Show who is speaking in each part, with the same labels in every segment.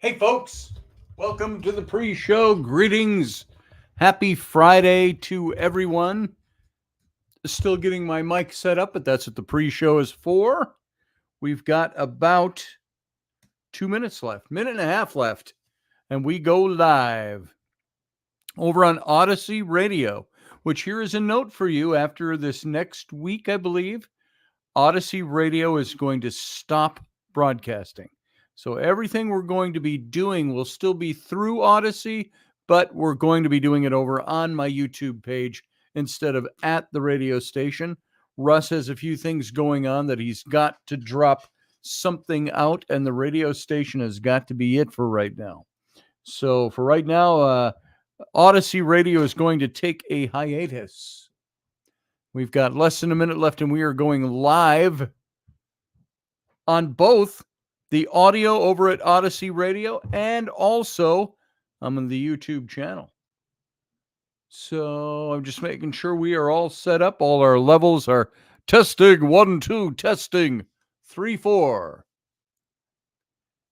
Speaker 1: Hey, folks, welcome to the pre show. Greetings. Happy Friday to everyone. Still getting my mic set up, but that's what the pre show is for. We've got about 2 minutes left, minute and a half left, and we go live over on Odyssey Radio, which here is a note for you after this next week, I believe. Odyssey Radio is going to stop broadcasting. So everything we're going to be doing will still be through Odyssey, but we're going to be doing it over on my YouTube page instead of at the radio station. Russ has a few things going on that he's got to drop something out, and the radio station has got to be it for right now. So for right now, Odyssey Radio is going to take a hiatus. We've got less than a minute left, and we are going live on both the audio over at Odyssey Radio and also on the YouTube channel. So I'm just making sure we are all set up. All our levels are testing 1, 2, testing 3, 4.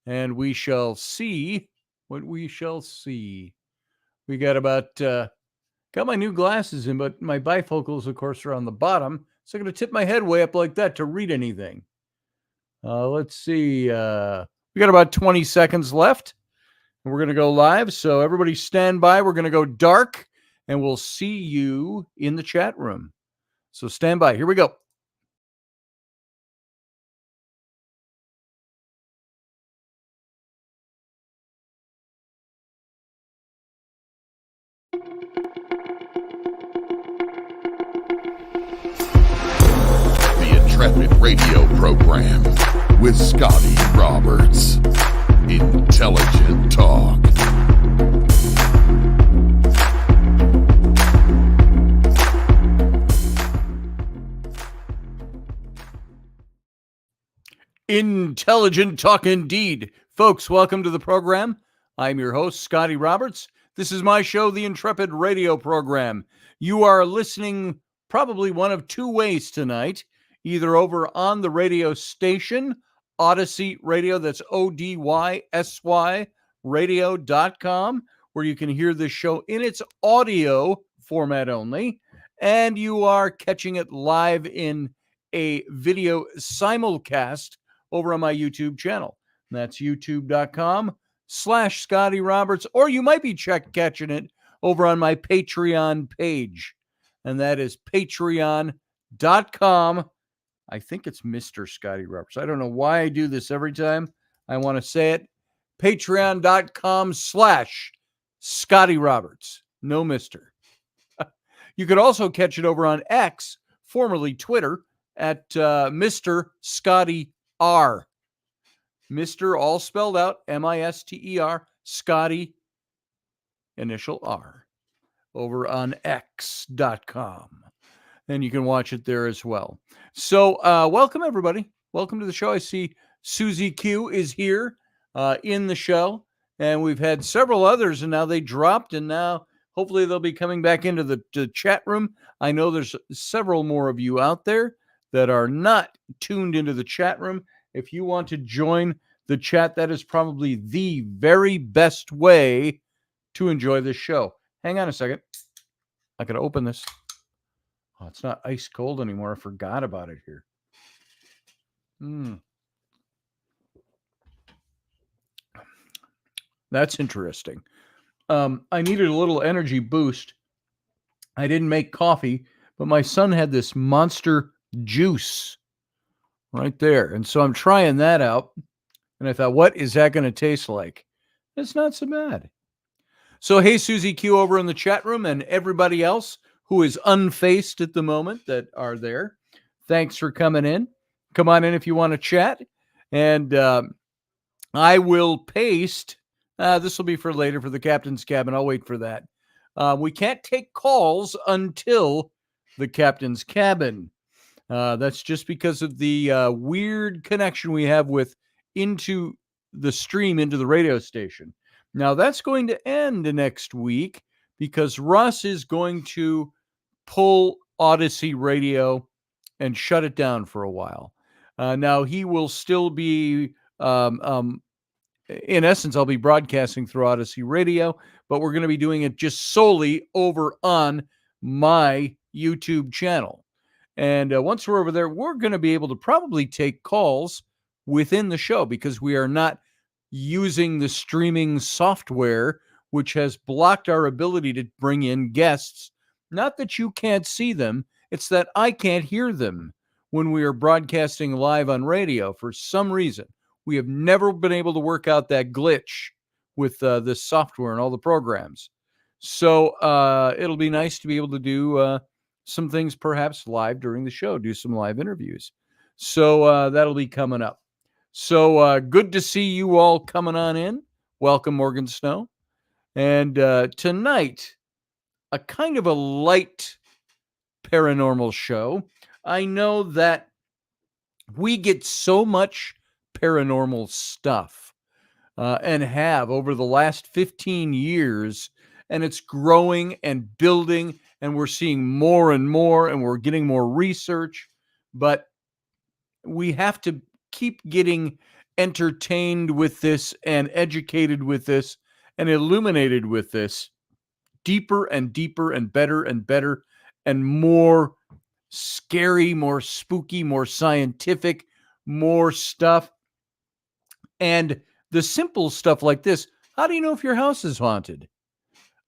Speaker 1: And we shall see what we shall see. We got about, got my new glasses in, but my bifocals, of course, are on the bottom. So I'm going to tip my head way up like that to read anything. Let's see. We got about 20 seconds left. We're going to go live. So everybody stand by. We're going to go dark, and we'll see you in the chat room. So stand by. Here we go.
Speaker 2: The Intrepid radio program with Scotty Roberts. Intelligent talk.
Speaker 1: Intelligent talk indeed. Folks, welcome to the program. I'm your host, Scotty Roberts. This is my show, the Intrepid radio program. You are listening probably one of two ways tonight, either over on the radio station, Odyssey Radio, that's ODYSY radio.com, where you can hear this show in its audio format only, and you are catching it live in a video simulcast over on my YouTube channel. That's youtube.com/Scotty Roberts, or you might be catching it over on my Patreon page. And that is patreon.com. I think it's Mr. Scotty Roberts. I don't know why I do this every time I want to say it. Patreon.com/Scotty Roberts. No Mr. You could also catch it over on X, formerly Twitter, at Mr. Scotty R. Mr. all spelled out, M-I-S-T-E-R, Scotty, initial R, over on X.com. And you can watch it there as well. So welcome, everybody. Welcome to the show. I see Susie Q is here in the show. And we've had several others, and now they dropped, and now hopefully they'll be coming back into the chat room. I know there's several more of you out there that are not tuned into the chat room. If you want to join the chat, that is probably the very best way to enjoy this show. Hang on a second. I got to open this. Oh, it's not ice cold anymore. I forgot about it here. That's interesting. I needed a little energy boost. I didn't make coffee, but my son had this Monster juice right there. And so I'm trying that out. And I thought, what is that going to taste like? It's not so bad. So, hey, Susie Q over in the chat room and everybody else who is unfaced at the moment that are there. Thanks for coming in. Come on in if you want to chat. And I will paste. This will be for later for the captain's cabin. I'll wait for that. We can't take calls until the captain's cabin. That's just because of the weird connection we have with into the stream, into the radio station. Now, that's going to end next week because Russ is going to pull Odyssey Radio and shut it down for a while. Now, he will still be in essence, I'll be broadcasting through Odyssey Radio, but we're going to be doing it just solely over on my YouTube channel. And once we're over there, we're going to be able to probably take calls within the show because we are not using the streaming software, which has blocked our ability to bring in guests. Not that you can't see them, it's that I can't hear them when we are broadcasting live on radio for some reason. We have never been able to work out that glitch with this software and all the programs. So it'll be nice to be able to do some things perhaps live during the show, do some live interviews. So that'll be coming up. So good to see you all coming on in. Welcome, Morgan Snow. And tonight, a kind of a light paranormal show. I know that we get so much paranormal stuff and have over the last 15 years, and it's growing and building, and we're seeing more and more, and we're getting more research, but we have to keep getting entertained with this and educated with this and illuminated with this deeper and deeper and better and more scary, more spooky, more scientific, more stuff. And the simple stuff like this, how do you know if your house is haunted?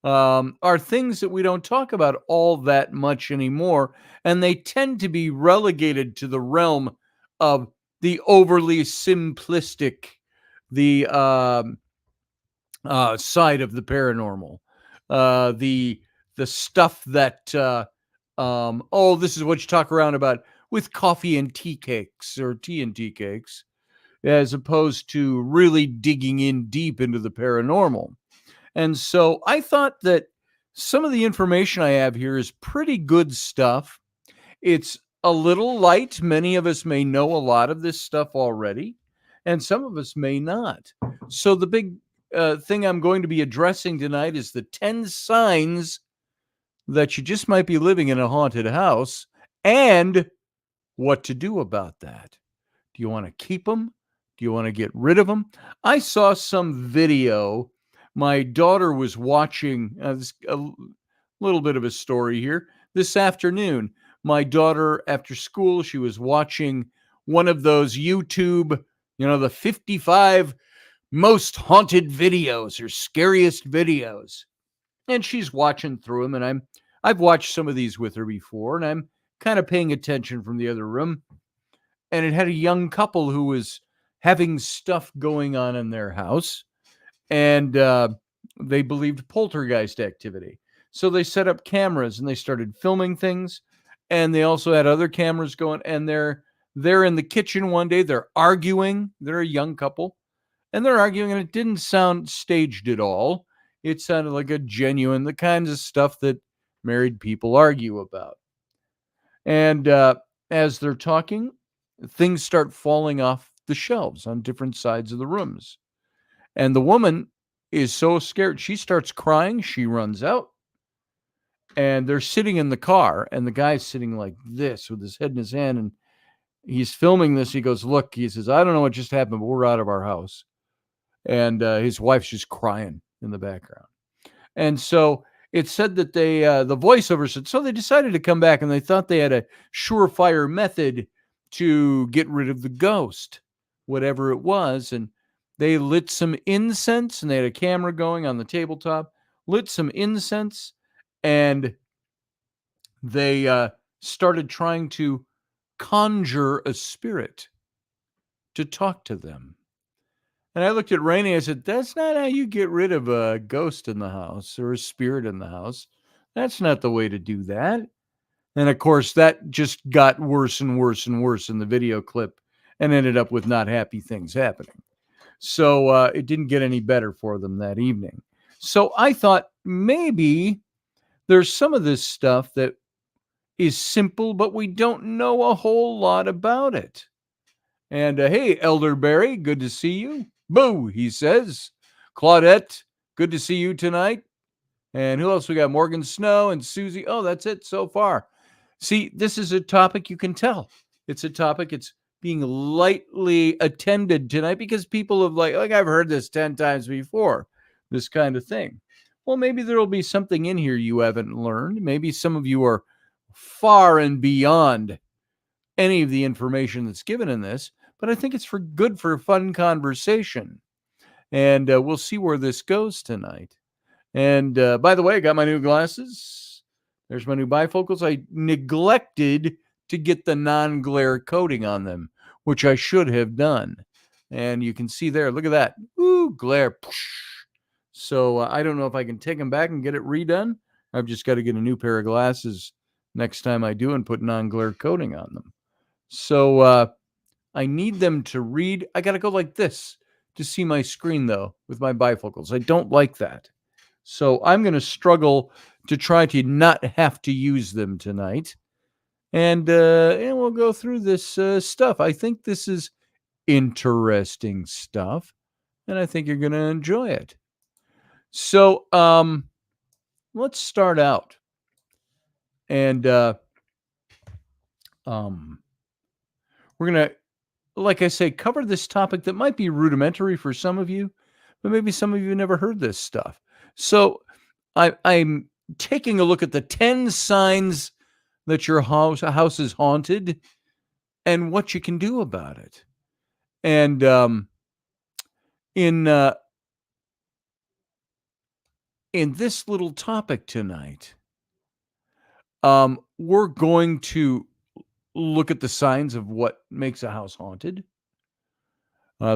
Speaker 1: Are things that we don't talk about all that much anymore. And they tend to be relegated to the realm of the overly simplistic, the side of the paranormal. The stuff that, this is what you talk around about with coffee and tea cakes or tea and tea cakes, as opposed to really digging in deep into the paranormal. And so I thought that some of the information I have here is pretty good stuff. It's a little light. Many of us may know a lot of this stuff already, and some of us may not. So the big thing I'm going to be addressing tonight is the 10 signs that you just might be living in a haunted house and what to do about that. Do you want to keep them? Do you want to get rid of them? I saw some video. My daughter was watching a little bit of a story here this afternoon. My daughter, after school, she was watching one of those YouTube, the 55 most haunted videos or scariest videos. And she's watching through them. And I've watched some of these with her before, and I'm kind of paying attention from the other room. And it had a young couple who was having stuff going on in their house. And they believed poltergeist activity. So they set up cameras and they started filming things. And they also had other cameras going. And they're in the kitchen one day. They're arguing. They're a young couple. And they're arguing, and it didn't sound staged at all. It sounded like a genuine, the kinds of stuff that married people argue about. And as they're talking, things start falling off the shelves on different sides of the rooms. And the woman is so scared. She starts crying. She runs out. And they're sitting in the car. And the guy's sitting like this with his head in his hand. And he's filming this. He goes, look, he says, I don't know what just happened, but we're out of our house. And his wife's just crying in the background. And so it said that they, the voiceover said, so they decided to come back and they thought they had a surefire method to get rid of the ghost, whatever it was. And they lit some incense, and they had a camera going on the tabletop, lit some incense, and they started trying to conjure a spirit to talk to them. And I looked at Rainey, I said, that's not how you get rid of a ghost in the house or a spirit in the house. That's not the way to do that. And of course, that just got worse and worse and worse in the video clip and ended up with not happy things happening. So it didn't get any better for them that evening. So I thought maybe there's some of this stuff that is simple, but we don't know a whole lot about it. And hey, Elderberry, good to see you. Boo, he says. Claudette, good to see you tonight. And who else we got? Morgan Snow and Susie. Oh, that's it so far. See, this is a topic you can tell. It's a topic. It's being lightly attended tonight because people have like I've heard this 10 times before, this kind of thing. Well, maybe there'll be something in here you haven't learned. Maybe some of you are far and beyond any of the information that's given in this, but I think it's good for fun conversation. And we'll see where this goes tonight. And by the way, I got my new glasses. There's my new bifocals. I neglected to get the non-glare coating on them, which I should have done. And you can see there, look at that. Ooh, glare. So I don't know if I can take them back and get it redone. I've just got to get a new pair of glasses next time I do and put non-glare coating on them. So I need them to read. I got to go like this to see my screen, though, with my bifocals. I don't like that. So I'm going to struggle to try to not have to use them tonight. And we'll go through this stuff. I think this is interesting stuff, and I think you're going to enjoy it. So let's start out. And we're going to, like I say, cover this topic that might be rudimentary for some of you, but maybe some of you never heard this stuff. So I'm taking a look at the 10 signs that your house is haunted and what you can do about it. And in this little topic tonight, we're going to look at the signs of what makes a house haunted.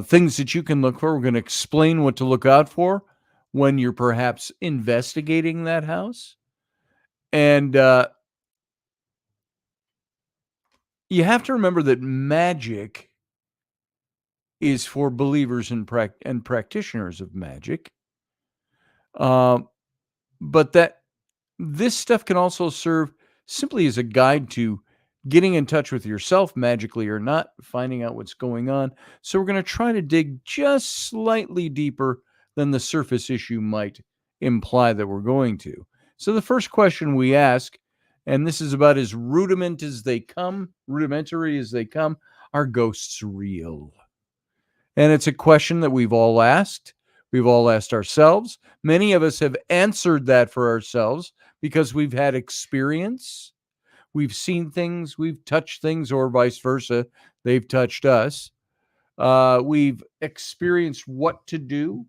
Speaker 1: Things that you can look for. We're going to explain what to look out for when you're perhaps investigating that house. And you have to remember that magic is for believers and practitioners of magic. But that this stuff can also serve simply as a guide to getting in touch with yourself magically or not, finding out what's going on. So we're going to try to dig just slightly deeper than the surface issue might imply that we're going to. So the first question we ask, and this is about as rudimentary as they come, are ghosts real? And it's a question that we've all asked. We've all asked ourselves. Many of us have answered that for ourselves because we've had experience. We've seen things, we've touched things, or vice versa. They've touched us. We've experienced what to do.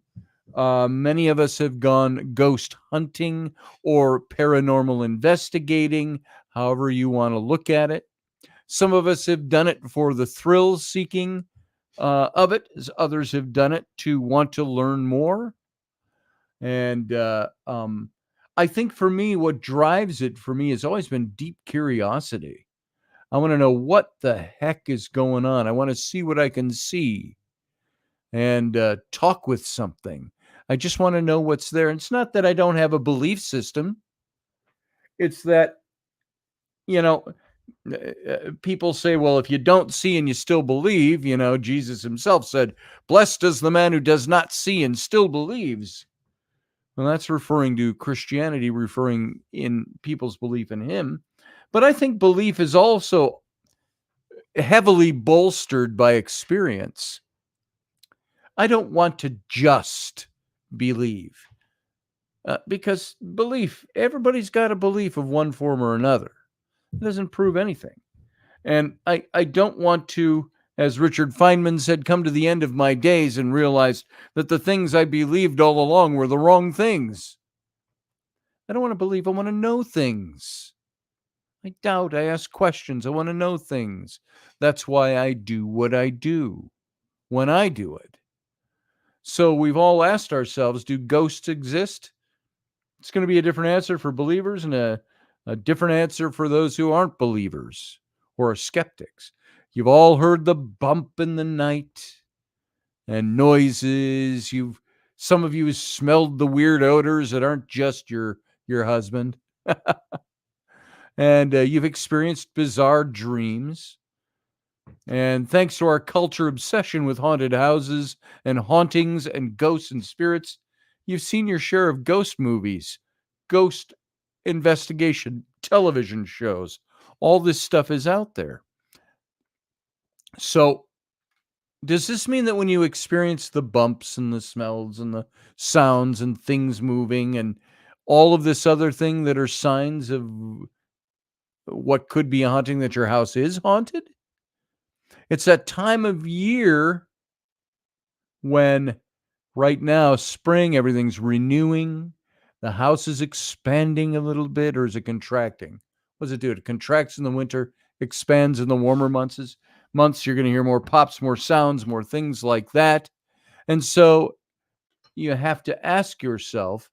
Speaker 1: Many of us have gone ghost hunting or paranormal investigating, however you want to look at it. Some of us have done it for the thrill seeking of it, as others have done it to want to learn more. And I think for me, what drives it for me has always been deep curiosity. I want to know what the heck is going on. I want to see what I can see and talk with something. I just want to know what's there. And it's not that I don't have a belief system. It's that, people say, well, if you don't see and you still believe, Jesus himself said, blessed is the man who does not see and still believes. Well, that's referring to Christianity, referring in people's belief in him. But I think belief is also heavily bolstered by experience. I don't want to just believe because belief, everybody's got a belief of one form or another. It doesn't prove anything. And I don't want to, as Richard Feynman said, come to the end of my days and realize that the things I believed all along were the wrong things. I don't want to believe. I want to know things. I doubt. I ask questions. I want to know things. That's why I do what I do when I do it. So we've all asked ourselves, do ghosts exist? It's going to be a different answer for believers and a different answer for those who aren't believers or are skeptics. You've all heard the bump in the night and noises. Some of you smelled the weird odors that aren't just your husband. And you've experienced bizarre dreams. And thanks to our culture obsession with haunted houses and hauntings and ghosts and spirits, you've seen your share of ghost movies, ghost investigation television shows. All this stuff is out there. So, does this mean that when you experience the bumps and the smells and the sounds and things moving and all of this other thing that are signs of what could be a haunting, that your house is haunted? It's that time of year when right now, spring, everything's renewing, the house is expanding a little bit, or is it contracting? What does it do? It contracts in the winter, expands in the warmer months. You're going to hear more pops, more sounds, more things like that. And so you have to ask yourself,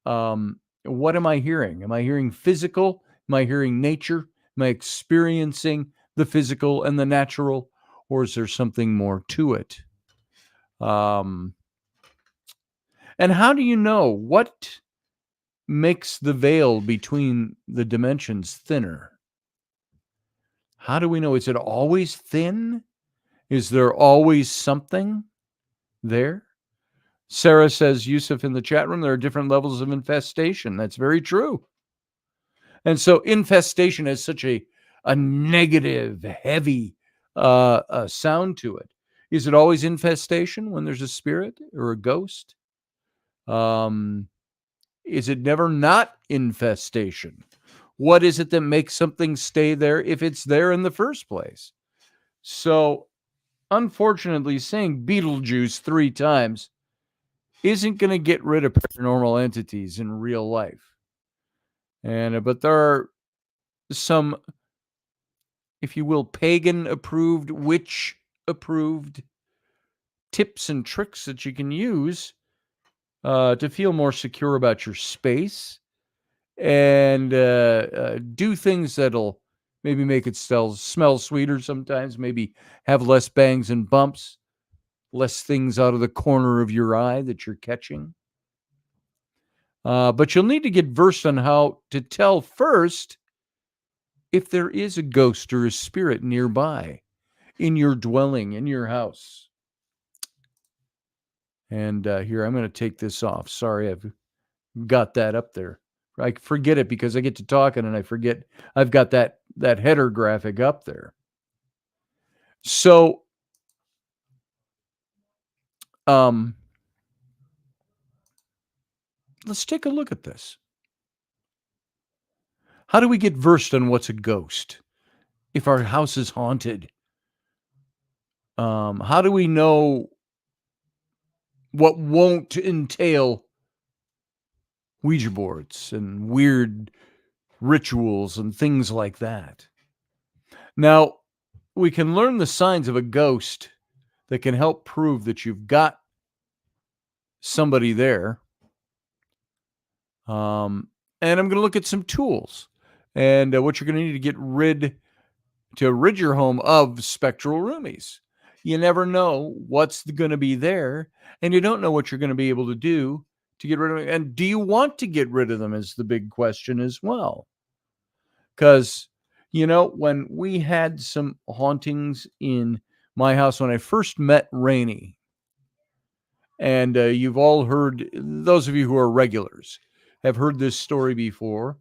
Speaker 1: what am I hearing? Am I hearing physical? Am I hearing nature? Am I experiencing the physical and the natural? Or is there something more to it? Um, and how do you know what makes the veil between the dimensions thinner? How do we know? Is it always thin? Is there always something there? Sarah says, Yusuf in the chat room, there are different levels of infestation. That's very true. And so infestation has such a negative, heavy sound to it. Is it always infestation when there's a spirit or a ghost? Is it never not infestation? What is it that makes something stay there if it's there in the first place? So, unfortunately, saying Beetlejuice 3 times isn't going to get rid of paranormal entities in real life. But there are some, if you will, pagan approved, witch approved tips and tricks that you can use to feel more secure about your space and do things that'll maybe make it smell sweeter sometimes, maybe have less bangs and bumps, less things out of the corner of your eye that you're catching. But you'll need to get versed on how to tell first if there is a ghost or a spirit nearby in your dwelling, in your house. And here, I'm going to take this off. Sorry, I've got that up there. I forget it because I get to talking and I forget I've got that header graphic up there. So, let's take a look at this. How do we get versed on what's a ghost? If our house is haunted, how do we know what won't entail Ouija boards and weird rituals and things like that? Now, we can learn the signs of a ghost that can help prove that you've got somebody there. And I'm going to look at some tools and what you're going to need to rid your home of spectral roomies. You never know what's going to be there, and you don't know what you're going to be able to do to get rid of it. And do you want to get rid of them is the big question as well. Because, when we had some hauntings in my house when I first met Rainey, and you've all heard, those of you who are regulars have heard this story before,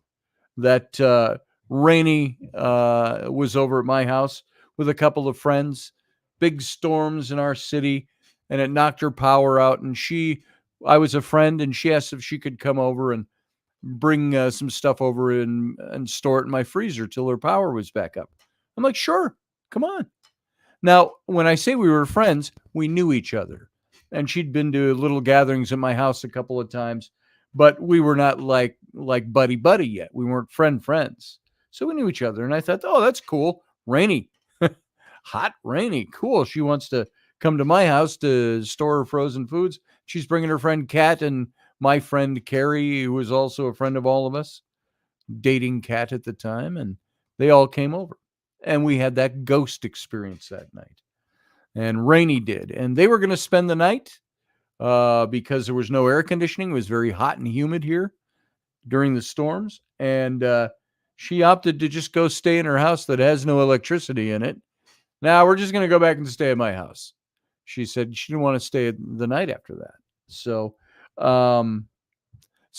Speaker 1: that Rainey was over at my house with a couple of friends, big storms in our city, and it knocked her power out. And I was a friend, and she asked if she could come over and bring some stuff over and store it in my freezer till her power was back up. I'm like, sure, come on. Now, when I say we were friends, we knew each other. And she'd been to little gatherings at my house a couple of times, but we were not like buddy yet. We weren't friends. So we knew each other. And I thought, oh, that's cool. Rainy. Hot, Rainy. Cool. She wants to come to my house to store her frozen foods. She's bringing her friend Kat and my friend Carrie, who was also a friend of all of us, dating Kat at the time. And they all came over. And we had that ghost experience that night. And Rainey did. And they were going to spend the night because there was no air conditioning. It was very hot and humid here during the storms. And she opted to just go stay in her house that has no electricity in it. Now we're just going to go back and stay at my house. She said she didn't want to stay the night after that. So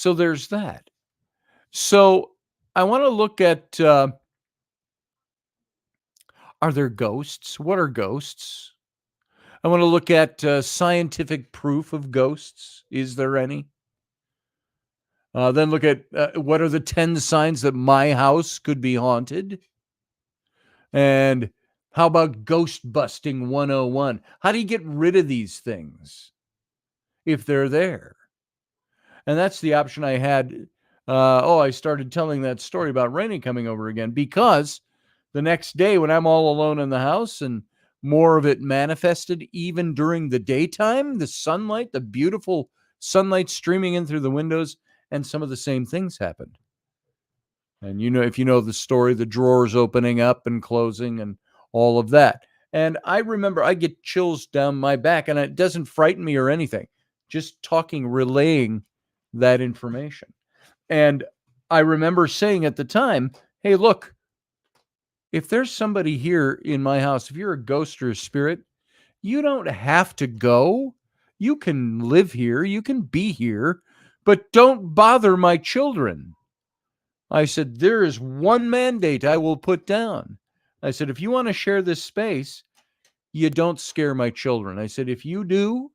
Speaker 1: there's that. So I want to look at Are there ghosts? What are ghosts? I want to look at scientific proof of ghosts. Is there any? Then look at what are the 10 signs that my house could be haunted? And how about ghost busting 101? How do you get rid of these things if they're there? And that's the option I had. I started telling that story about Rainey coming over again because the next day when I'm all alone in the house and more of it manifested even during the daytime, the sunlight, the beautiful sunlight streaming in through the windows, and some of the same things happened. And if you know the story, the drawers opening up and closing and all of that. And I remember I get chills down my back, and it doesn't frighten me or anything. Just relaying that information. And I remember saying at the time, hey, look, if there's somebody here in my house, if you're a ghost or a spirit, you don't have to go. You can live here. You can be here, but don't bother my children. I said, there is one mandate I will put down. I said, if you want to share this space, you don't scare my children. I said, if you do,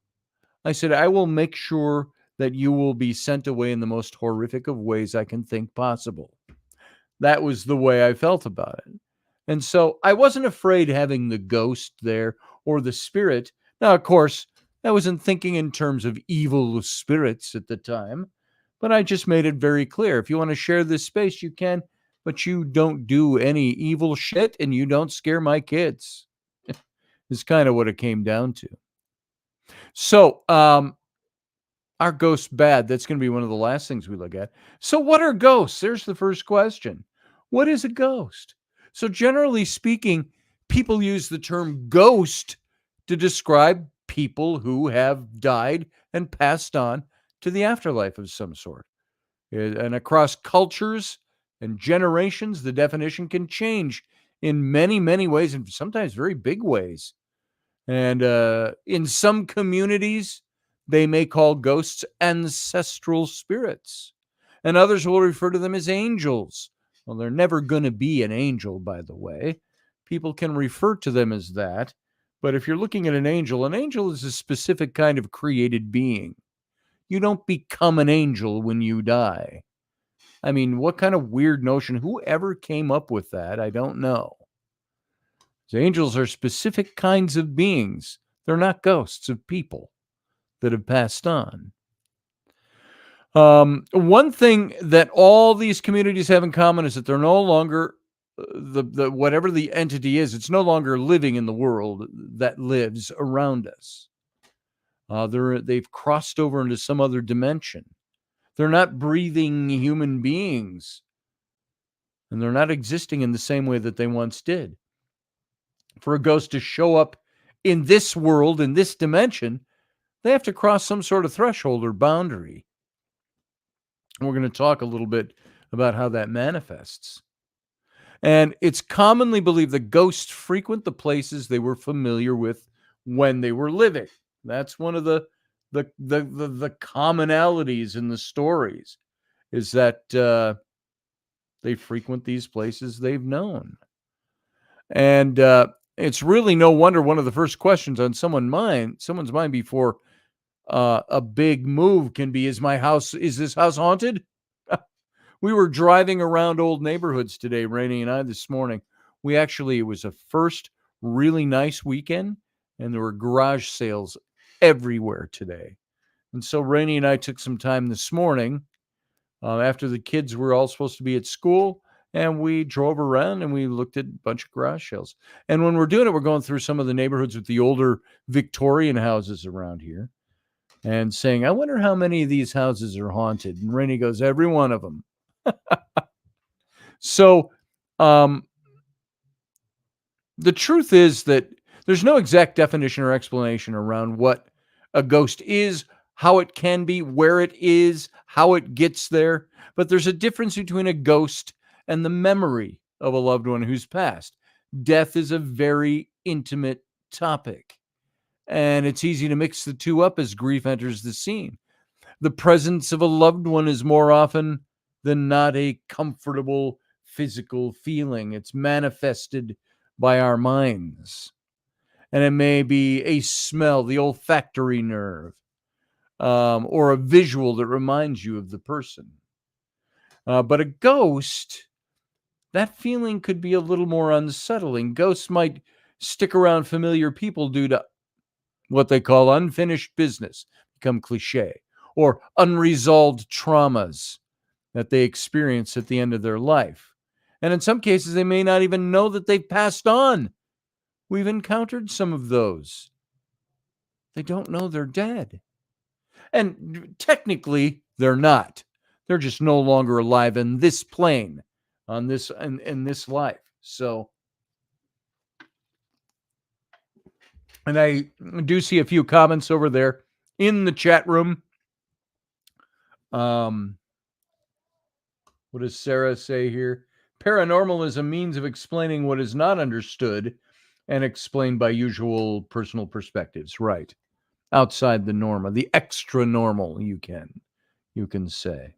Speaker 1: I said, I will make sure that you will be sent away in the most horrific of ways I can think possible. That was the way I felt about it. And so I wasn't afraid having the ghost there or the spirit. Now, of course, I wasn't thinking in terms of evil spirits at the time, but I just made it very clear. If you want to share this space, you can, but you don't do any evil shit and you don't scare my kids. Is kind of what it came down to. So, are ghosts bad? That's going to be one of the last things we look at. So what are ghosts? There's the first question. What is a ghost? So generally speaking, people use the term ghost to describe people who have died and passed on to the afterlife of some sort. And across cultures and generations, the definition can change in many, many ways, and sometimes very big ways. And in some communities, they may call ghosts ancestral spirits, and others will refer to them as angels. Well, they're never going to be an angel, by the way. People can refer to them as that. But if you're looking at an angel is a specific kind of created being. You don't become an angel when you die. I mean, what kind of weird notion? Whoever came up with that, I don't know. So angels are specific kinds of beings. They're not ghosts of people that have passed on. One thing that all these communities have in common is that they're no longer the whatever the entity is. It's no longer living in the world that lives around us. They've crossed over into some other dimension. They're not breathing human beings, and they're not existing in the same way that they once did. For a ghost to show up in this world, in this dimension, they have to cross some sort of threshold or boundary. And we're going to talk a little bit about how that manifests. And it's commonly believed that ghosts frequent the places they were familiar with when they were living. That's one of the commonalities in the stories, is that they frequent these places they've known. And it's really no wonder one of the first questions on someone's mind before a big move can be, is this house haunted? We were driving around old neighborhoods today, Rainey and I, this morning. It was a first really nice weekend, and there were garage sales everywhere today. And so Rainey and I took some time this morning after the kids were all supposed to be at school, and we drove around and we looked at a bunch of garage sales. And when we're doing it, we're going through some of the neighborhoods with the older Victorian houses around here and saying, I wonder how many of these houses are haunted. And Rainey goes, every one of them. So the truth is that there's no exact definition or explanation around what a ghost is, how it can be, where it is, how it gets there. But there's a difference between a ghost and the memory of a loved one who's passed. Death is a very intimate topic, and it's easy to mix the two up as grief enters the scene. The presence of a loved one is more often than not a comfortable physical feeling. It's manifested by our minds. And it may be a smell, the olfactory nerve, or a visual that reminds you of the person. But a ghost, that feeling could be a little more unsettling. Ghosts might stick around familiar people due to what they call unfinished business, become cliche, or unresolved traumas that they experience at the end of their life. And in some cases, they may not even know that they've passed on. We've encountered some of those. They don't know they're dead. And technically, they're not. They're just no longer alive in this plane, on this in this life. So, and I do see a few comments over there in the chat room. What does Sarah say here? Paranormal is a means of explaining what is not understood and explained by usual personal perspectives. Right. Outside the norm, the extra normal, you can say.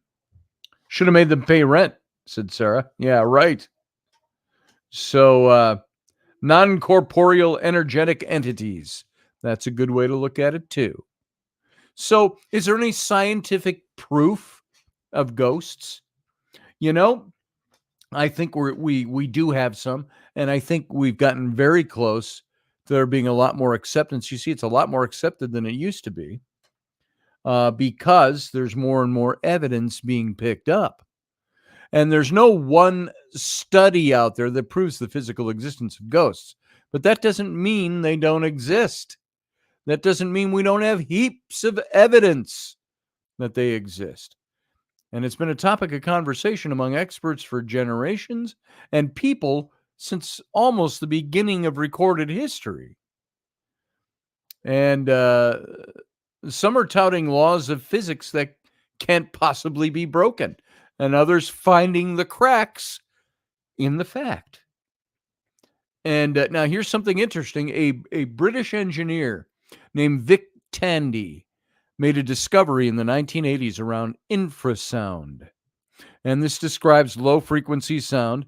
Speaker 1: Should have made them pay rent, said Sarah. Yeah, right. So, non-corporeal energetic entities. That's a good way to look at it, too. So, is there any scientific proof of ghosts? You know, I think we do have some, and I think we've gotten very close to there being a lot more acceptance. You see, it's a lot more accepted than it used to be, because there's more and more evidence being picked up. And there's no one study out there that proves the physical existence of ghosts. But that doesn't mean they don't exist. That doesn't mean we don't have heaps of evidence that they exist. And it's been a topic of conversation among experts for generations and people since almost the beginning of recorded history. And some are touting laws of physics that can't possibly be broken, and others finding the cracks in the fact. And now here's something interesting. A British engineer named Vic Tandy made a discovery in the 1980s around infrasound. And this describes low-frequency sound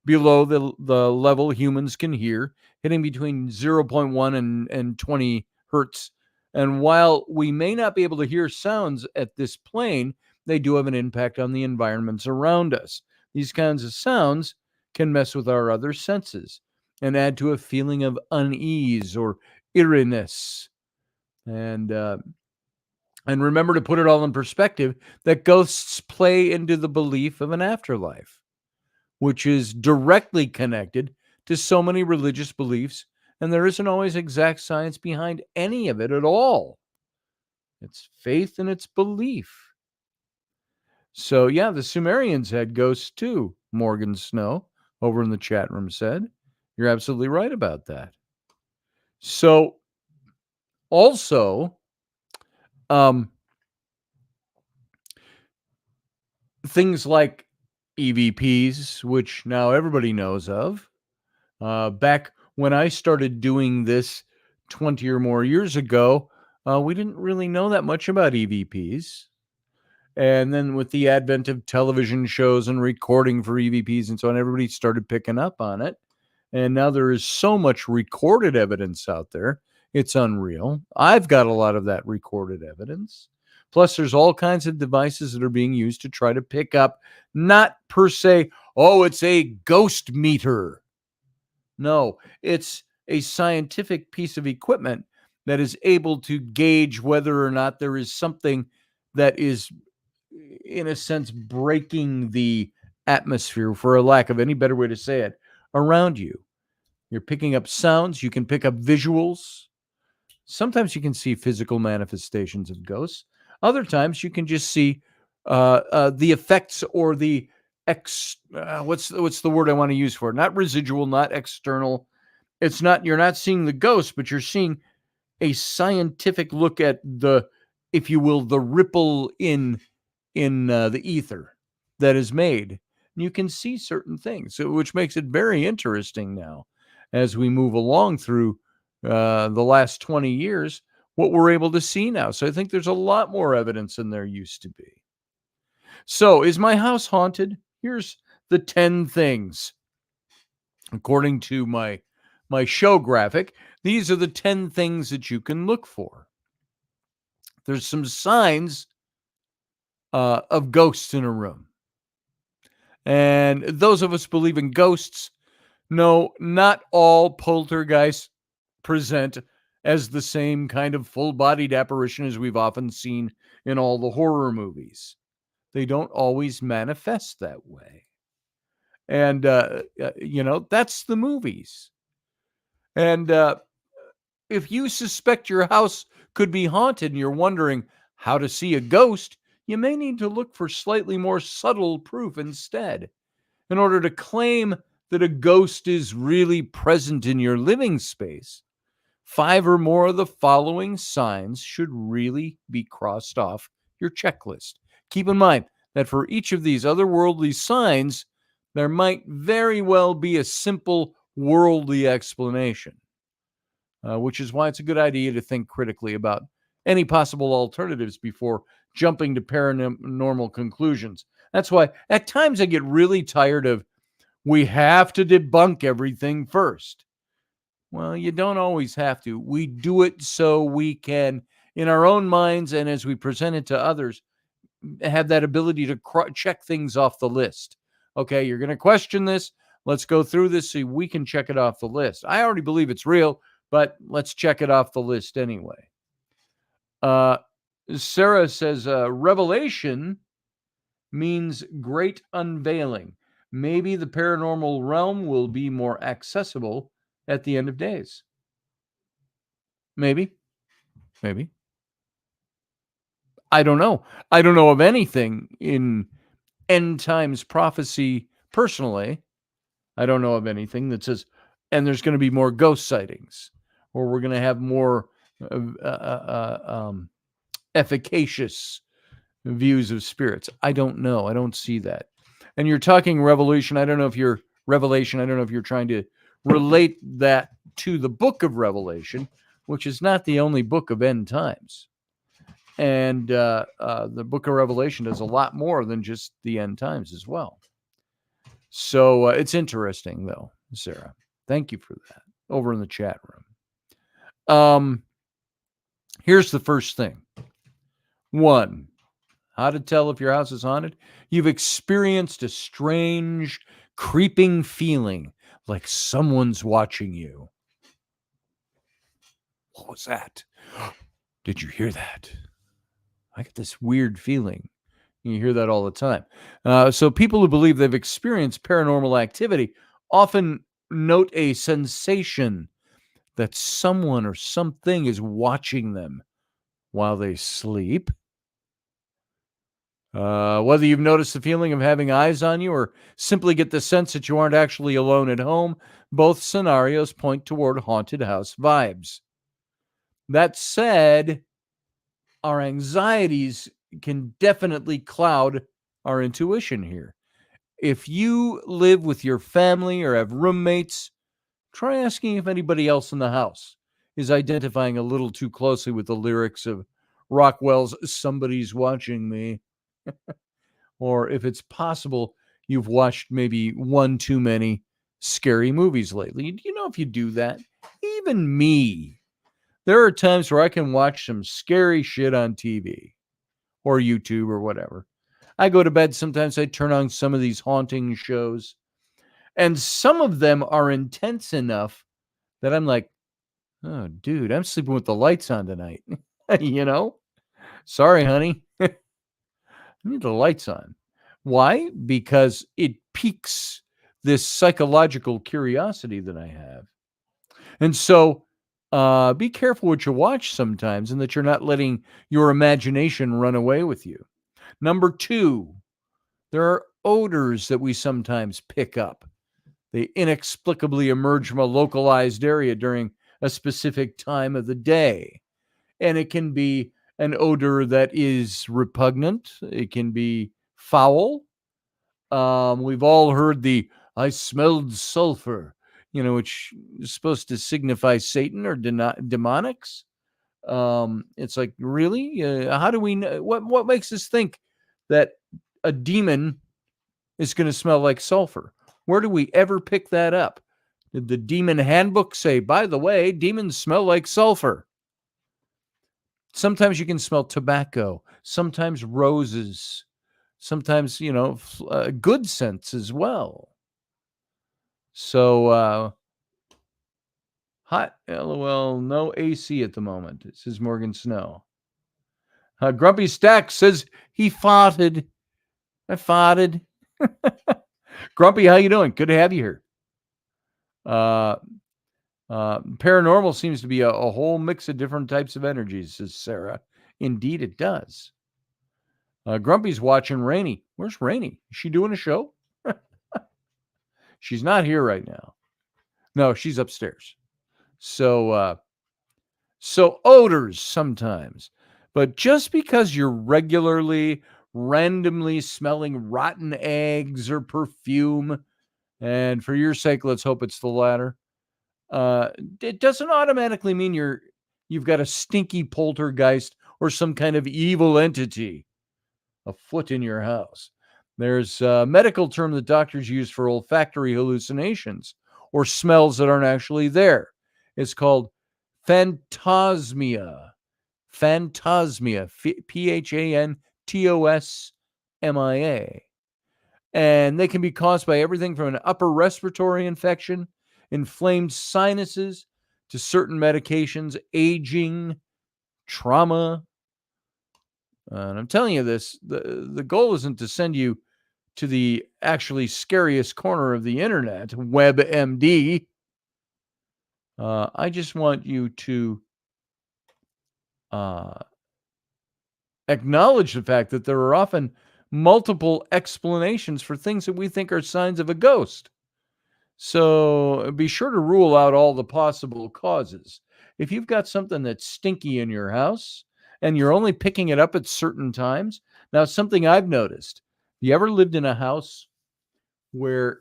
Speaker 1: below the level humans can hear, hitting between 0.1 and 20 hertz. And while we may not be able to hear sounds at this plane, they do have an impact on the environments around us. These kinds of sounds can mess with our other senses and add to a feeling of unease or eeriness. And remember to put it all in perspective that ghosts play into the belief of an afterlife, which is directly connected to so many religious beliefs, and there isn't always exact science behind any of it at all. It's faith and it's belief. So, yeah, the Sumerians had ghosts too, Morgan Snow over in the chat room said. You're absolutely right about that. So, also, things like EVPs, which now everybody knows of. Back when I started doing this 20 or more years ago, we didn't really know that much about EVPs. And then with the advent of television shows and recording for EVPs and so on, everybody started picking up on it. And now there is so much recorded evidence out there. It's unreal. I've got a lot of that recorded evidence. Plus, there's all kinds of devices that are being used to try to pick up, not per se, oh, it's a ghost meter. No, it's a scientific piece of equipment that is able to gauge whether or not there is something that is, in a sense, breaking the atmosphere, for a lack of any better way to say it, around you. You're picking up sounds. You can pick up visuals. Sometimes you can see physical manifestations of ghosts. Other times you can just see the effects or the what's the word I want to use for it? Not residual, not external. It's not, you're not seeing the ghost, but you're seeing a scientific look at the, if you will, the ripple in the ether that is made. And you can see certain things, which makes it very interesting now as we move along through the last 20 years, what we're able to see now. So I think there's a lot more evidence than there used to be. So is my house haunted? Here's the 10 things, according to my my show graphic, these are the 10 things that you can look for. There's some signs of ghosts in a room. And those of us who believe in ghosts know not all poltergeists present as the same kind of full-bodied apparition as we've often seen in all the horror movies. They don't always manifest that way. And, that's the movies. And if you suspect your house could be haunted and you're wondering how to see a ghost, you may need to look for slightly more subtle proof instead. In order to claim that a ghost is really present in your living space, 5 or more of the following signs should really be crossed off your checklist. Keep in mind that for each of these otherworldly signs, there might very well be a simple worldly explanation, which is why it's a good idea to think critically about any possible alternatives before jumping to paranormal conclusions. That's why at times I get really tired of, we have to debunk everything first. Well, you don't always have to. We do it so we can, in our own minds and as we present it to others, have that ability to check things off the list. Okay, you're going to question this. Let's go through this so we can check it off the list. I already believe it's real, but let's check it off the list anyway. Sarah says, revelation means great unveiling. Maybe the paranormal realm will be more accessible at the end of days. Maybe. I don't know. I don't know of anything in end times prophecy personally. I don't know of anything that says, and there's going to be more ghost sightings, or we're going to have more efficacious views of spirits. I don't know. I don't see that. And you're talking revelation. I don't know if you're trying to relate that to the book of Revelation, which is not the only book of end times. And the book of Revelation does a lot more than just the end times as well. So it's interesting, though, Sarah. Thank you for that over in the chat room. Here's the first thing. 1, how to tell if your house is haunted. You've experienced a strange, creeping feeling like someone's watching you. What was that? Did you hear that? I get this weird feeling. You hear that all the time. So people who believe they've experienced paranormal activity often note a sensation that someone or something is watching them while they sleep. Whether you've noticed the feeling of having eyes on you or simply get the sense that you aren't actually alone at home, both scenarios point toward haunted house vibes. That said, our anxieties can definitely cloud our intuition here. If you live with your family or have roommates, try asking if anybody else in the house is identifying a little too closely with the lyrics of Rockwell's "Somebody's Watching Me." Or if it's possible, you've watched maybe one too many scary movies lately. You know, if you do that, even me, there are times where I can watch some scary shit on TV or YouTube or whatever. I go to bed, sometimes I turn on some of these haunting shows, and some of them are intense enough that I'm like, oh, dude, I'm sleeping with the lights on tonight. You know? Sorry, honey. I need the lights on. Why? Because it piques this psychological curiosity that I have. And so be careful what you watch sometimes and that you're not letting your imagination run away with you. Number 2, there are odors that we sometimes pick up. They inexplicably emerge from a localized area during a specific time of the day. And it can be an odor that is repugnant. It can be foul. We've all heard the "I smelled sulfur," which is supposed to signify Satan or demonics. It's like, really? How do we know? What makes us think that a demon is going to smell like sulfur? Where do we ever pick that up? The demon handbook say, by the way, demons smell like sulfur. Sometimes you can smell tobacco, sometimes roses, sometimes, good scents as well. So, hot, LOL, no AC at the moment, says Morgan Snow. Grumpy Stack says he farted. I farted. Grumpy, how you doing? Good to have you here. Paranormal seems to be a whole mix of different types of energies, says Sarah. Indeed, it does. Grumpy's watching Rainy. Where's Rainy? Is she doing a show? She's not here right now. No, she's upstairs. So odors sometimes. But just because you're regularly, randomly smelling rotten eggs or perfume, and for your sake, let's hope it's the latter, it doesn't automatically mean you've got a stinky poltergeist or some kind of evil entity afoot in your house. There's a medical term that doctors use for olfactory hallucinations or smells that aren't actually there. It's called phantasmia. Phantasmia. Phantasmia. And they can be caused by everything from an upper respiratory infection, inflamed sinuses, to certain medications, aging, trauma. And I'm telling you this, the goal isn't to send you to the actually scariest corner of the internet, WebMD. I just want you to acknowledge the fact that there are often multiple explanations for things that we think are signs of a ghost. So be sure to rule out all the possible causes. If you've got something that's stinky in your house and you're only picking it up at certain times, now something I've noticed. You ever lived in a house where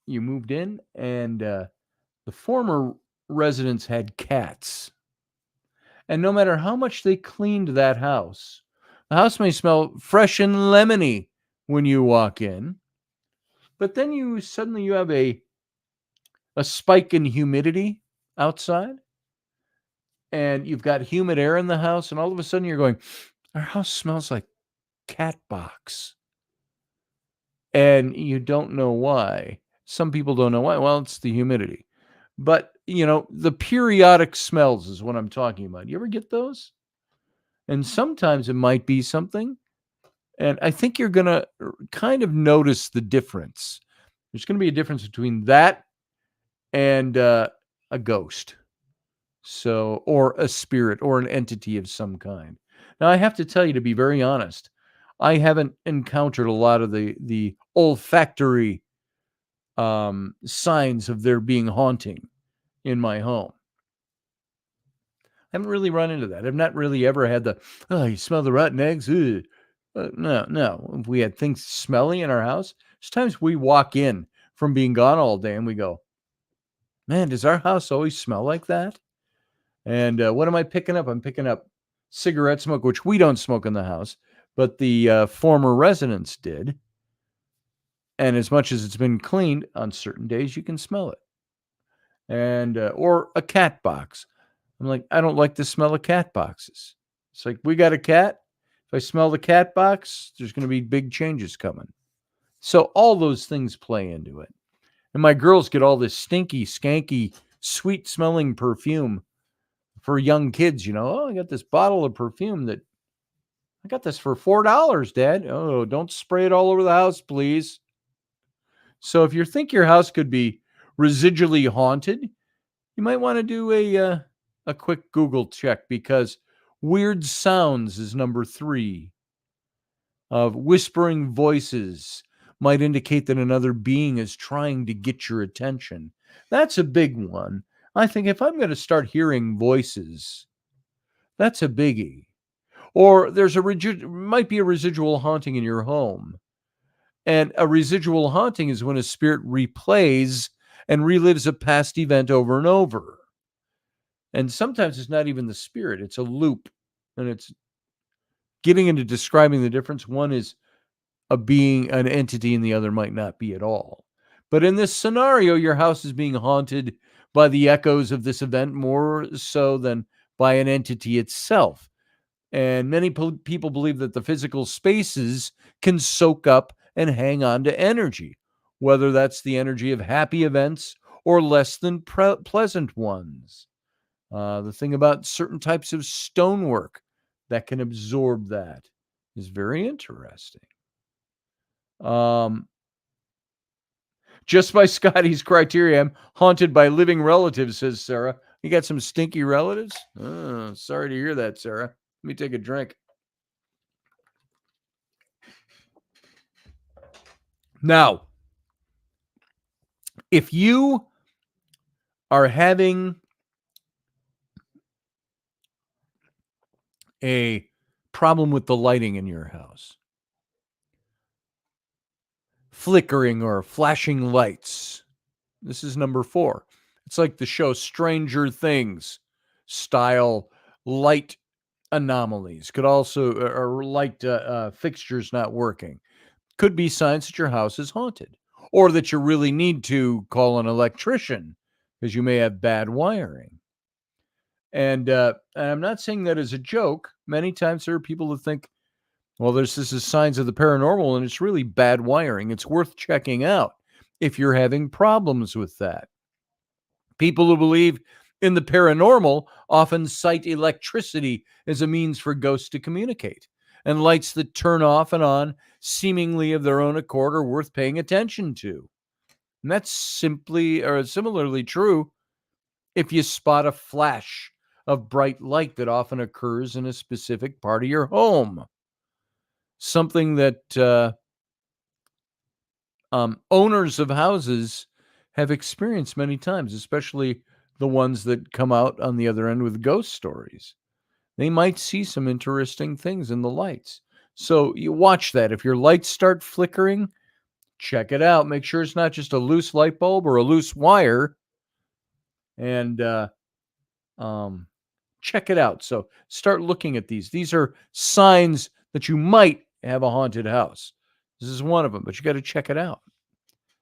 Speaker 1: you moved in and the former residents had cats? And no matter how much they cleaned that house, the house may smell fresh and lemony when you walk in, but then you have a spike in humidity outside, and you've got humid air in the house, and all of a sudden you're going, our house smells like cat box. And you don't know why. Some people don't know why. Well, it's the humidity. But, the periodic smells is what I'm talking about. You ever get those? And sometimes it might be something. And I think you're going to kind of notice the difference. There's going to be a difference between that and a ghost. So, or a spirit or an entity of some kind. Now, I have to tell you, to be very honest, I haven't encountered a lot of the olfactory signs of there being haunting in my home. I haven't really run into that. I've not really ever had you smell the rotten eggs? No. If we had things smelly in our house, there's times we walk in from being gone all day and we go, man, does our house always smell like that? And what am I picking up? I'm picking up cigarette smoke, which we don't smoke in the house, but the former residents did. And as much as it's been cleaned, on certain days you can smell it. And or a cat box. I'm like, I don't like the smell of cat boxes. It's like, we got a cat. If I smell the cat box, there's going to be big changes coming. So all those things play into it. And my girls get all this stinky, skanky, sweet-smelling perfume for young kids. I got this bottle of perfume that I got this for $4, Dad. Oh, don't spray it all over the house, please. So if you think your house could be residually haunted, you might want to do a quick Google check, because weird sounds is number 3. Of whispering voices might indicate that another being is trying to get your attention. That's a big one. I think if I'm going to start hearing voices, that's a biggie. Or there's might be a residual haunting in your home. And a residual haunting is when a spirit replays and relives a past event over and over. And sometimes it's not even the spirit, it's a loop. And it's getting into describing the difference. One is a being, an entity, and the other might not be at all. But in this scenario, your house is being haunted by the echoes of this event more so than by an entity itself. And many people believe that the physical spaces can soak up and hang on to energy, whether that's the energy of happy events or less than pleasant ones. The thing about certain types of stonework that can absorb that is very interesting. Just by Scotty's criteria, I'm haunted by living relatives, says Sarah. You got some stinky relatives? Oh, sorry to hear that, Sarah. Let me take a drink. Now, if you are having a problem with the lighting in your house, flickering or flashing lights, this is number 4. It's like the show Stranger Things style light anomalies. Could also, or light fixtures not working. Could be signs that your house is haunted, or that you really need to call an electrician because you may have bad wiring. And I'm not saying that as a joke. Many times there are people who think, well, this is signs of the paranormal, and it's really bad wiring. It's worth checking out if you're having problems with that. People who believe in the paranormal often cite electricity as a means for ghosts to communicate, and lights that turn off and on seemingly of their own accord are worth paying attention to. And that's simply or similarly true if you spot a flash of bright light that often occurs in a specific part of your home. Something that owners of houses have experienced many times, especially the ones that come out on the other end with ghost stories. They might see some interesting things in the lights. So you watch that. If your lights start flickering, check it out. Make sure it's not just a loose light bulb or a loose wire. And check it out. So start looking at these. These are signs that you might have a haunted house. This is one of them, but you got to check it out.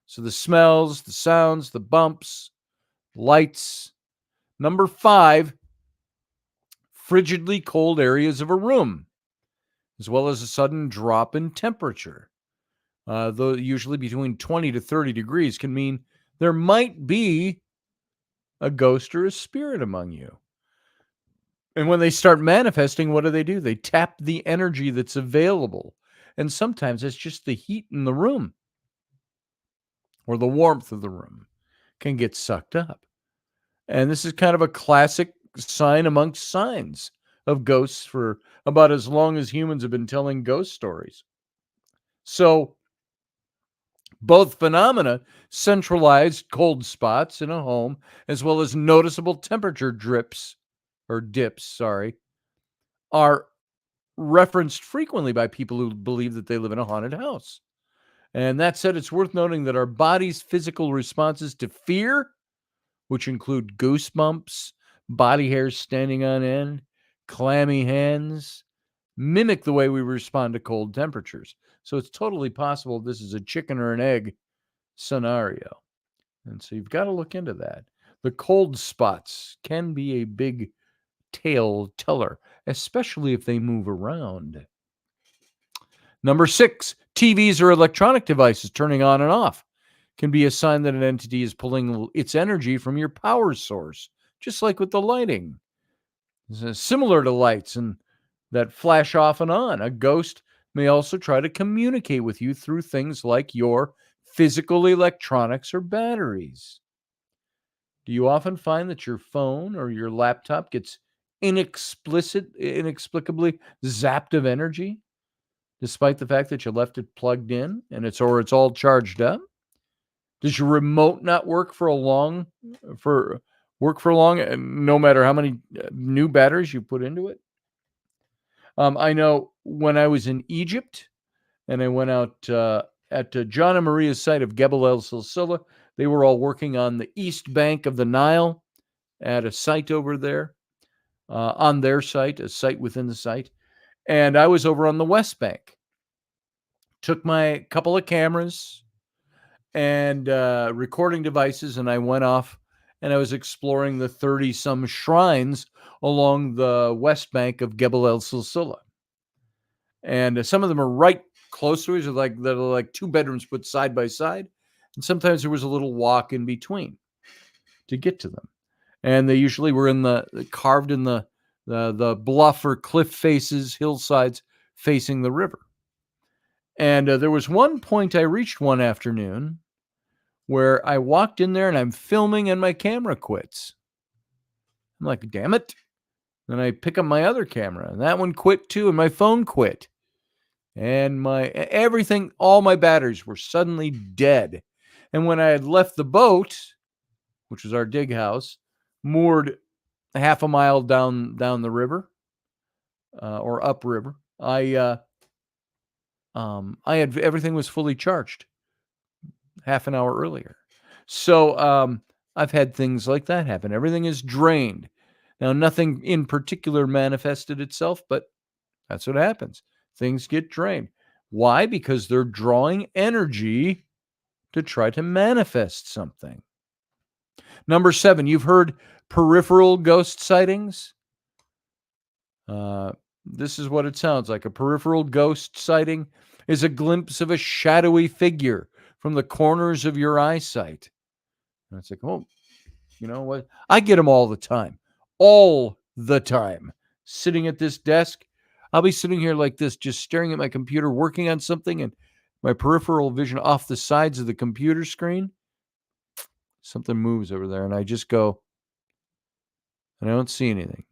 Speaker 1: So the smells, the sounds, the bumps, lights. Number 5, frigidly cold areas of a room, as well as a sudden drop in temperature. Though usually between 20 to 30 degrees can mean there might be a ghost or a spirit among you. And when they start manifesting, what do? They tap the energy that's available. And sometimes it's just the heat in the room or the warmth of the room can get sucked up. And this is kind of a classic sign amongst signs of ghosts for about as long as humans have been telling ghost stories. So both phenomena, centralized cold spots in a home, as well as noticeable temperature dips, are referenced frequently by people who believe that they live in a haunted house. And that said, it's worth noting that our body's physical responses to fear, which include goosebumps, body hairs standing on end, clammy hands, mimic the way we respond to cold temperatures. So it's totally possible this is a chicken or an egg scenario. And so you've got to look into that. The cold spots can be a big tale teller, especially if they move around. Number 6, TVs or electronic devices turning on and off can be a sign that an entity is pulling its energy from your power source, just like with the lighting. Similar to lights and that flash off and on, a ghost may also try to communicate with you through things like your physical electronics or batteries. Do you often find that your phone or your laptop gets inexplicably zapped of energy, despite the fact that you left it plugged in and it's all charged up? Does your remote not work for long, no matter how many new batteries you put into it? I know when I was in Egypt and I went out at John and Maria's site of Gebel El Silsila, they were all working on the east bank of the Nile at a site over there, on their site, a site within the site. And I was over on the west bank. Took my couple of cameras and recording devices, and I went off and I was exploring the 30-some shrines along the west bank of Gebel El Silsila. And some of them are right close to each other, that are like 2 bedrooms put side by side. And sometimes there was a little walk in between to get to them. And they usually were carved in the bluff or cliff faces, hillsides facing the river. And there was one point I reached one afternoon where I walked in there and I'm filming and my camera quits. I'm like, damn it. Then I pick up my other camera and that one quit too, and my phone quit. And all my batteries were suddenly dead. And when I had left the boat, which was our dig house, moored half a mile down the river, or upriver, I had everything was fully charged half an hour earlier. So I've had things like that happen. Everything is drained. Now, nothing in particular manifested itself, but that's what happens. Things get drained. Why? Because they're drawing energy to try to manifest something. Number 7, you've heard peripheral ghost sightings. This is what it sounds like. A peripheral ghost sighting is a glimpse of a shadowy figure from the corners of your eyesight. And it's like, oh, you know what? I get them all the time. All the time. Sitting at this desk, I'll be sitting here like this, just staring at my computer, working on something, and my peripheral vision off the sides of the computer screen, something moves over there, and I just go, and I don't see anything.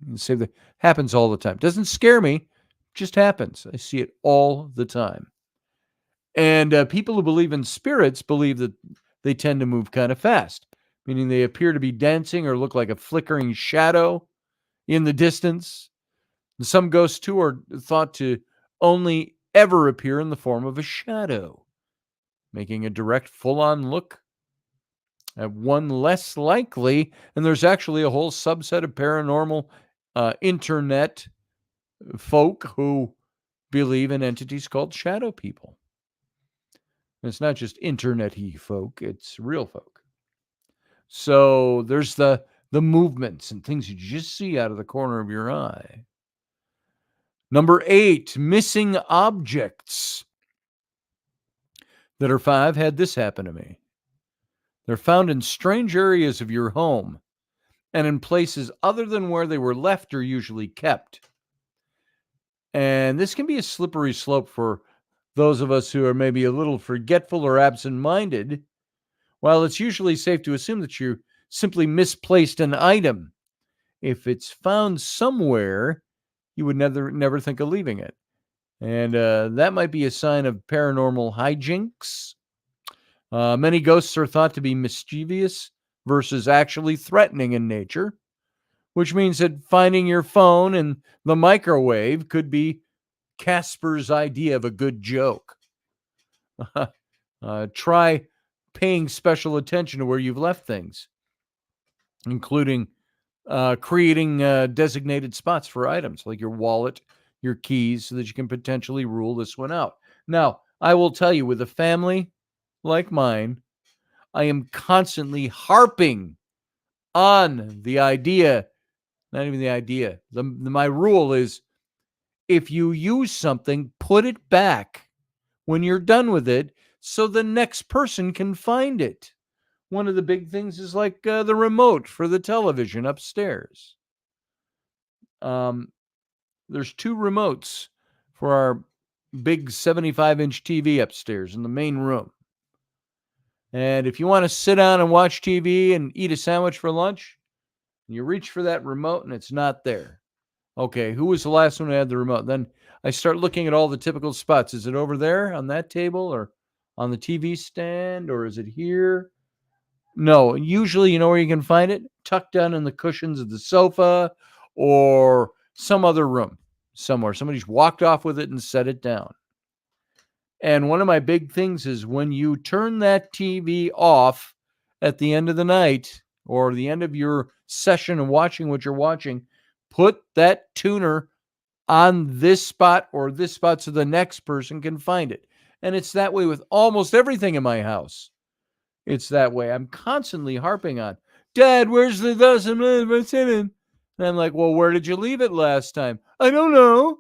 Speaker 1: Happens all the time. Doesn't scare me, just happens. I see it all the time. And people who believe in spirits believe that they tend to move kind of fast, meaning they appear to be dancing or look like a flickering shadow in the distance. And some ghosts, too, are thought to only ever appear in the form of a shadow, making a direct, full-on look at one less likely. And there's actually a whole subset of paranormal internet folk who believe in entities called shadow people. And it's not just internet-y folk, it's real folk. So there's the movements and things you just see out of the corner of your eye. Number 8, missing objects that are found. I've had this happen to me. They're found in strange areas of your home and in places other than where they were left or usually kept. And this can be a slippery slope for those of us who are maybe a little forgetful or absent-minded. While it's usually safe to assume that you simply misplaced an item, if it's found somewhere, you would never think of leaving it. And that might be a sign of paranormal hijinks. Many ghosts are thought to be mischievous versus actually threatening in nature, which means that finding your phone in the microwave could be Casper's idea of a good joke. Try paying special attention to where you've left things, including creating designated spots for items like your wallet, your keys, so that you can potentially rule this one out. Now, I will tell you, with a family like mine, I am constantly harping on the idea, not even the idea. My rule is, if you use something, put it back when you're done with it so the next person can find it. One of the big things is like the remote for the television upstairs. There's 2 remotes for our big 75-inch TV upstairs in the main room. And if you want to sit down and watch TV and eat a sandwich for lunch, you reach for that remote and it's not there. Okay, who was the last one who had the remote? Then I start looking at all the typical spots. Is it over there on that table or on the TV stand, or is it here? No, usually you know where you can find it? Tucked down in the cushions of the sofa or some other room somewhere. Somebody's walked off with it and set it down. And one of my big things is when you turn that TV off at the end of the night or the end of your session of watching what you're watching, put that tuner on this spot or this spot so the next person can find it. And it's that way with almost everything in my house. It's that way. I'm constantly harping on, Dad, where's the dozen? What's in it? And I'm like, well, where did you leave it last time? I don't know.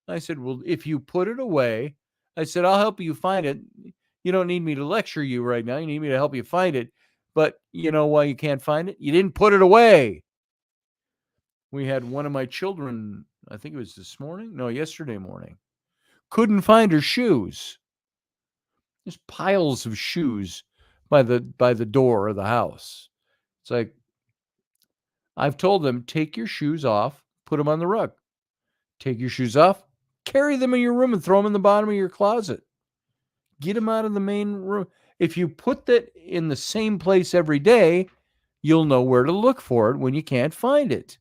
Speaker 1: I said, well, if you put it away, I said, I'll help you find it. You don't need me to lecture you right now. You need me to help you find it. But you know why you can't find it? You didn't put it away. We had one of my children, I think it was yesterday morning, couldn't find her shoes. There's piles of shoes by the door of the house. It's like, I've told them, take your shoes off, put them on the rug. Take your shoes off, carry them in your room and throw them in the bottom of your closet. Get them out of the main room. If you put that in the same place every day, you'll know where to look for it when you can't find it.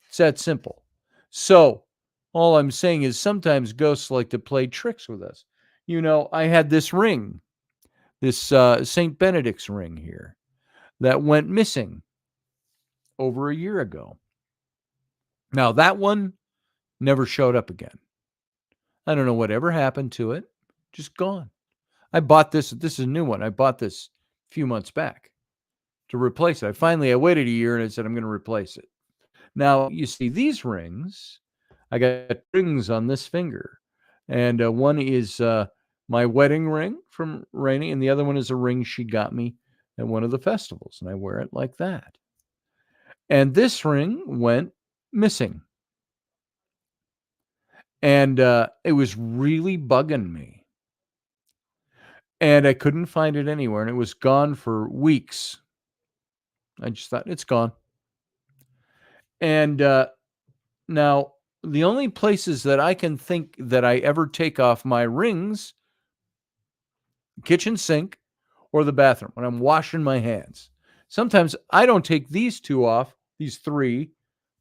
Speaker 1: It's that simple. So all I'm saying is sometimes ghosts like to play tricks with us. You know, I had this ring, this St. Benedict's ring here, that went missing over a year ago. Now, that one never showed up again. I don't know whatever happened to it. Just gone. I bought this. This is a new one. I bought this a few months back to replace it. I waited a year and I said, I'm going to replace it. Now, you see these rings. I got rings on this finger. And one is my wedding ring from Rainey, and the other one is a ring she got me at one of the festivals. And I wear it like that. And this ring went missing. And it was really bugging me. And I couldn't find it anywhere. And it was gone for weeks. I just thought, it's gone. And now, the only places that I can think that I ever take off my rings, kitchen sink or the bathroom when I'm washing my hands. Sometimes I don't take these two off, these three,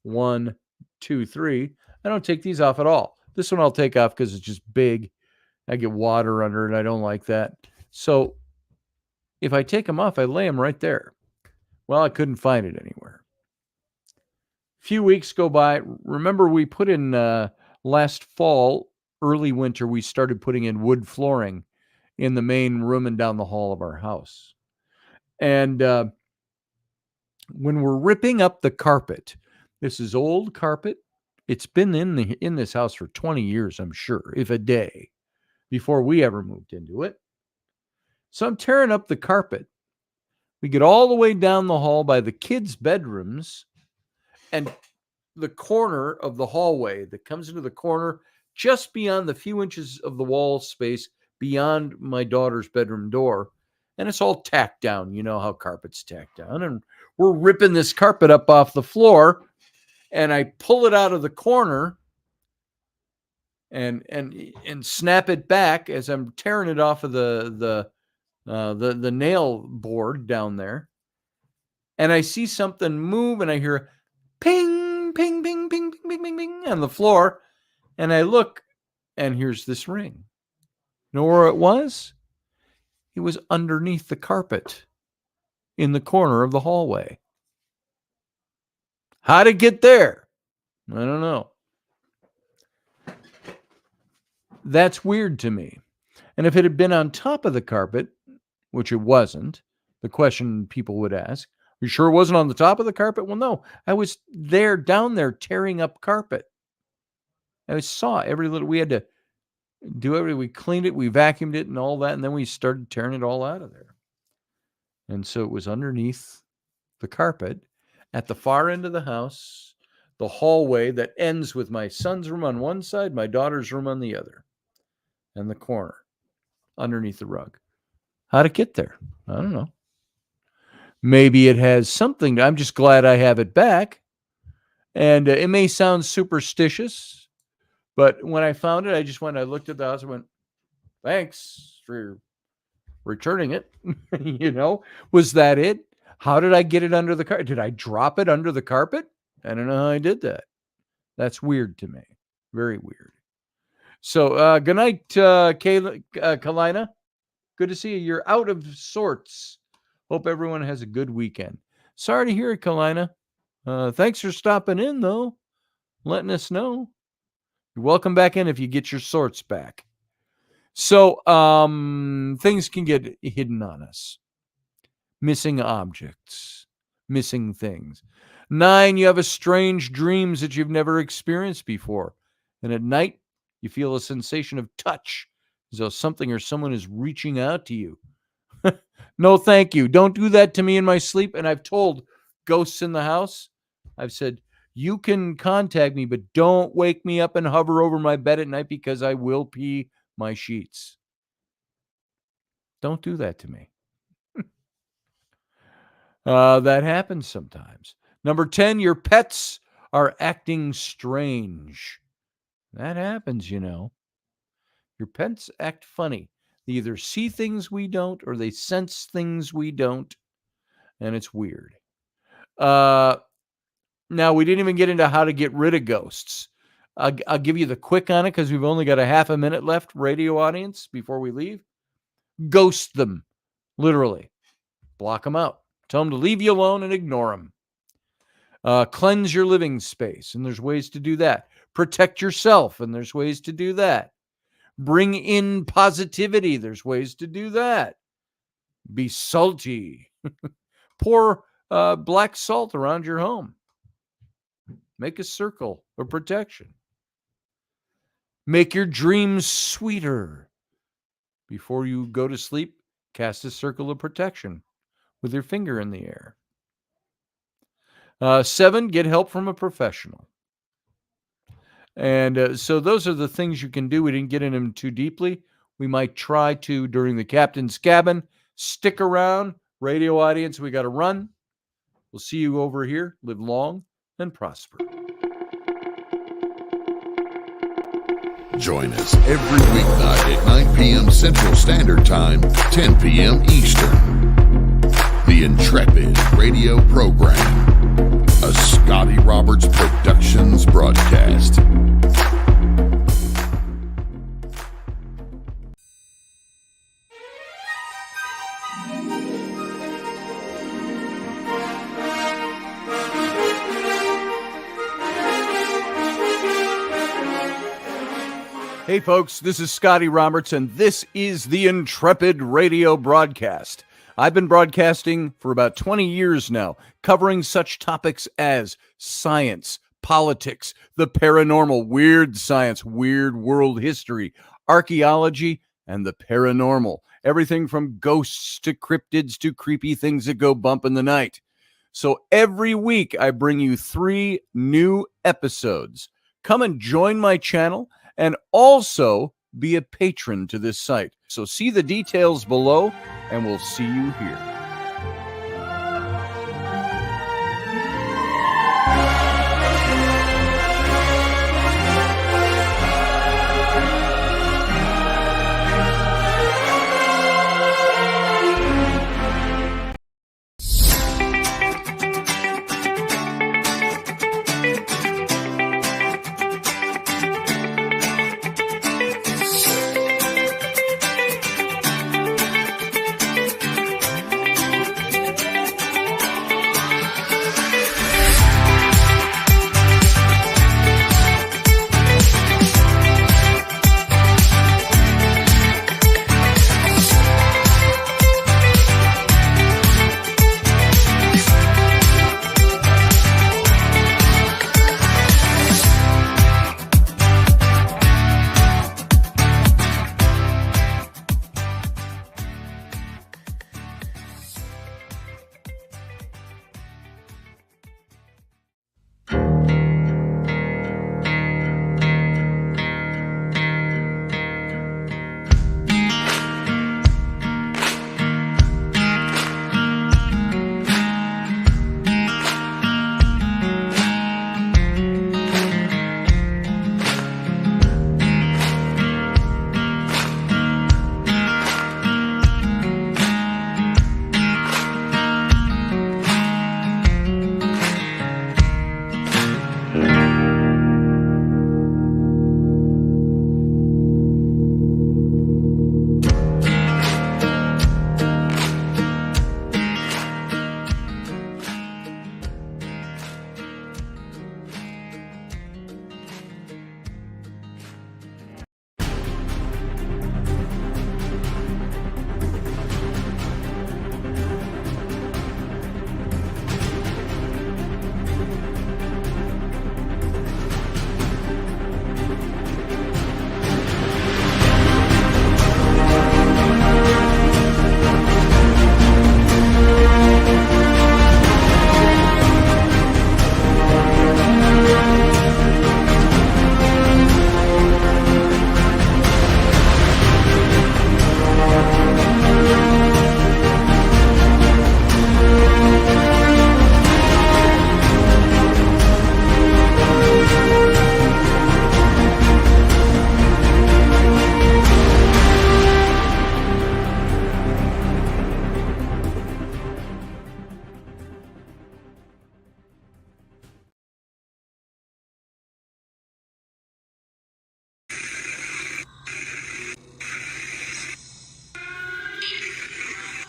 Speaker 1: 1, 2, 3. I don't take these off at all. This one I'll take off because it's just big. I get water under it. I don't like that. So if I take them off, I lay them right there. Well, I couldn't find it anywhere. A few weeks go by. Remember, we put in last fall, early winter, we started putting in wood flooring in the main room and down the hall of our house. And when we're ripping up the carpet, this is old carpet. It's been in this house for 20 years, I'm sure, if a day, before we ever moved into it. So I'm tearing up the carpet. We get all the way down the hall by the kids' bedrooms and the corner of the hallway that comes into the corner just beyond the few inches of the wall space beyond my daughter's bedroom door. And it's all tacked down. You know how carpet's tacked down. And we're ripping this carpet up off the floor. And I pull it out of the corner and snap it back as I'm tearing it off of the nail board down there. And I see something move and I hear ping, ping, ping, ping, ping, ping, ping, ping on the floor. And I look and here's this ring. You know where it was? It was underneath the carpet in the corner of the hallway. How'd it get there? I don't know. That's weird to me. And if it had been on top of the carpet, which it wasn't, the question people would ask, are you sure it wasn't on the top of the carpet? Well, no, I was down there tearing up carpet. I saw every little, we had to do everything. We cleaned it, we vacuumed it and all that. And then we started tearing it all out of there. And so it was underneath the carpet at the far end of the house, the hallway that ends with my son's room on one side, my daughter's room on the other, and the corner underneath the rug. How'd it get there? I don't know. Maybe it has something. I'm just glad I have it back. And it may sound superstitious, but when I found it, I looked at the house and went, thanks for returning it. You know, was that it? How did I get it under the carpet? Did I drop it under the carpet? I don't know how I did that. That's weird to me. Very weird. So good night, Kalina. Good to see you. You're out of sorts. Hope everyone has a good weekend. Sorry to hear it, Kalina. Thanks for stopping in, though. Letting us know. You're welcome back in if you get your sorts back. So things can get hidden on us. missing objects, missing things. 9, you have a strange dreams that you've never experienced before. And at night, you feel a sensation of touch, as though something or someone is reaching out to you. No, thank you. Don't do that to me in my sleep. And I've told ghosts in the house, I've said, you can contact me, but don't wake me up and hover over my bed at night because I will pee my sheets. Don't do that to me. That happens sometimes. Number 10, your pets are acting strange. That happens, you know. Your pets act funny. They either see things we don't or they sense things we don't, and it's weird. Now, we didn't even get into how to get rid of ghosts. I'll give you the quick on it because we've only got a half a minute left, radio audience, before we leave. Ghost them, literally. Block them out. Tell them to leave you alone and ignore them. Cleanse your living space, and there's ways to do that. Protect yourself, and there's ways to do that. Bring in positivity. There's ways to do that. Be salty. Pour black salt around your home. Make a circle of protection. Make your dreams sweeter. Before you go to sleep, cast a circle of protection with your finger in the air. 7, get help from a professional. And so those are the things you can do. We didn't get into them too deeply. We might try to during the captain's cabin. Stick around. Radio audience, we got to run. We'll see you over here. Live long and prosper.
Speaker 2: Join us every weeknight at 9 p.m. Central Standard Time, 10 p.m. Eastern. The Intrepid radio program, a Scotty Roberts Productions broadcast.
Speaker 1: Hey folks, this is Scotty Roberts, and this is the Intrepid radio broadcast. I've been broadcasting for about 20 years now, covering such topics as science, politics, the paranormal, weird science, weird world history, archaeology, and the paranormal. Everything from ghosts to cryptids to creepy things that go bump in the night. So every week I bring you 3 new episodes. Come and join my channel and also be a patron to this site. So see the details below, and we'll see you here.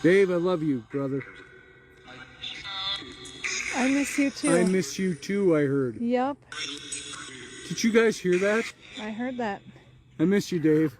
Speaker 1: Dave, I love you, brother.
Speaker 3: I miss you too.
Speaker 1: I miss you too, I heard.
Speaker 3: Yep,
Speaker 1: Did you guys hear that?
Speaker 3: I heard that.
Speaker 1: I miss you, Dave.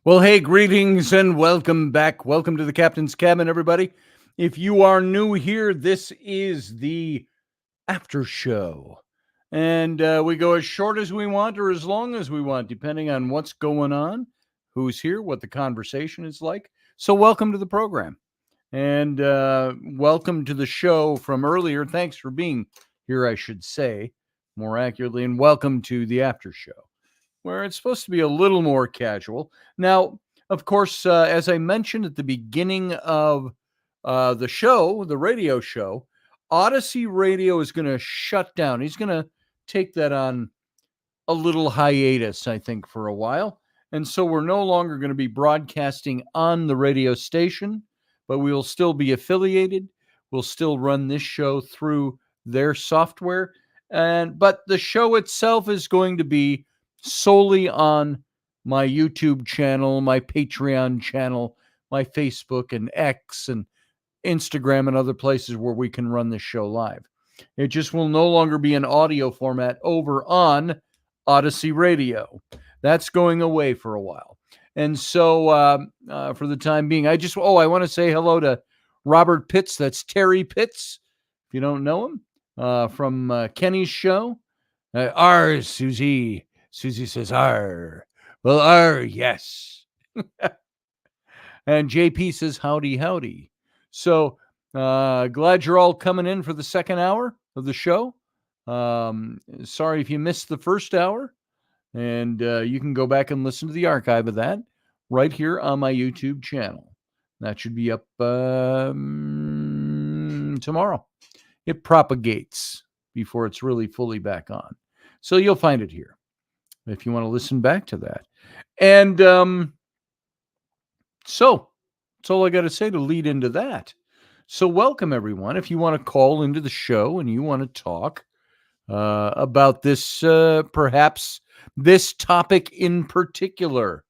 Speaker 1: Well, hey, greetings and welcome back. Welcome to the Captain's Cabin, everybody. If you are new here, this is the after show. And we go as short as we want or as long as we want, depending on what's going on, who's here, what the conversation is like. So welcome to the program. And welcome to the show from earlier. Thanks for being here, I should say, more accurately. And welcome to the after show, where it's supposed to be a little more casual. Now, of course, as I mentioned at the beginning of the show, the radio show, Odyssey Radio is going to shut down. He's going to take that on a little hiatus, I think, for a while. And so we're no longer going to be broadcasting on the radio station, but we will still be affiliated. We'll still run this show through their software. But the show itself is going to be solely on my YouTube channel, my Patreon channel, my Facebook and X and Instagram and other places where we can run this show live. It just will no longer be an audio format over on Odyssey Radio. That's going away for a while. And so for the time being, I want to say hello to Robert Pitts. That's Terry Pitts, if you don't know him, from Kenny's show. Susie. Susie says, "R." Well, R, yes. And JP says, "Howdy, howdy." So glad you're all coming in for the second hour of the show. Sorry if you missed the first hour. And you can go back and listen to the archive of that right here on my YouTube channel. That should be up tomorrow. It propagates before it's really fully back on. So you'll find it here if you want to listen back to that. And so that's all I got to say to lead into that. So welcome, everyone. If you want to call into the show and you want to talk about this, perhaps this topic in particular,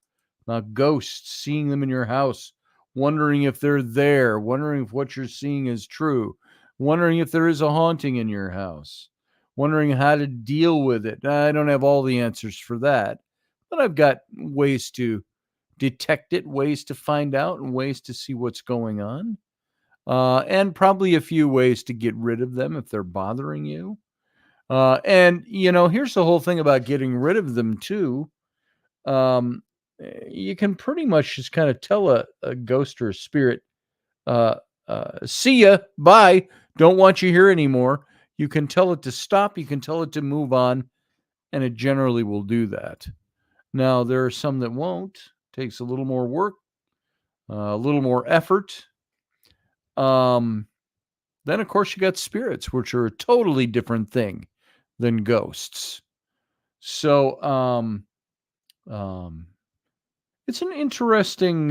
Speaker 1: ghosts, seeing them in your house, wondering if they're there, wondering if what you're seeing is true, wondering if there is a haunting in your house, wondering how to deal with it. I don't have all the answers for that, but I've got ways to detect it, ways to find out, and ways to see what's going on. And probably a few ways to get rid of them if they're bothering you. And, here's the whole thing about getting rid of them, too. You can pretty much just kind of tell a ghost or a spirit, see ya, bye, don't want you here anymore. You can tell it to stop. You can tell it to move on. And it generally will do that. Now, there are some that won't. Takes a little more work, a little more effort. Then, of course, you got spirits, which are a totally different thing than ghosts. So, it's an interesting,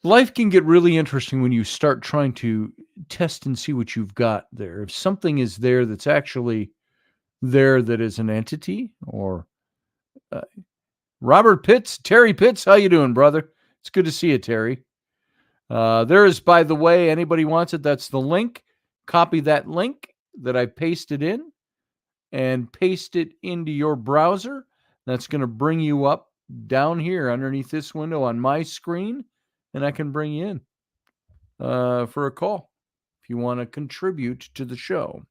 Speaker 1: life can get really interesting when you start trying to test and see what you've got there. If something is there that's actually there that is an entity, or Robert Pitts, Terry Pitts, how you doing, brother? It's good to see you, Terry. There is, by the way, anybody wants it, that's the link. Copy that link that I pasted in and paste it into your browser. That's going to bring you up down here underneath this window on my screen, and I can bring you in for a call if you want to contribute to the show.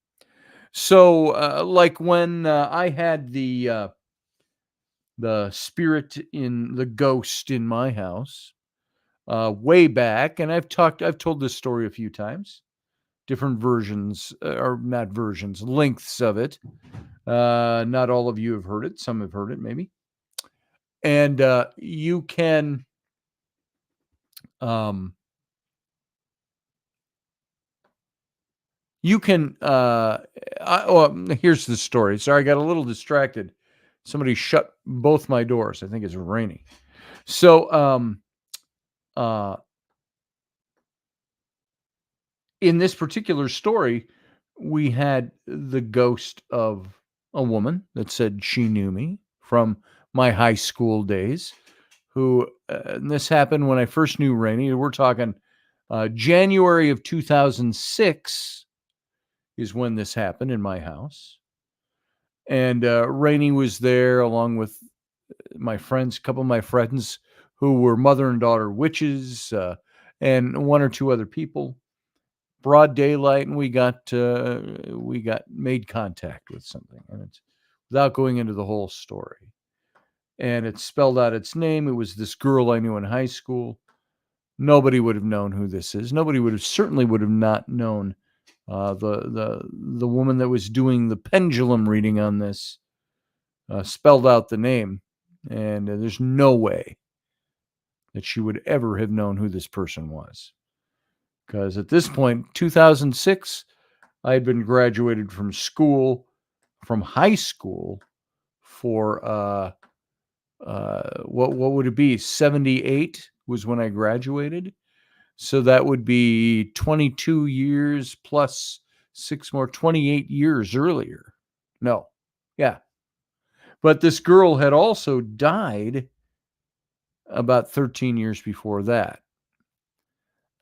Speaker 1: So, like when I had the spirit in the ghost in my house way back, and I've told this story a few times, different versions, or not versions, lengths of it. Not all of you have heard it. Some have heard it, maybe. And you can here's the story. Sorry, I got a little distracted. Somebody shut both my doors. I think it's raining. So in this particular story, we had the ghost of a woman that said she knew me from my high school days, who, and this happened when I first knew Rainey. We're talking January of 2006 is when this happened in my house. And Rainey was there along with my friends, a couple of my friends who were mother and daughter witches, and one or two other people. Broad daylight, and we got made contact with something, and it's without going into the whole story. And it spelled out its name. It was this girl I knew in high school. Nobody would have known who this is. Nobody would have not known the woman that was doing the pendulum reading on this. Spelled out the name, and there's no way that she would ever have known who this person was. Because at this point, 2006, I had been graduated from high school, for what would it be? 78 was when I graduated. So that would be 22 years plus 6 more, 28 years earlier. No. Yeah. But this girl had also died about 13 years before that.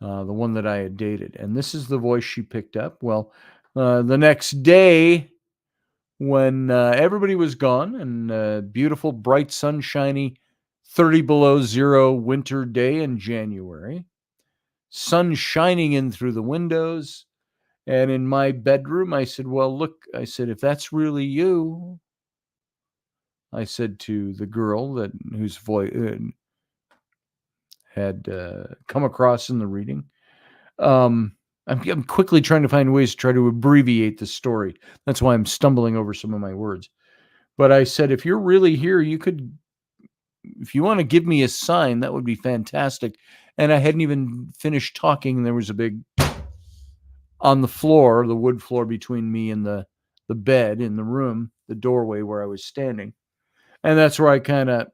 Speaker 1: The one that I had dated. And this is the voice she picked up. Well, the next day, when everybody was gone, and beautiful, bright, sunshiny, 30 below zero winter day in January, sun shining in through the windows, and in my bedroom, I said, well, look, I said, if that's really you, I said to the girl whose voice had come across in the reading. I'm quickly trying to find ways to try to abbreviate the story. That's why I'm stumbling over some of my words. But I said, if you're really here, if you want to give me a sign, that would be fantastic. And I hadn't even finished talking, and there was a big on the floor, the wood floor between me and the bed in the room, the doorway where I was standing. And that's where I kind of,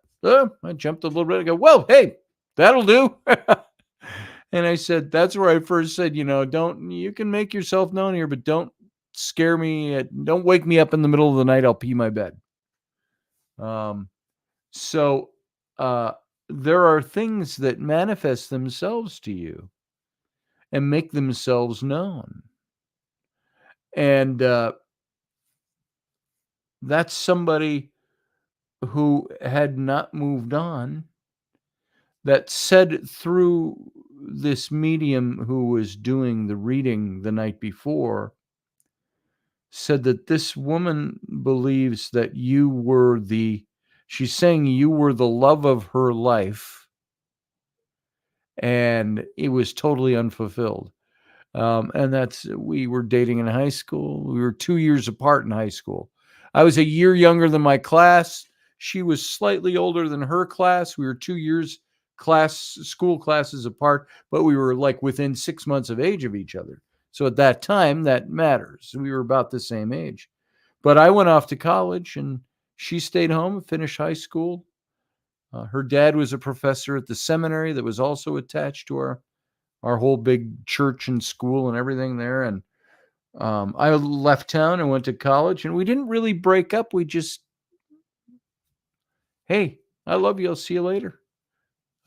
Speaker 1: I jumped a little bit. I go, whoa, hey, that'll do. And I said, that's where I first said, you can make yourself known here, but don't scare me. Don't wake me up in the middle of the night. I'll pee my bed. So there are things that manifest themselves to you and make themselves known. And that's somebody who had not moved on, that said through this medium who was doing the reading the night before, said that this woman believes that she's saying you were the love of her life, and it was totally unfulfilled. And we were dating in high school. We were 2 years apart in high school. I was a year younger than my class. She was slightly older than her class. We were 2 years school classes apart, but we were like within 6 months of age of each other. So at that time, that matters. We were about the same age. But I went off to college, and she stayed home, finished high school. Her dad was a professor at the seminary that was also attached to our whole big church and school and everything there. And I left town and went to college, and we didn't really break up. We just, hey, I love you. I'll see you later.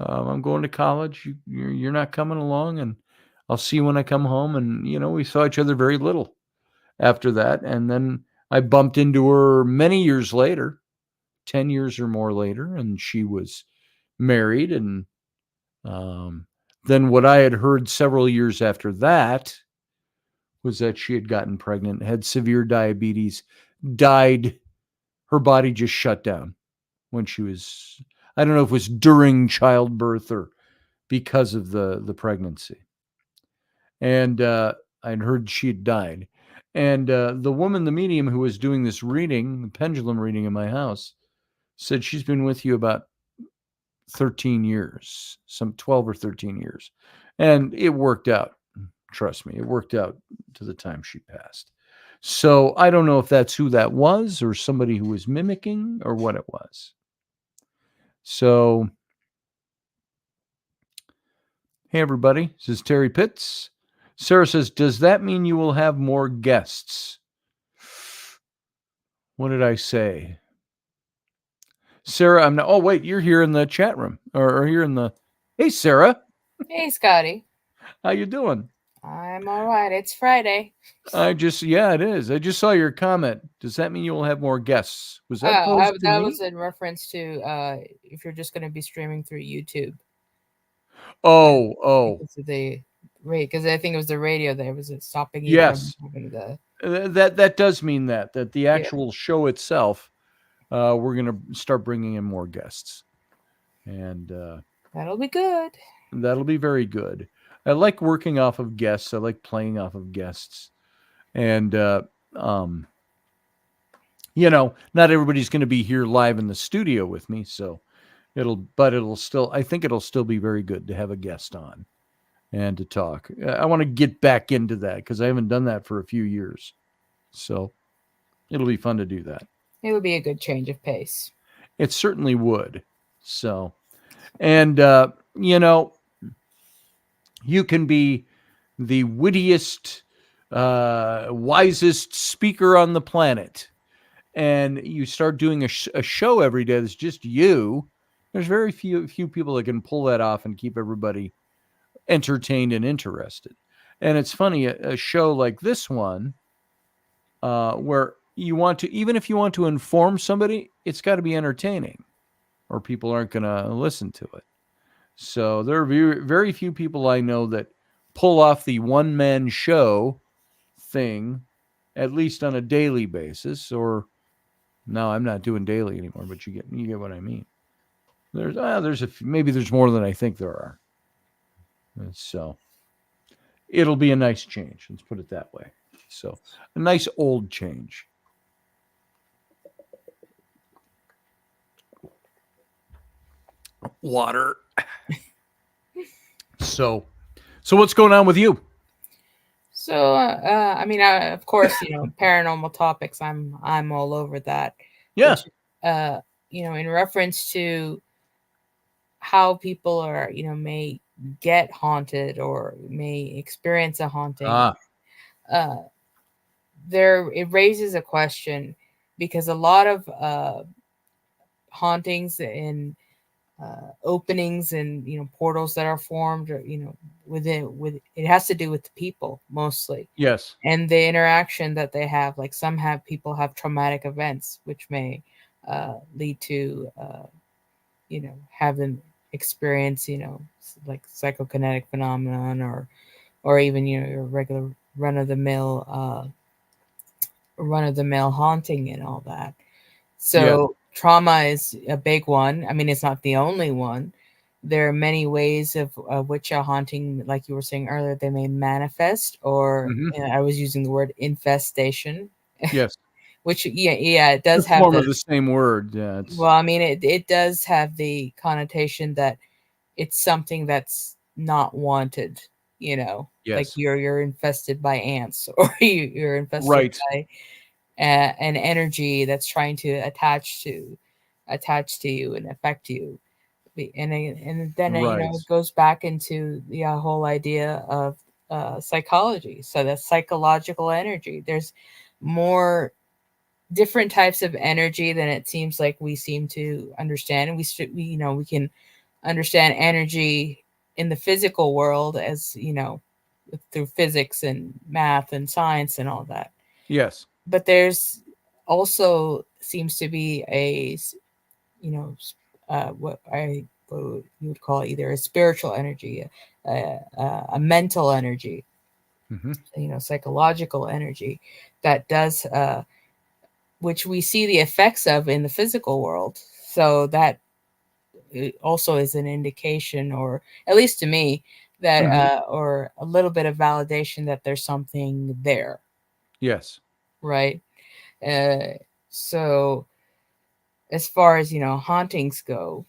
Speaker 1: I'm going to college. You're not coming along, and I'll see you when I come home. And, we saw each other very little after that. And then I bumped into her many years later, 10 years or more later, and she was married. And then what I had heard several years after that was that she had gotten pregnant, had severe diabetes, died. Her body just shut down when she was, I don't know if it was during childbirth or because of the pregnancy. And I'd heard she had died. And the woman, the medium who was doing this reading, the pendulum reading in my house, said she's been with you about 13 years, some 12 or 13 years. And it worked out. Trust me, it worked out to the time she passed. So I don't know if that's who that was or somebody who was mimicking or what it was. So, hey, everybody, this is Terry Pitts. Sarah says, does that mean you will have more guests? What did I say? Sarah, I'm not. Oh, wait, you're here in the chat room or here in the. Hey, Sarah.
Speaker 4: Hey, Scotty.
Speaker 1: How you doing?
Speaker 4: I'm all right. It's Friday.
Speaker 1: Yeah, it is. I just saw your comment. Does that mean you will have more guests? Was that posed to
Speaker 4: that
Speaker 1: me?
Speaker 4: was in reference to if you're just going to be streaming through YouTube.
Speaker 1: Oh.
Speaker 4: Because of the rate, because I think it was the radio that was stopping you
Speaker 1: Yes.
Speaker 4: from having the.
Speaker 1: That does mean that the actual show itself, we're going to start bringing in more guests, and
Speaker 4: That'll be good.
Speaker 1: that'll be very good. I like working off of guests. I like playing off of guests, and not everybody's going to be here live in the studio with me, so it'll still. I think it'll still be very good to have a guest on and to talk. I want to get back into that because I haven't done that for a few years. So it'll be fun to do that.
Speaker 4: It would be a good change of pace.
Speaker 1: It certainly would. So, and, you can be the wittiest, wisest speaker on the planet, and you start doing a show every day that's just you. There's very few people that can pull that off and keep everybody entertained and interested. And it's funny, a show like this one, where you want to, even if you want to inform somebody, it's got to be entertaining or people aren't going to listen to it. So there are very, very few people I know that pull off the one-man show thing, at least on a daily basis. Or no, I'm not doing daily anymore, but you get what I mean. Maybe there's more than I think there are. And so it'll be a nice change. Let's put it that way. So a nice old change. Water. So what's going on with you?
Speaker 4: So, of course, paranormal topics. I'm all over that.
Speaker 1: Yeah.
Speaker 4: Which, in reference to how people are, may get haunted or may experience a haunting. It raises a question because a lot of hauntings and openings and portals that are formed, or with it has to do with the people mostly.
Speaker 1: Yes.
Speaker 4: And the interaction that they have. Like people have traumatic events which may lead to have them experience like psychokinetic phenomenon or even your regular run of the mill haunting and all that. So trauma is a big one. I mean, it's not the only one. There are many ways of which a haunting, like you were saying earlier, they may manifest, or I was using the word infestation.
Speaker 1: Yes.
Speaker 4: Which it does have
Speaker 1: form of the same word. Yeah.
Speaker 4: Well, I mean, it does have the connotation that it's something that's not wanted.
Speaker 1: Yes.
Speaker 4: Like you're infested by ants, or you're infested by an energy that's trying to attach to you and affect you. And then it goes back into the whole idea of psychology. So that's psychological energy. There's more different types of energy than it seems like we seem to understand, and we can understand energy in the physical world as through physics and math and science and all that.
Speaker 1: Yes.
Speaker 4: But there's also seems to be what you would call either a spiritual energy, a mental energy, psychological energy that does, which we see the effects of in the physical world. So that it also is an indication, or at least to me, that or a little bit of validation that there's something there.
Speaker 1: Yes.
Speaker 4: Right. So as far as hauntings go,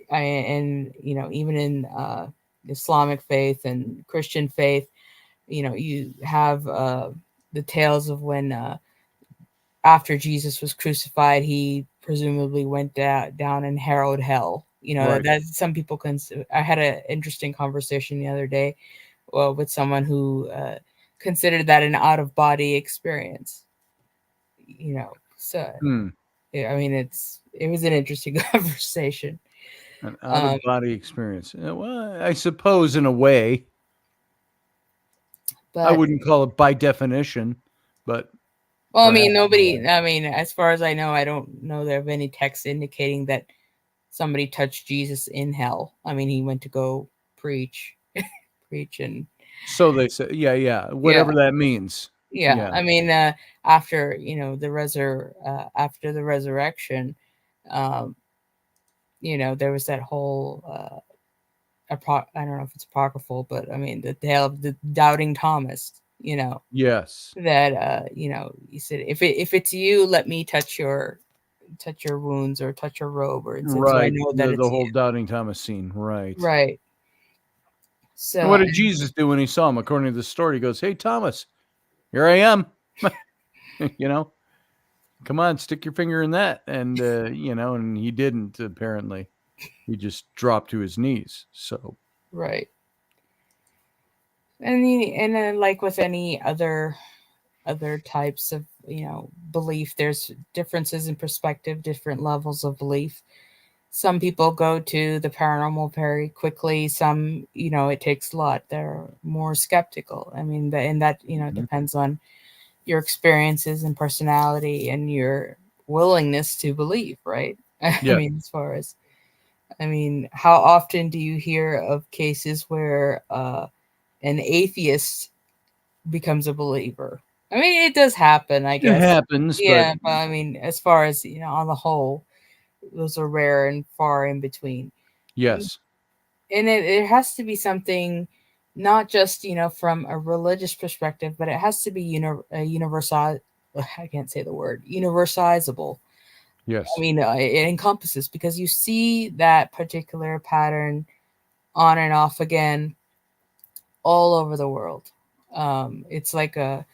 Speaker 4: and even in Islamic faith and Christian faith, you have the tales of when after Jesus was crucified, he presumably went down and harrowed hell.
Speaker 1: Right.
Speaker 4: That some people I had an interesting conversation the other day with someone who considered that an out of body experience. So I mean, it was an interesting conversation.
Speaker 1: An out of body experience. Well, I suppose in a way.
Speaker 4: But
Speaker 1: I wouldn't call it by definition, but
Speaker 4: well, I mean, nobody. I mean, as far as I know, I don't know there of any text indicating that somebody touched Jesus in hell. I mean, he went to go preach, and
Speaker 1: so they say, yeah, whatever that means.
Speaker 4: Yeah, I mean, after the after the resurrection, there was that whole I don't know if it's apocryphal, but I mean the tale of the doubting Thomas.
Speaker 1: Yes.
Speaker 4: That he said, if it's you, let me touch your wounds or touch your robe, or so I know that it's
Speaker 1: the whole doubting Thomas scene.
Speaker 4: Right. So
Speaker 1: and what did Jesus do when he saw him? According to the story, he goes, "Hey Thomas, here I am." Come on, stick your finger in that. And and he didn't, apparently. He just dropped to his knees. So
Speaker 4: right. And then like with any other types of belief, there's differences in perspective, different levels of belief. Some people go to the paranormal very quickly. Some, it takes a lot. They're more skeptical. I mean, and that depends on your experiences and personality and your willingness to believe, right?
Speaker 1: Yeah.
Speaker 4: I mean, how often do you hear of cases where an atheist becomes a believer? I mean, it does happen, I guess.
Speaker 1: It happens,
Speaker 4: yeah, but I mean, as far as on the whole, those are rare and far in between.
Speaker 1: Yes.
Speaker 4: And it has to be something not just from a religious perspective, but it has to be universal. I can't say the word universalizable.
Speaker 1: Yes.
Speaker 4: I mean, it encompasses, because you see that particular pattern on and off again all over the world. It's like I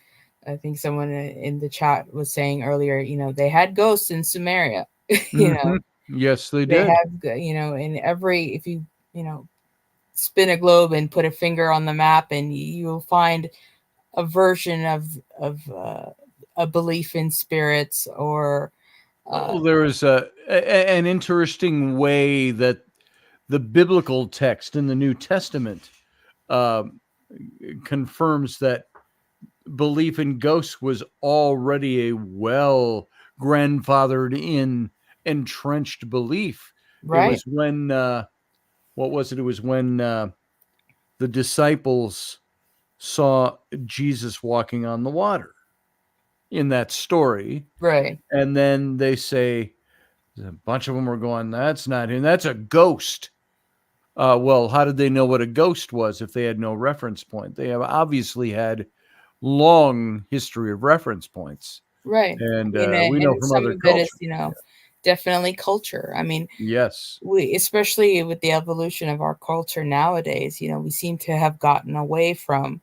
Speaker 4: think someone in the chat was saying earlier, they had ghosts in Samaria.
Speaker 1: Yes, they
Speaker 4: They
Speaker 1: did.
Speaker 4: have, in every, if you, spin a globe and put a finger on the map, and you'll find a version of a belief in spirits, or
Speaker 1: there is an interesting way that the biblical text in the New Testament confirms that belief in ghosts was already a well grandfathered in entrenched belief.
Speaker 4: right.
Speaker 1: It was when what was it? It was when the disciples saw Jesus walking on the water in that story.
Speaker 4: Right.
Speaker 1: And then they say, a bunch of them were going, "That's not him. That's a ghost." Well, how did they know what a ghost was if they had no reference point? They have obviously had long history of reference points.
Speaker 4: Right.
Speaker 1: And we know from other cultures.
Speaker 4: Definitely culture. I mean,
Speaker 1: yes,
Speaker 4: we, especially with the evolution of our culture nowadays, we seem to have gotten away from,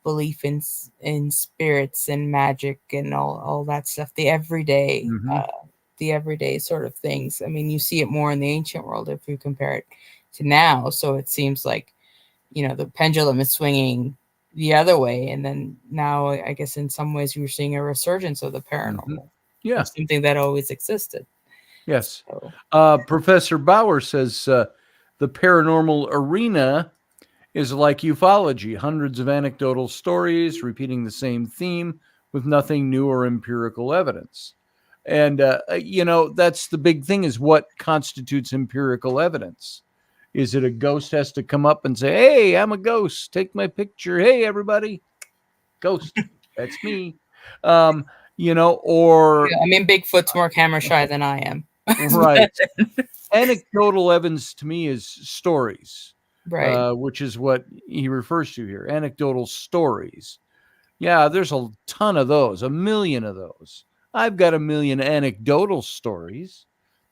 Speaker 4: belief in spirits and magic and all that stuff. The everyday sort of things. I mean, you see it more in the ancient world if you compare it to now. So it seems like, the pendulum is swinging the other way. And then now, I guess in some ways you're seeing a resurgence of the paranormal.
Speaker 1: Yeah.
Speaker 4: Something that always existed.
Speaker 1: Yes. So. Professor Bauer says the paranormal arena is like ufology, hundreds of anecdotal stories repeating the same theme with nothing new or empirical evidence. And, that's the big thing, is what constitutes empirical evidence. Is it a ghost has to come up and say, hey, I'm a ghost, take my picture. Hey, everybody, ghost, that's me. Or
Speaker 4: Yeah, I mean, Bigfoot's more camera shy than I am.
Speaker 1: right. Anecdotal evidence to me is stories,
Speaker 4: Right.
Speaker 1: which is what he refers to here. Anecdotal stories. Yeah, there's a ton of those, a million of those. I've got a million anecdotal stories,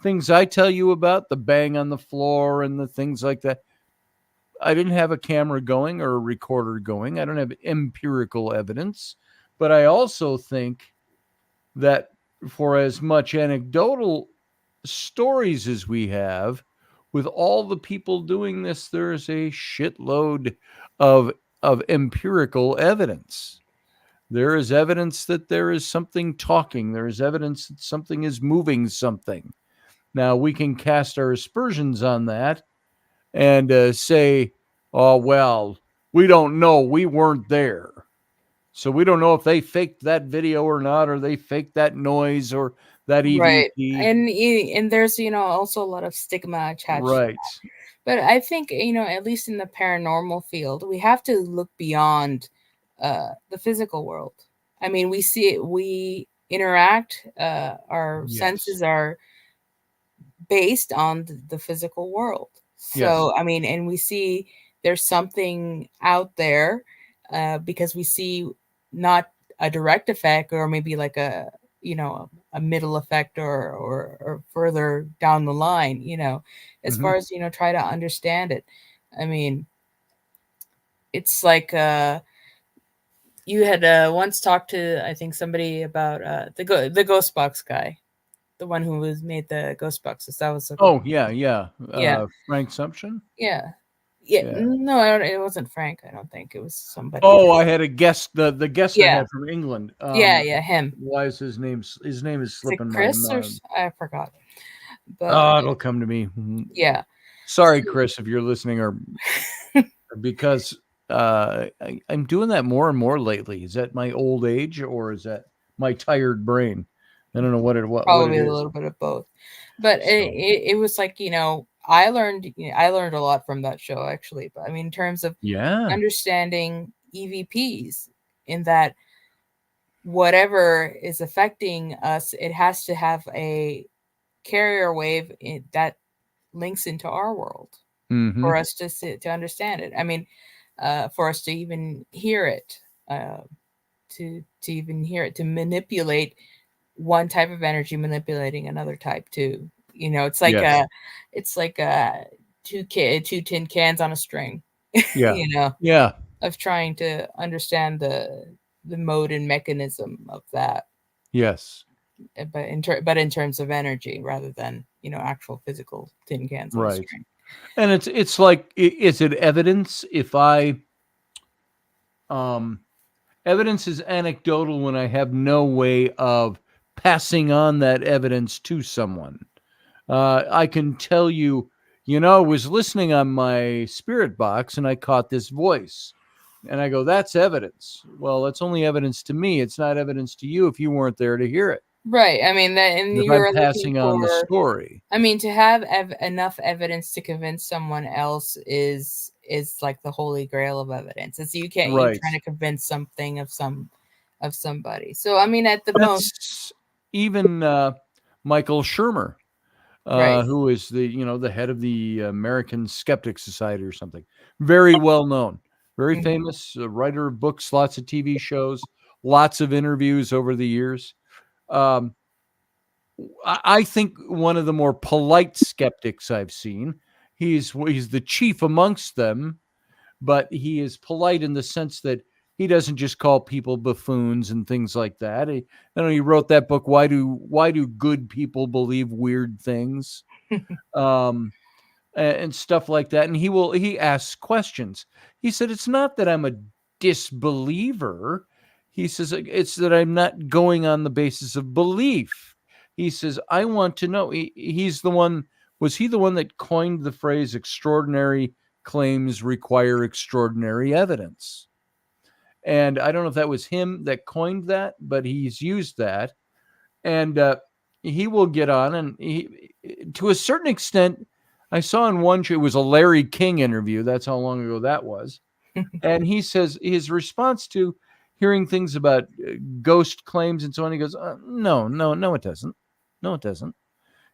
Speaker 1: things I tell you about, the bang on the floor and the things like that. I didn't have a camera going or a recorder going. I don't have empirical evidence. But I also think that for as much anecdotal stories as we have, with all the people doing this, there's a shitload of empirical evidence. There is evidence that there is something talking. There is evidence that something is moving something. Now, we can cast our aspersions on that and say, oh, well, we don't know. We weren't there. So we don't know if they faked that video or not, or they faked that noise or that
Speaker 4: Right.
Speaker 1: EVP.
Speaker 4: And there's, also a lot of stigma attached to
Speaker 1: Right.
Speaker 4: that. But I think, at least in the paranormal field, we have to look beyond the physical world. I mean, we see it, we interact, our
Speaker 1: Yes.
Speaker 4: senses are based on the physical world.
Speaker 1: Yes.
Speaker 4: So, I mean, and we see there's something out there because we see not a direct effect or maybe like a middle effect or further down the line, as far as, try to understand it. I mean, it's like you had once talked to, I think, somebody about the ghost box guy, the one who was made the ghost boxes. That was
Speaker 1: yeah.
Speaker 4: Yeah.
Speaker 1: Frank Sumption.
Speaker 4: Yeah.
Speaker 1: Yeah.
Speaker 4: No, it wasn't Frank. I don't think it was somebody.
Speaker 1: Oh, I had a guest. The guest I
Speaker 4: Yeah.
Speaker 1: had from England.
Speaker 4: Yeah, him.
Speaker 1: Why is his name? His name is
Speaker 4: Is it
Speaker 1: slipping my
Speaker 4: Chris or
Speaker 1: mind.
Speaker 4: I forgot. But
Speaker 1: It'll come to me.
Speaker 4: yeah.
Speaker 1: Sorry, Chris, if you're listening, or because I'm doing that more and more lately. Is that my old age or is that my tired brain? I don't know what it
Speaker 4: Probably
Speaker 1: is.
Speaker 4: a little bit of both. But
Speaker 1: So.
Speaker 4: it was like, I learned a lot from that show, actually. But I mean, in terms of understanding EVPs, in that whatever is affecting us, it has to have a carrier wave that links into our world for us to understand it. I mean, for us to even hear it, to even hear it, to manipulate one type of energy manipulating another type too. It's like two tin cans on a string.
Speaker 1: Yeah.
Speaker 4: Of trying to understand the mode and mechanism of that.
Speaker 1: Yes.
Speaker 4: But in terms of energy rather than actual physical tin cans on a string.
Speaker 1: And it's like, is it evidence if I evidence is anecdotal when I have no way of passing on that evidence to someone. I can tell you, I was listening on my spirit box and I caught this voice. And I go, that's evidence. Well, that's only evidence to me. It's not evidence to you if you weren't there to hear it.
Speaker 4: Right. I mean, that, and
Speaker 1: you're passing on the story.
Speaker 4: I mean, to have enough evidence to convince someone else is like the holy grail of evidence. It's you're trying to convince something of somebody. So I mean, at the most,
Speaker 1: even Michael Shermer, who is the head of the American Skeptic Society or something, very well known, very famous, writer of books, lots of TV shows, lots of interviews over the years. I think one of the more polite skeptics I've seen. He's the chief amongst them, but he is polite in the sense that he doesn't just call people buffoons and things like that. He wrote that book, Why Do Good People Believe Weird Things? And stuff like that. And he asks questions. He said, it's not that I'm a disbeliever. He says, it's that I'm not going on the basis of belief. He says, I want to know. Was he the one that coined the phrase extraordinary claims require extraordinary evidence? And I don't know if that was him that coined that, but he's used that. And he will get on, and to a certain extent, I saw in one show, it was a Larry King interview. That's how long ago that was. And he says his response to hearing things about ghost claims and so on, he goes, no, it doesn't. No, it doesn't.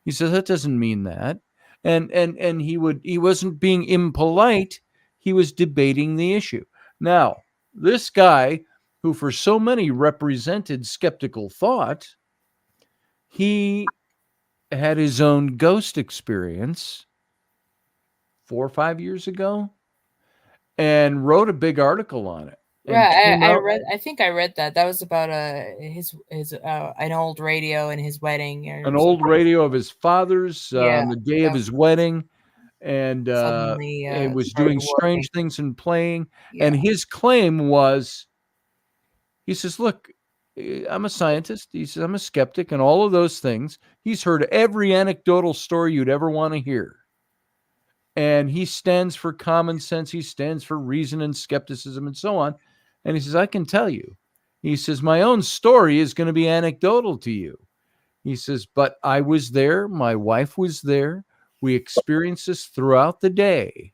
Speaker 1: He says, that doesn't mean that. And he wasn't being impolite. He was debating the issue. Now, this guy who for so many represented skeptical thought, he had his own ghost experience 4 or 5 years ago and wrote a big article on it.
Speaker 4: Right, I think I read that. That was about his an old radio and his wedding.
Speaker 1: An old radio of his father's on the day of his wedding, and it was doing strange things and playing. Yeah. And his claim was, he says, look, I'm a scientist. He says, I'm a skeptic and all of those things. He's heard every anecdotal story you'd ever want to hear. And he stands for common sense. He stands for reason and skepticism and so on. And he says, I can tell you. He says, my own story is going to be anecdotal to you. He says, but I was there. My wife was there. We experienced this throughout the day.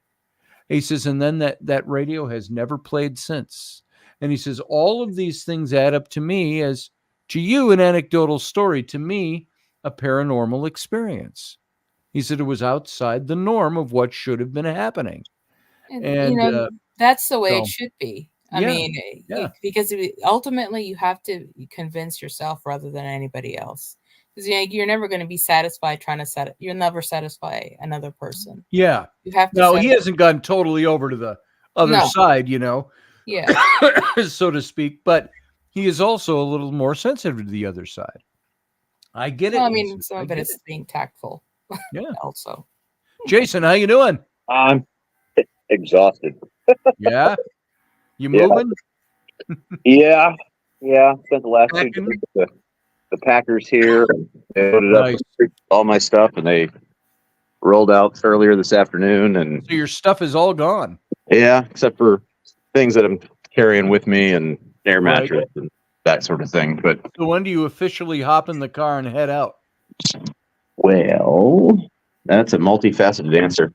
Speaker 1: He says, and then that radio has never played since. And he says, all of these things add up to me as, to you, an anecdotal story, to me, a paranormal experience. He said it was outside the norm of what should have been happening.
Speaker 4: And that's the way it should be. I mean, because ultimately you have to convince yourself rather than anybody else. Because you're never going to be satisfied you'll never satisfy another person.
Speaker 1: Yeah.
Speaker 4: You have to.
Speaker 1: No, he hasn't gone totally over to the other side,
Speaker 4: Yeah.
Speaker 1: so to speak. But he is also a little more sensitive to the other side. I get it.
Speaker 4: I mean, some of it is being tactful.
Speaker 1: Yeah.
Speaker 4: Also.
Speaker 1: Jason, how you doing?
Speaker 5: I'm exhausted.
Speaker 1: Yeah. You moving?
Speaker 5: Yeah. Spent the last 2 days with the Packers here. They loaded up all my stuff, and they rolled out earlier this afternoon. And
Speaker 1: so your stuff is all gone.
Speaker 5: Yeah, except for things that I'm carrying with me and air mattress and that sort of thing. But
Speaker 1: so when do you officially hop in the car and head out?
Speaker 5: Well, that's a multifaceted answer.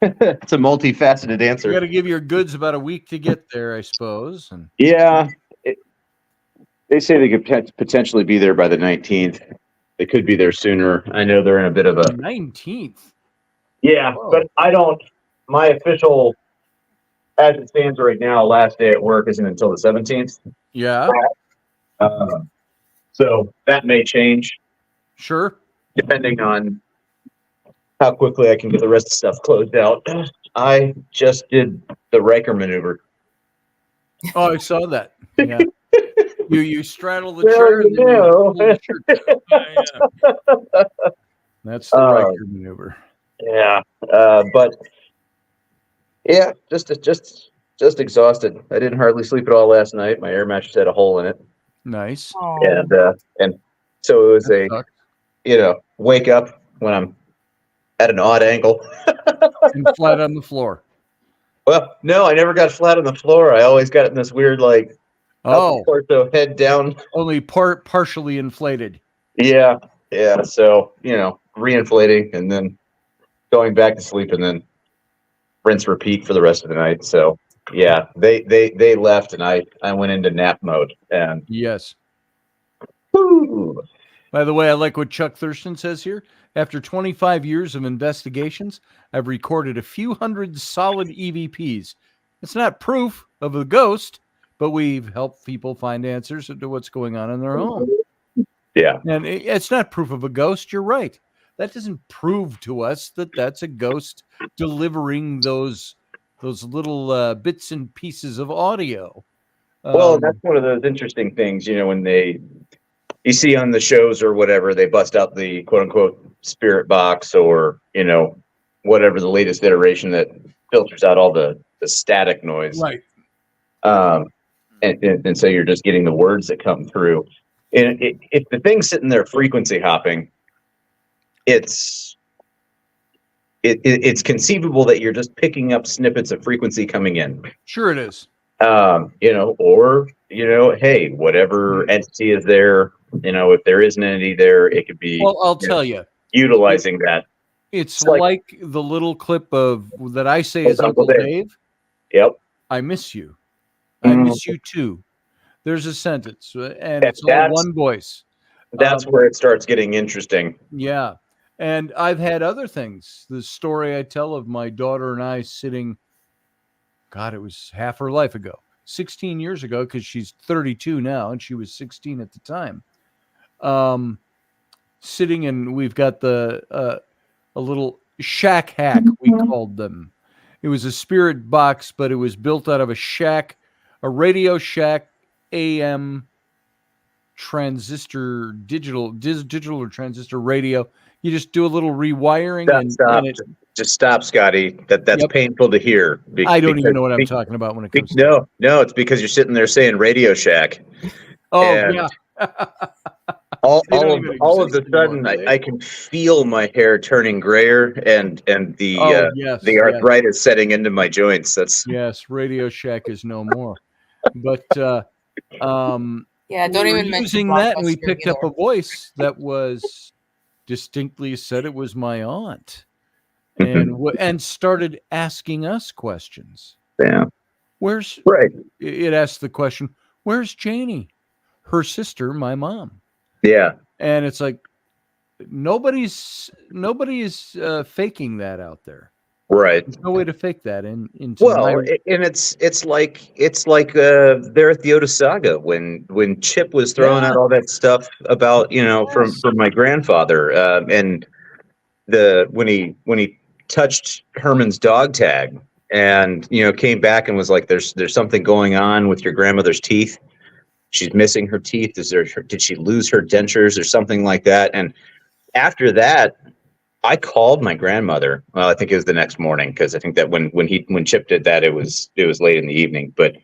Speaker 5: It's a multifaceted answer.
Speaker 1: You got to give your goods about a week to get there, I suppose. And
Speaker 5: yeah, they say they could potentially be there by the 19th. They could be there sooner. I know they're in a bit of a
Speaker 1: 19th.
Speaker 5: Yeah, whoa. But I don't. My official, as it stands right now, last day at work isn't until the 17th.
Speaker 1: Yeah.
Speaker 5: So that may change.
Speaker 1: Sure.
Speaker 5: Depending on how quickly I can get the rest of the stuff closed out. I just did the Riker maneuver.
Speaker 1: Oh, I saw that. Yeah. you straddle the chair and then you pull the shirt. That's the Riker maneuver.
Speaker 5: Yeah. But yeah, just exhausted. I didn't hardly sleep at all last night. My air mattress had a hole in it.
Speaker 1: Nice.
Speaker 5: And so it was wake up when I'm at an odd angle.
Speaker 1: And flat on the floor.
Speaker 5: Well, no, I never got flat on the floor. I always got it in this weird, torso head down.
Speaker 1: Only partially inflated.
Speaker 5: Yeah. So, reinflating and then going back to sleep and then rinse repeat for the rest of the night. So yeah, they left and I went into nap mode. And
Speaker 1: yes.
Speaker 5: Woo.
Speaker 1: By the way, I like what Chuck Thurston says here. After 25 years of investigations, I've recorded a few hundred solid EVPs. It's not proof of a ghost, but we've helped people find answers to what's going on in their home.
Speaker 5: Yeah.
Speaker 1: And it's not proof of a ghost. You're right. That doesn't prove to us that that's a ghost delivering those little bits and pieces of audio.
Speaker 5: Well, that's one of those interesting things, when you see on the shows or whatever, they bust out the quote unquote spirit box or, whatever the latest iteration that filters out all the static noise.
Speaker 1: Right.
Speaker 5: And so you're just getting the words that come through. And if the thing's sitting there frequency hopping, it's conceivable that you're just picking up snippets of frequency coming in.
Speaker 1: Sure it is.
Speaker 5: Or hey, whatever entity is there, if there is an entity there, it could be.
Speaker 1: Well, I'll tell you,
Speaker 5: utilizing that.
Speaker 1: It's like the little clip that I say is Uncle Dave.
Speaker 5: Yep.
Speaker 1: I miss you. I miss you too. There's a sentence, and it's all one voice.
Speaker 5: That's where it starts getting interesting.
Speaker 1: Yeah. And I've had other things. The story I tell of my daughter and I sitting, God, it was half her life ago, 16 years ago, because she's 32 now, and she was 16 at the time. Sitting, and we've got a little shack hack, we called them. It was a spirit box, but it was built out of a Radio Shack AM transistor, digital or transistor radio. You just do a little rewiring.
Speaker 5: Just stop, Scotty. That's painful to hear.
Speaker 1: I don't even know what I'm talking about when it comes
Speaker 5: to No, it's because you're sitting there saying Radio Shack.
Speaker 1: Oh, yeah.
Speaker 5: all of a sudden, I can feel my hair turning grayer and the arthritis setting into my joints.
Speaker 1: Yes, Radio Shack is no more. But
Speaker 4: don't even mention
Speaker 1: using that, and we picked up a voice that was distinctly said it was my aunt, and started asking us questions.
Speaker 5: Yeah,
Speaker 1: It asked the question, "Where's Janie?" Her sister, my mom.
Speaker 5: Yeah.
Speaker 1: And it's like nobody is faking that out there.
Speaker 5: Right.
Speaker 1: There's no way to fake that and it's
Speaker 5: like there at the Otis Saga when Chip was throwing out all that stuff about from my grandfather and when he touched Herman's dog tag and came back and was like there's something going on with your grandmother's teeth. She's missing her teeth. Did she lose her dentures or something like that? And after that, I called my grandmother. Well, I think it was the next morning because I think that when Chip did that, it was late in the evening. But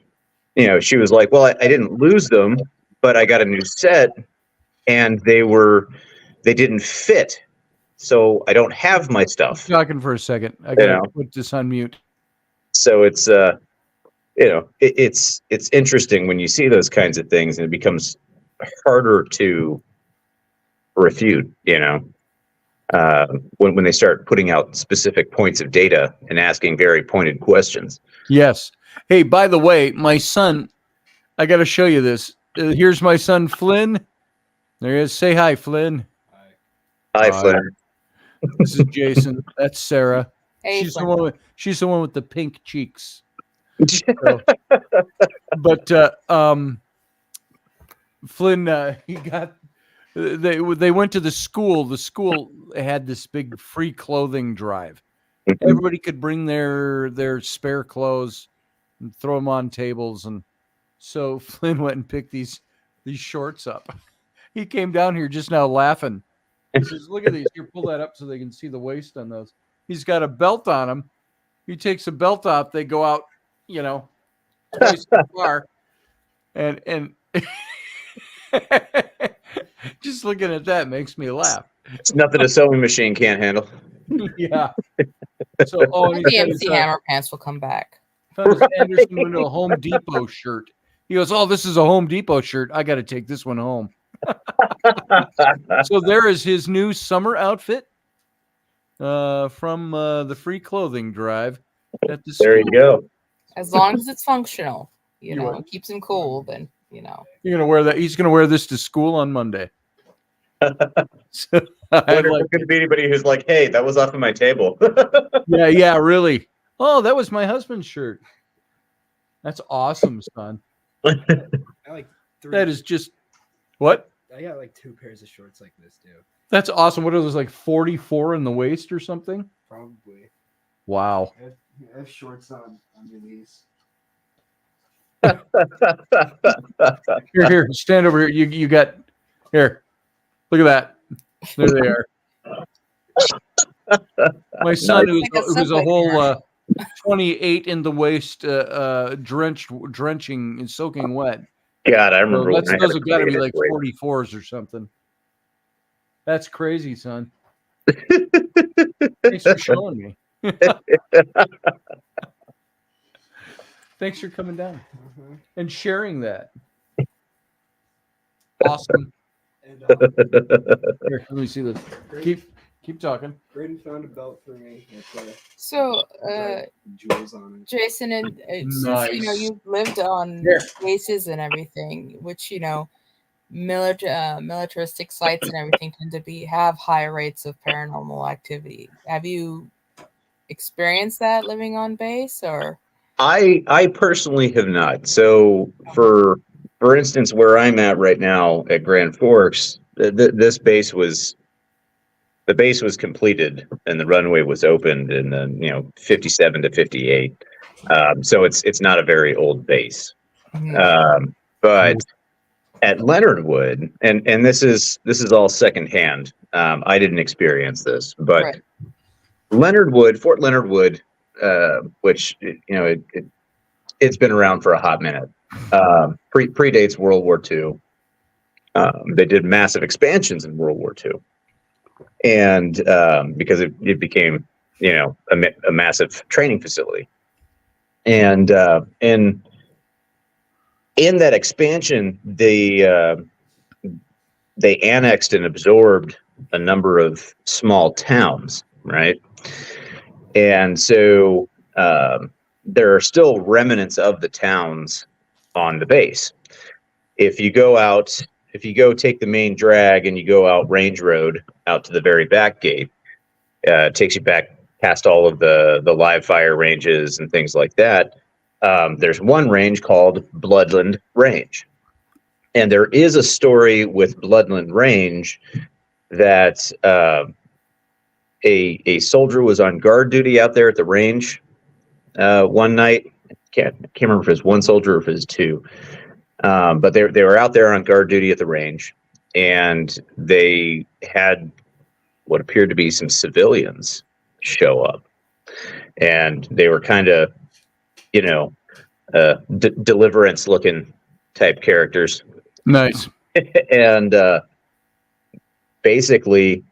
Speaker 5: she was like, "Well, I didn't lose them, but I got a new set, and they didn't fit, so I don't have my stuff."
Speaker 1: Talking for a second, I gotta put this on mute.
Speaker 5: So it's it's interesting when you see those kinds of things, and it becomes harder to refute. When they start putting out specific points of data and asking very pointed questions.
Speaker 1: Yes. Hey, by the way, my son, I got to show you this. Here's my son, Flynn. There he is. Say hi, Flynn.
Speaker 5: Hi, Flynn.
Speaker 1: This is Jason. That's Sarah.
Speaker 4: Hey,
Speaker 1: she's the one with the pink cheeks. So, but Flynn, he got. They went to the school. The school had this big free clothing drive. Everybody could bring their spare clothes and throw them on tables. And so Flynn went and picked these shorts up. He came down here just now laughing. He says, "Look at these. Here, pull that up so they can see the waist on those." He's got a belt on him. He takes a belt off. They go out, twice as far. And just looking at that makes me laugh.
Speaker 5: It's nothing a sewing machine can't handle.
Speaker 1: Yeah. So,
Speaker 4: the MC Hammer pants will come back.
Speaker 1: Found his Anderson into a Home Depot shirt. He goes, "Oh, this is a Home Depot shirt. I got to take this one home." So there is his new summer outfit from the free clothing drive at the school.
Speaker 5: There you go.
Speaker 4: As long as it's functional, keeps him cool, then you're
Speaker 1: gonna wear that. He's gonna wear this to school on Monday. So,
Speaker 5: there could be anybody who's like, "Hey, that was off of my table."
Speaker 1: yeah, really. Oh, that was my husband's shirt. That's awesome, son.
Speaker 6: I like 3.
Speaker 1: That is just what?
Speaker 6: I got like 2 pairs of shorts like this too.
Speaker 1: That's awesome. What are those, like 44 in the waist or something?
Speaker 6: Probably.
Speaker 1: Wow.
Speaker 6: I have shorts on underneath.
Speaker 1: Here, stand over here. You got here. Look at that. There they are. My son, who's a whole 28 in the waist, drenching and soaking wet.
Speaker 5: God, I remember.
Speaker 1: So those have got to be like 44s or something. That's crazy, son. Thanks for showing me. Thanks for coming down and sharing that. Awesome.
Speaker 6: And
Speaker 1: Here, let me see this. Keep talking.
Speaker 6: Braden found a belt for me.
Speaker 4: So,
Speaker 6: jewels on it.
Speaker 4: Jason, and since
Speaker 1: Nice.
Speaker 4: you've lived on
Speaker 1: Here.
Speaker 4: bases and everything, which militaristic sites and everything tend to have high rates of paranormal activity. Have you experienced that living on base, or?
Speaker 5: I personally have not. So for instance, where I'm at right now at Grand Forks, this base was completed and the runway was opened in the 57 to 58. So it's not a very old base. But at Leonard Wood, and this is all secondhand. I didn't experience this, but
Speaker 4: Right.
Speaker 5: Fort Leonard Wood, which it's been around for a hot minute. Predates World War II. They did massive expansions in World War II, and because it became a massive training facility, and in that expansion, they annexed and absorbed a number of small towns, right? And so there are still remnants of the towns on the base. If you go take the main drag and you go out Range Road out to the very back gate, it takes you back past all of the live fire ranges and things like that. There's one range called Bloodland Range. And there is a story with Bloodland Range that a soldier was on guard duty out there at the range one night. Can't remember if it was one soldier or if it was two. But they were out there on guard duty at the range, and they had what appeared to be some civilians show up. And they were kind of, deliverance looking type characters.
Speaker 1: Nice.
Speaker 5: And basically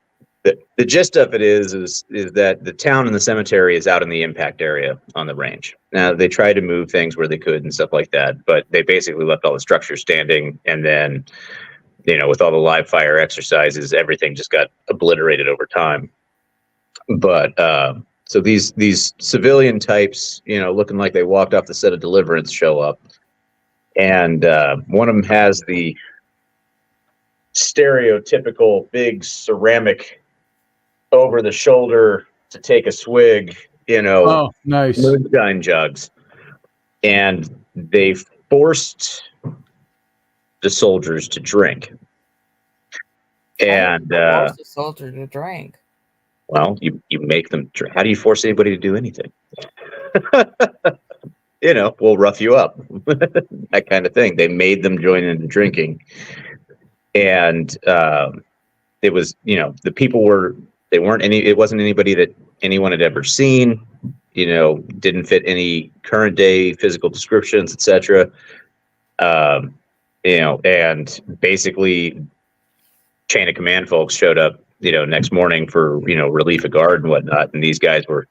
Speaker 5: the gist of it is that the town and the cemetery is out in the impact area on the range. Now they tried to move things where they could and stuff like that, but they basically left all the structures standing, and then with all the live fire exercises, everything just got obliterated over time. But so these civilian types, looking like they walked off the set of Deliverance, show up, and one of them has the stereotypical big ceramic over the shoulder to take a swig,
Speaker 1: Oh, nice.
Speaker 5: moonshine jugs, and they forced the soldiers to drink. And
Speaker 4: force a soldier to drink.
Speaker 5: Well, you make them drink. How do you force anybody to do anything? We'll rough you up, that kind of thing. They made them join into drinking, and it was, the people it wasn't anybody that anyone had ever seen, didn't fit any current day physical descriptions, etc. And basically chain of command folks showed up, next morning for, relief of guard and whatnot. And these guys were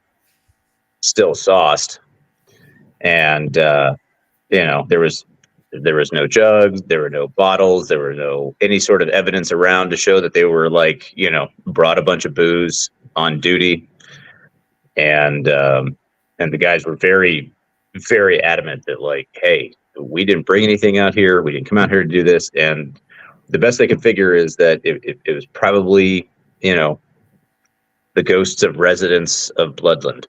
Speaker 5: still sauced. And, there was no jugs, there were no bottles, there were no any sort of evidence around to show that they were brought a bunch of booze on duty. And the guys were very, very adamant that hey, we didn't bring anything out here. We didn't come out here to do this. And the best they could figure is that it was probably, the ghosts of residents of Bloodland.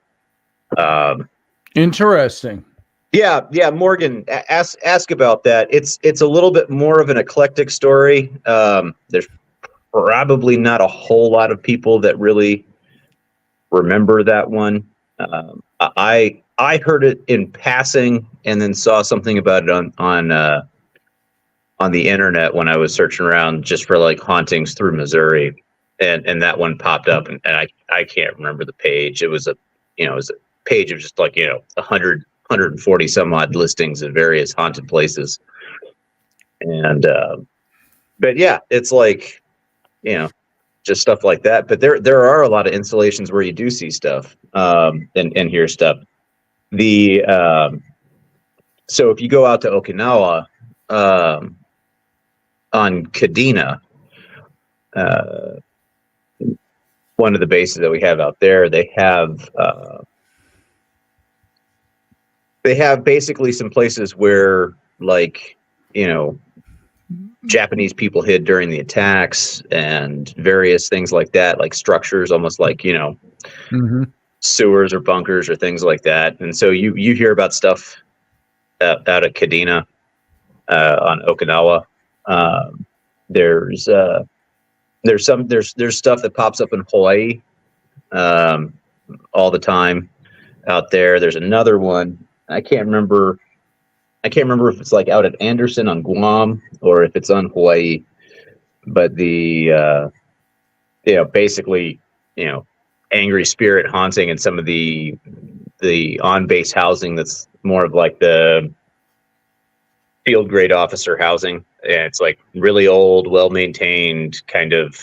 Speaker 1: Interesting.
Speaker 5: Yeah, Morgan, ask about that. It's a little bit more of an eclectic story. There's probably not a whole lot of people that really remember that one. I heard it in passing and then saw something about it on the internet when I was searching around just for hauntings through Missouri, and that one popped up, and I can't remember the page. It was a page of just 140 some odd listings of various haunted places. And but yeah, it's just stuff like that. But there are a lot of installations where you do see stuff and hear stuff. So if you go out to Okinawa, on Kadena, one of the bases that we have out there, they have basically some places where, like, you know, Japanese people hid during the attacks and various things like that, like structures, almost like, you know, sewers or bunkers or things like that. And so you hear about stuff out at Kadena, on Okinawa. There's stuff that pops up in Hawaii all the time out there. There's another one. I can't remember if it's like out at Anderson on Guam or if it's on Hawaii. But the basically, angry spirit haunting and some of the on-base housing that's more of like the field grade officer housing. And it's like really old, well maintained, kind of,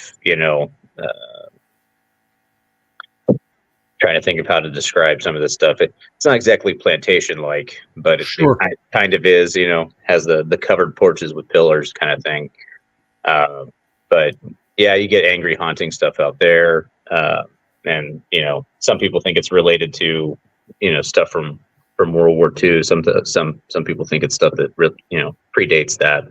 Speaker 5: trying to think of how to describe some of this stuff. It's not exactly plantation like, but it kind of is, has the covered porches with pillars kind of thing. But yeah, you get angry haunting stuff out there. And, some people think it's related to, stuff from World War II. Some people think it's stuff that, predates that.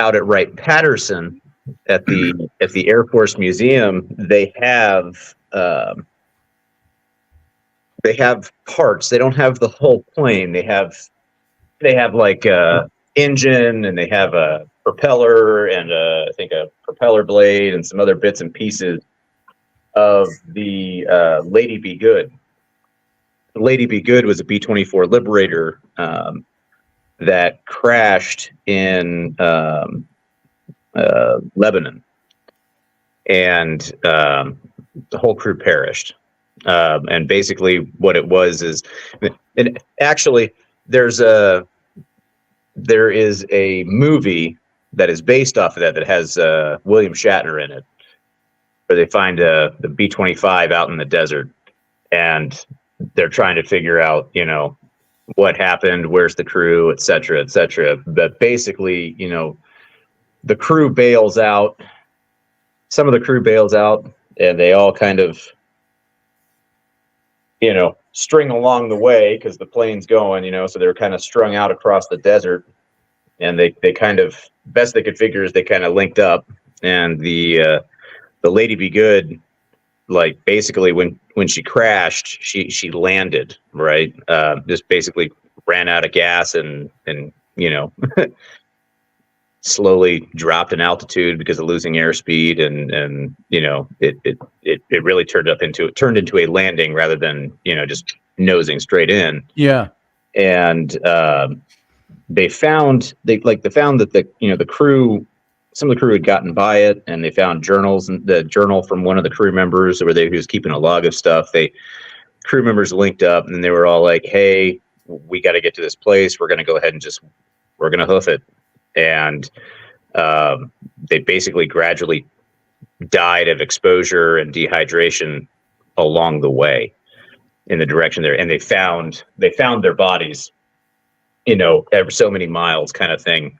Speaker 5: Out at Wright-Patterson at the Air Force Museum, they have parts. They don't have the whole plane. They have like a engine, and they have a propeller and I think a propeller blade and some other bits and pieces of the Lady Be Good. Lady Be Good was a B-24 Liberator that crashed in Lebanon, and the whole crew perished. And basically what it was is, and actually there is a movie that is based off of that has William Shatner in it, where they find the B-25 out in the desert, and they're trying to figure out, what happened, where's the crew, et cetera, et cetera. But basically, the crew bails out. Some of the crew bails out, and they all kind of, string along the way because the plane's going, so they're kind of strung out across the desert. And they kind of, best they could figure is they kind of linked up. And the Lady Be Good, like, basically when she crashed, she landed, right? Just basically ran out of gas and slowly dropped in altitude because of losing airspeed, and it really turned into a landing rather than just nosing straight in.
Speaker 1: Yeah.
Speaker 5: And they found that the crew, some of the crew had gotten by it, and they found journals, and the journal from one of the crew members who was keeping a log of stuff. Crew members linked up, and they were all like, "Hey, we got to get to this place. We're going to go ahead and we're going to hoof it." And they basically gradually died of exposure and dehydration along the way in the direction there. And they found their bodies, every so many miles kind of thing,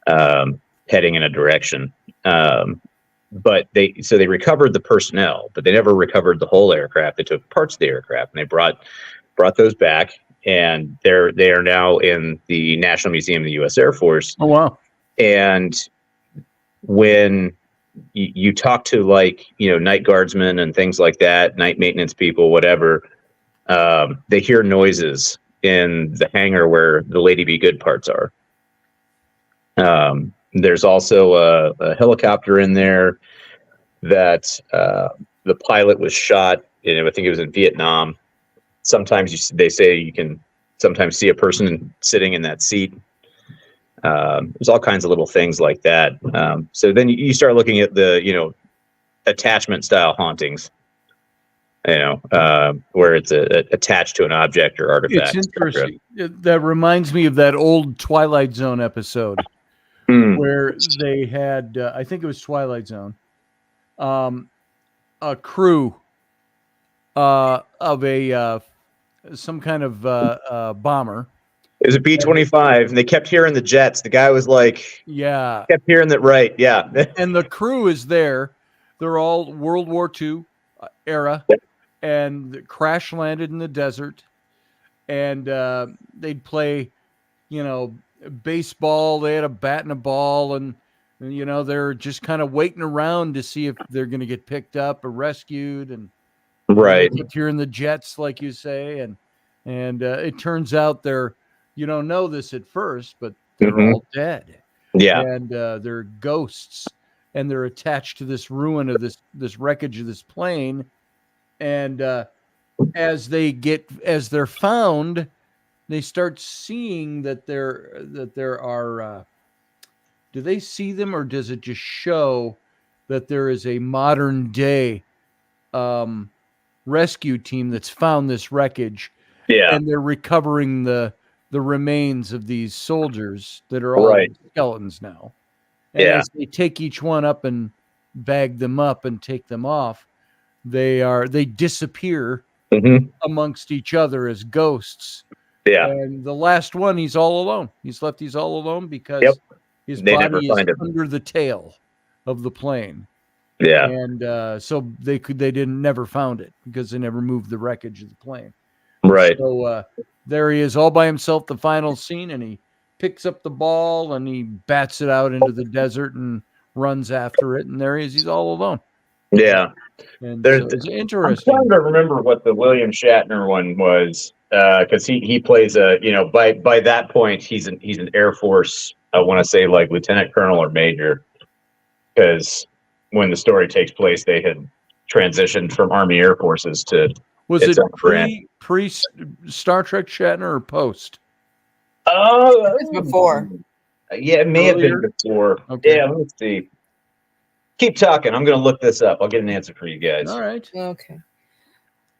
Speaker 5: heading in a direction. But they recovered the personnel, but they never recovered the whole aircraft. They took parts of the aircraft, and they brought those back. And they are now in the National Museum of the U.S. Air Force.
Speaker 1: Oh, wow.
Speaker 5: And when you talk to, like, night guardsmen and things like that, night maintenance people, whatever, they hear noises in the hangar where the Lady Be Good parts are. There's also a helicopter in there that the pilot was shot in. I think it was in Vietnam. Sometimes they say you can sometimes see a person sitting in that seat. There's all kinds of little things like that. So then you start looking at the, attachment style hauntings, where it's attached to an object or artifact.
Speaker 1: It's interesting. That reminds me of that old Twilight Zone episode where they had, I think it was Twilight Zone, a crew of some kind of bomber
Speaker 5: It was a B-25, and they kept hearing the jets. The guy was like,
Speaker 1: Yeah.
Speaker 5: kept hearing that, right? Yeah.
Speaker 1: And the crew is there. They're all World War II era, and crash landed in the desert. And they'd play, baseball. They had a bat and a ball, and they're just kind of waiting around to see if they're going to get picked up or rescued. And
Speaker 5: Right.
Speaker 1: you're in the jets, like you say, and it turns out you don't know this at first, but they're all dead.
Speaker 5: Yeah.
Speaker 1: And they're ghosts, and they're attached to this ruin of this wreckage of this plane. And as they're found, they start seeing that there are. Do they see them, or does it just show that there is a modern day rescue team that's found this wreckage?
Speaker 5: Yeah.
Speaker 1: And they're recovering the remains of these soldiers that are all
Speaker 5: Right.
Speaker 1: skeletons now. And
Speaker 5: Yeah.
Speaker 1: as they take each one up and bag them up and take them off, they disappear
Speaker 5: Mm-hmm.
Speaker 1: amongst each other as ghosts.
Speaker 5: Yeah.
Speaker 1: And the last one, he's all alone. He's all alone because
Speaker 5: Yep.
Speaker 1: his
Speaker 5: They never
Speaker 1: body is
Speaker 5: find him.
Speaker 1: under the tail of the plane.
Speaker 5: Yeah.
Speaker 1: And so they never found it because they never moved the wreckage of the plane.
Speaker 5: Right.
Speaker 1: So there he is all by himself, the final scene, and he picks up the ball and he bats it out into the desert and runs after it. And there he is. He's all alone.
Speaker 5: Yeah.
Speaker 1: And
Speaker 5: There's-
Speaker 1: so it's
Speaker 5: I'm
Speaker 1: interesting.
Speaker 5: trying to remember what the William Shatner one was, because he plays by that point he's an Air Force. I want to say like lieutenant colonel or major, because when the story takes place, they had transitioned from Army Air Forces to.
Speaker 1: Was
Speaker 5: it's
Speaker 1: it
Speaker 5: on brand.
Speaker 1: pre Star Trek Shatner or post?
Speaker 5: Oh,
Speaker 4: It was before.
Speaker 5: Yeah, it may have
Speaker 1: Earlier?
Speaker 5: been before.
Speaker 1: Okay.
Speaker 5: Yeah, let's see. Keep talking. I'm going to look this up. I'll get an answer for you guys.
Speaker 1: All right.
Speaker 4: Okay.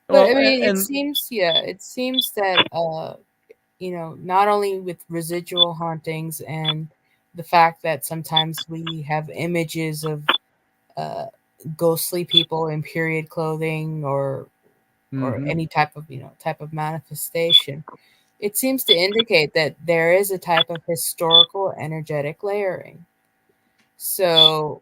Speaker 1: Well,
Speaker 4: But I mean,
Speaker 1: and
Speaker 4: it seems that not only with residual hauntings and the fact that sometimes we have images of ghostly people in period clothing or
Speaker 1: Mhm.
Speaker 4: any type of manifestation, it seems to indicate that there is a type of historical energetic layering. So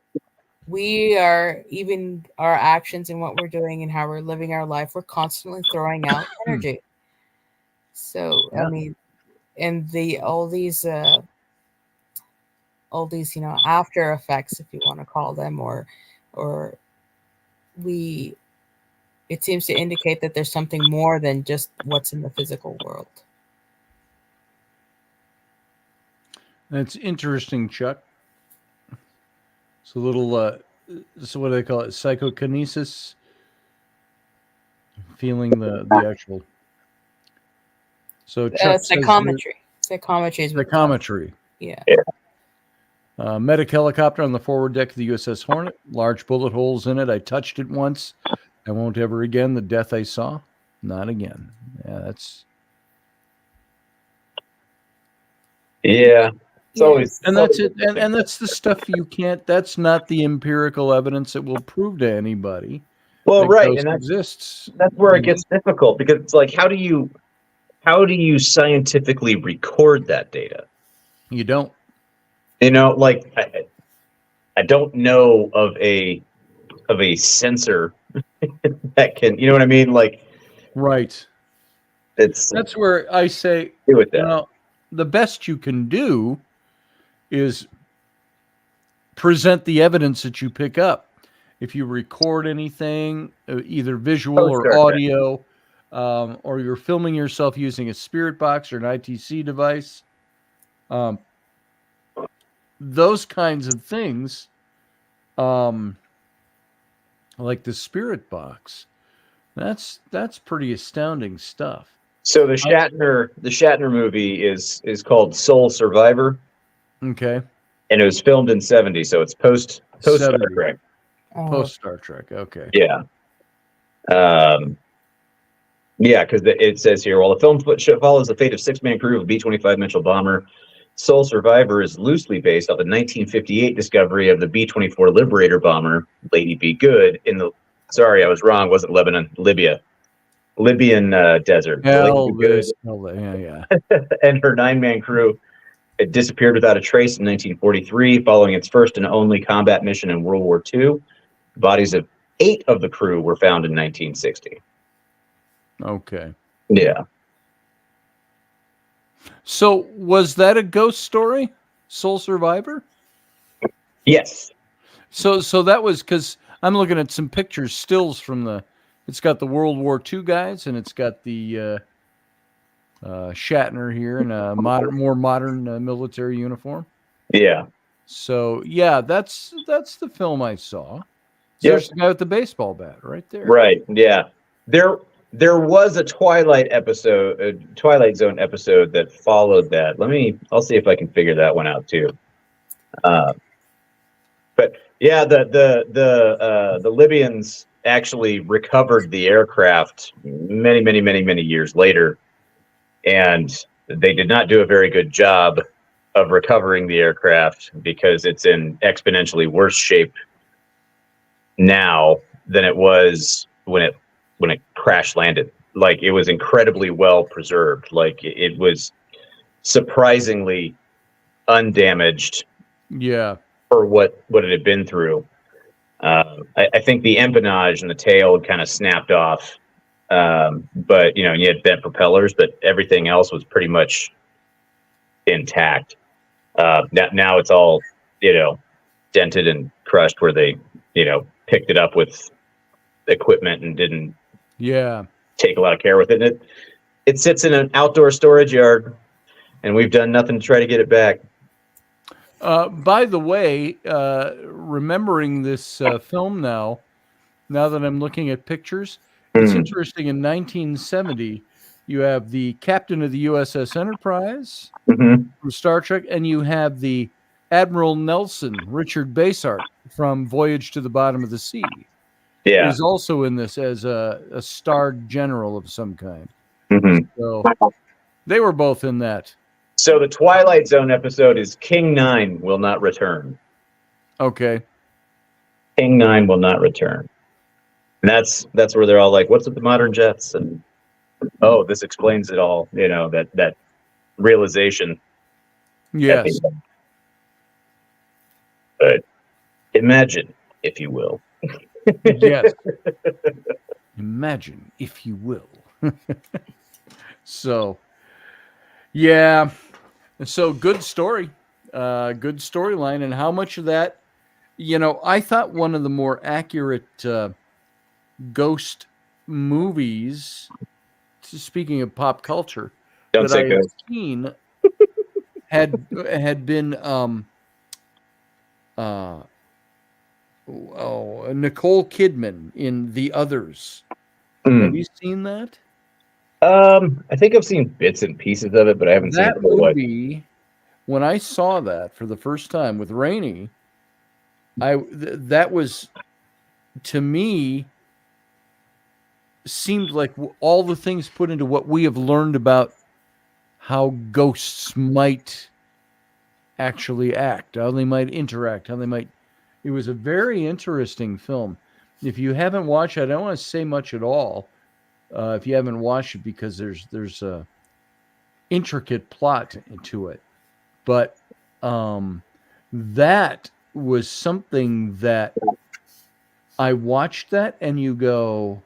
Speaker 4: we are, even our actions and what we're doing and how we're living our life, we're constantly throwing out energy. So
Speaker 5: Yeah.
Speaker 4: I mean, and all these after effects, if you want to call them, or it seems to indicate that there's something more than just what's in the physical world.
Speaker 1: That's interesting, Chuck. It's a little, so what do they call it? Psychokinesis? Feeling the actual. So Chuck says
Speaker 4: Psychometry. Psychometry is what it's called.
Speaker 1: psychometry.
Speaker 4: Yeah.
Speaker 1: Medic helicopter on the forward deck of the USS Hornet. Large bullet holes in it. I touched it once. I won't ever again. The death I saw, not again. Yeah, that's.
Speaker 5: Yeah. It's always.
Speaker 1: And that's it. And that's the stuff you can't. That's not the empirical evidence that will prove to anybody.
Speaker 5: Well,
Speaker 1: that
Speaker 5: right,
Speaker 1: ghost
Speaker 5: and
Speaker 1: exists.
Speaker 5: that's where it gets difficult, because it's like, how do you scientifically record that data?
Speaker 1: You don't.
Speaker 5: Like I don't know of a sensor that can. You know what I mean? Like,
Speaker 1: Right.
Speaker 5: that's
Speaker 1: where I say,
Speaker 5: do with that.
Speaker 1: the best you can do is present the evidence that you pick up. If you record anything, either visual or audio, or you're filming yourself using a spirit box or an ITC device, those kinds of things, like the spirit box, that's pretty astounding stuff.
Speaker 5: So the Shatner movie is called Soul Survivor,
Speaker 1: Okay.
Speaker 5: and it was filmed in '70, so it's post Star
Speaker 1: 70.
Speaker 5: Trek.
Speaker 1: Post Star Trek. Okay.
Speaker 5: Yeah. Yeah, because it says here, while the film follows the fate of six-man crew of a B-25 Mitchell bomber, Soul Survivor is loosely based off the 1958 discovery of the B-24 Liberator bomber, Lady Be Good, sorry, I was wrong, it wasn't Lebanon, Libya. Libyan desert.
Speaker 1: Hell,
Speaker 5: Good.
Speaker 1: yeah.
Speaker 5: And her 9-man crew had disappeared without a trace in 1943, following its first and only combat mission in World War II. The bodies of 8 of the crew were found in 1960.
Speaker 1: Okay.
Speaker 5: Yeah.
Speaker 1: So was that a ghost story? Sole Survivor?
Speaker 5: Yes.
Speaker 1: So that was because I'm looking at some pictures, stills from the. It's got the World War II guys, and it's got the Shatner here in a more modern military uniform.
Speaker 5: Yeah.
Speaker 1: So yeah, that's the film I saw. So
Speaker 5: Yep.
Speaker 1: There's the guy with the baseball bat right there.
Speaker 5: Right. Yeah. There was a Twilight Zone episode that followed that. I'll see if I can figure that one out too. But yeah, the Libyans actually recovered the aircraft many years later, and they did not do a very good job of recovering the aircraft because it's in exponentially worse shape now than it was when it crash landed. Like, it was incredibly well preserved. Like, it was surprisingly undamaged.
Speaker 1: Yeah.
Speaker 5: For what it had been through. I think the empennage and the tail had kind of snapped off. But you had bent propellers, but everything else was pretty much intact. Now it's all, dented and crushed where they, picked it up with equipment and didn't take a lot of care with it. And it sits in an outdoor storage yard, and we've done nothing to try to get it back.
Speaker 1: By the way, remembering this film now that I'm looking at pictures, it's interesting. In 1970, you have the captain of the USS Enterprise from Star Trek, and you have the Admiral Nelson, Richard Basehart, from Voyage to the Bottom of the Sea.
Speaker 5: Yeah.
Speaker 1: Is also in this as a starred general of some kind. So they were both in that.
Speaker 5: So the Twilight Zone episode is King 9 will not return. Okay. King 9 will not return. And that's where they're all like, what's with the modern jets? And this explains it all, that realization.
Speaker 1: Yes.
Speaker 5: But imagine, if you will.
Speaker 1: Yes. Imagine, if you will. So, yeah. So good story, good storyline. And how much of that, I thought one of the more accurate ghost movies, speaking of pop culture, that I had seen had been Nicole Kidman in The Others. Have you seen that?
Speaker 5: I think I've seen bits and pieces of it, but I haven't seen
Speaker 1: that movie. When I saw that for the first time with Rainey, that was, to me, seemed like all the things put into what we have learned about how ghosts might actually act, how they might interact, how they might. It was a very interesting film. If you haven't watched it, I don't want to say much at all. If you haven't watched it, because there's a intricate plot to it, but that was something that I watched that, and you go,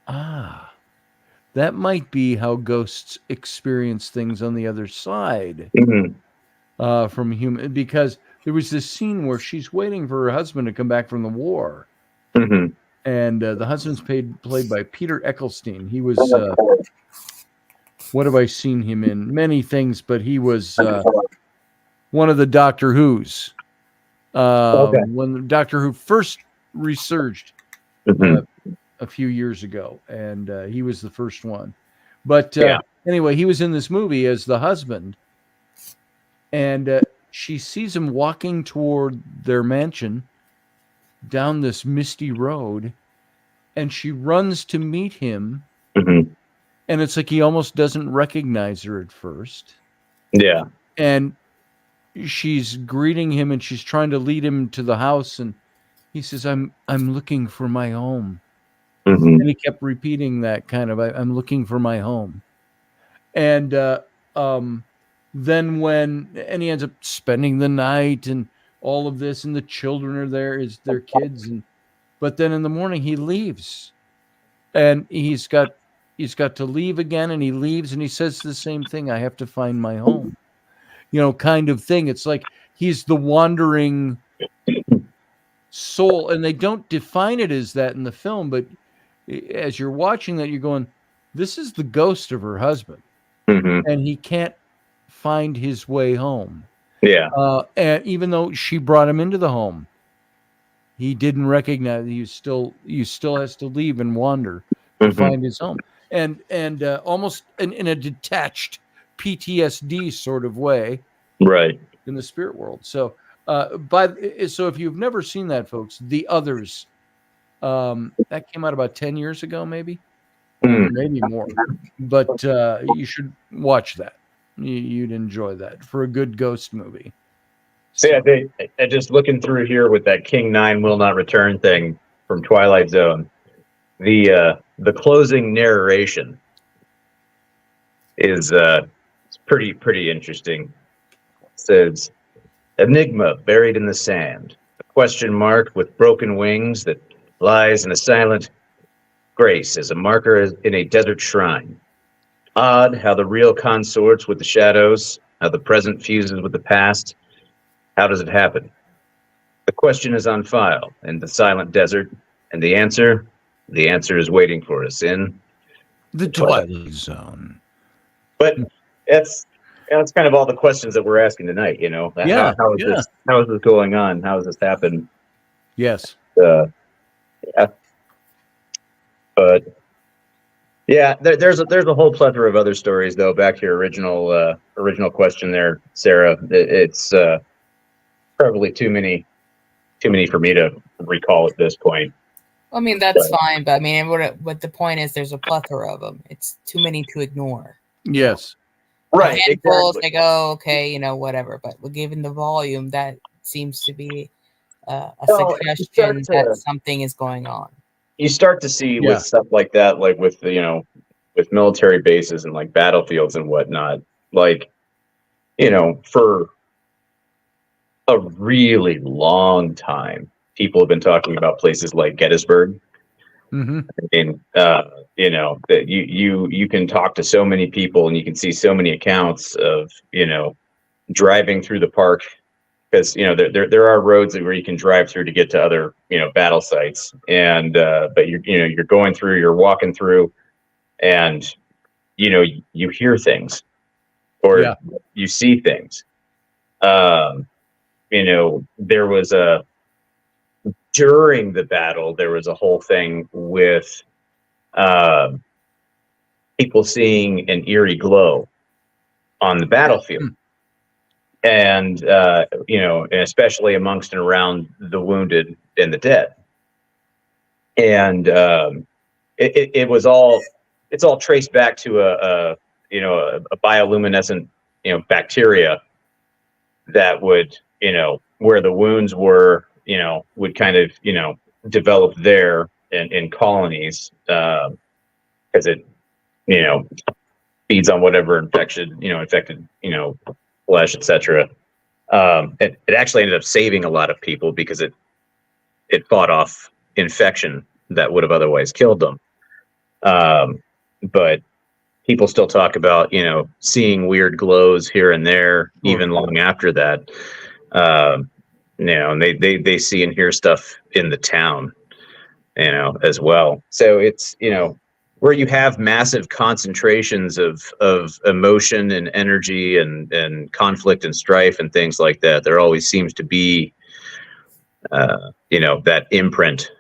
Speaker 1: that might be how ghosts experience things on the other side from human. Because there was this scene where she's waiting for her husband to come back from the war. And the husband's played by Peter Eccleston. He was, what have I seen him in? Many things, but he was one of the Doctor Who's. When Doctor Who first resurged a few years ago, and he was the first one. But anyway, he was in this movie as the husband, and she sees him walking toward their mansion down this misty road, and she runs to meet him, and it's like he almost doesn't recognize her at first. Yeah. And she's greeting him, and she's trying to lead him to the house, and he says, I'm looking for my home.
Speaker 5: Mhm.
Speaker 1: And he kept repeating that kind of, I'm looking for my home. And then and he ends up spending the night and all of this, and the children are there, their kids, but then in the morning he leaves, and he's got to leave again, and he leaves, and he says the same thing, I have to find my home, kind of thing. It's like he's the wandering soul, and they don't define it as that in the film, but as you're watching that, you're going, this is the ghost of her husband,
Speaker 5: Mhm.
Speaker 1: and he can't find his way home.
Speaker 5: Yeah.
Speaker 1: And even though she brought him into the home, he didn't recognize he still has to leave and wander to
Speaker 5: Mhm.
Speaker 1: find his home, and almost in a detached PTSD sort of way
Speaker 5: Right.
Speaker 1: in the spirit world. So so if you've never seen that, folks, The Others, that came out about 10 years ago, maybe, or
Speaker 5: Mm.
Speaker 1: maybe more, but you should watch that. You'd enjoy that for a good ghost movie.
Speaker 5: So yeah, just looking through here with that King 9 will not return thing from Twilight Zone. The closing narration is it's pretty interesting. It says, enigma buried in the sand, a question mark with broken wings that lies in a silent grace as a marker in a desert shrine. Odd how the real consorts with the shadows, how the present fuses with the past. How does it happen? The question is on file in the silent desert, and the answer is waiting for us in
Speaker 1: The Twilight Zone.
Speaker 5: But that's kind of all the questions that we're asking tonight.
Speaker 1: Yeah,
Speaker 5: how is this? How is this going on? How has this happened?
Speaker 1: Yes.
Speaker 5: Yeah, but yeah, there's a whole plethora of other stories though. Back to your original question there, Sarah. It's probably too many for me to recall at this point.
Speaker 4: I mean, that's fine, but I mean, what the point is, there's a plethora of them. It's too many to ignore.
Speaker 1: Yes.
Speaker 5: Right.
Speaker 4: Handfuls,
Speaker 5: Exactly.
Speaker 4: like, oh, okay, whatever. But given the volume, that seems to be a suggestion that something is going on.
Speaker 5: You start to see with stuff like that, like with with military bases and like battlefields and whatnot, like, for a really long time, people have been talking about places like Gettysburg.
Speaker 1: Mm-hmm.
Speaker 5: And that you can talk to so many people and you can see so many accounts of driving through the park, because there are roads where you can drive through to get to other battle sites, and but you're going through, you're walking through, and you hear things or you see things. There was during the battle, there was a whole thing with people seeing an eerie glow on the battlefield. And, and especially amongst and around the wounded and the dead. And it's all traced back to a bioluminescent, bacteria that would, where the wounds were, would kind of, develop there in colonies, because it, feeds on whatever infected, flesh, etc. It actually ended up saving a lot of people because it fought off infection that would have otherwise killed them. But people still talk about, seeing weird glows here and there, even long after that. And they see and hear stuff in the town, as well. So it's, where you have massive concentrations of emotion and energy and conflict and strife and things like that, there always seems to be, that imprint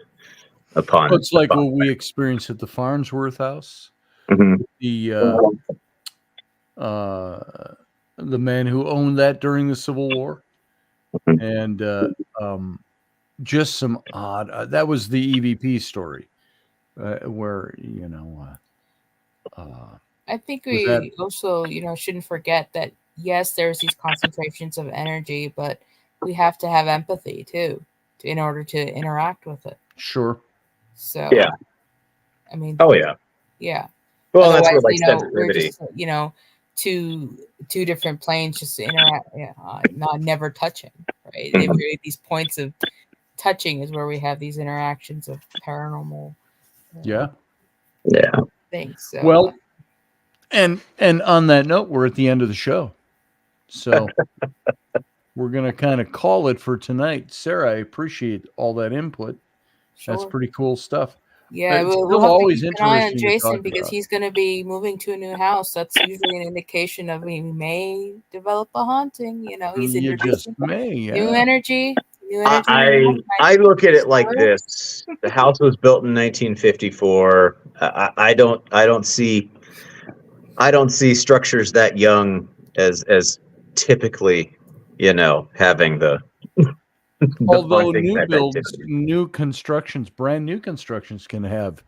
Speaker 5: upon.
Speaker 1: It's like what we experienced at the Farnsworth house.
Speaker 5: Mm-hmm.
Speaker 1: The man who owned that during the Civil War, and just some odd. That was the EVP story, where
Speaker 4: I think we also, shouldn't forget that, yes, there's these concentrations of energy, but we have to have empathy too, in order to interact with it.
Speaker 1: Sure.
Speaker 4: So
Speaker 5: yeah,
Speaker 4: I mean,
Speaker 5: Oh yeah.
Speaker 4: yeah.
Speaker 5: Well, that's where
Speaker 4: Otherwise,
Speaker 5: like
Speaker 4: we're
Speaker 5: sensitivity.
Speaker 4: just, two different planes just interact, not never touching, right? These points of touching is where we have these interactions of paranormal
Speaker 1: Yeah.
Speaker 4: things. So,
Speaker 1: Well, and on that note, we're at the end of the show. So we're going to kind of call it for tonight. Sarah, I appreciate all that input.
Speaker 4: sure.
Speaker 1: That's pretty cool stuff.
Speaker 4: Yeah,
Speaker 1: It's
Speaker 4: we'll
Speaker 1: still
Speaker 4: have to
Speaker 1: always
Speaker 4: keep an eye on
Speaker 1: interesting to
Speaker 4: Jason
Speaker 1: talk
Speaker 4: because
Speaker 1: about.
Speaker 4: he's going to be moving to a new house. That's usually an indication of he may develop a haunting. He's
Speaker 1: You just
Speaker 4: introducing
Speaker 1: may,
Speaker 4: new
Speaker 1: yeah.
Speaker 4: energy.
Speaker 5: I look at it like this: the house was built in 1954. I don't see structures that young as typically, having the
Speaker 1: Although
Speaker 5: haunting
Speaker 1: new
Speaker 5: type
Speaker 1: builds,
Speaker 5: activity.
Speaker 1: brand new constructions can have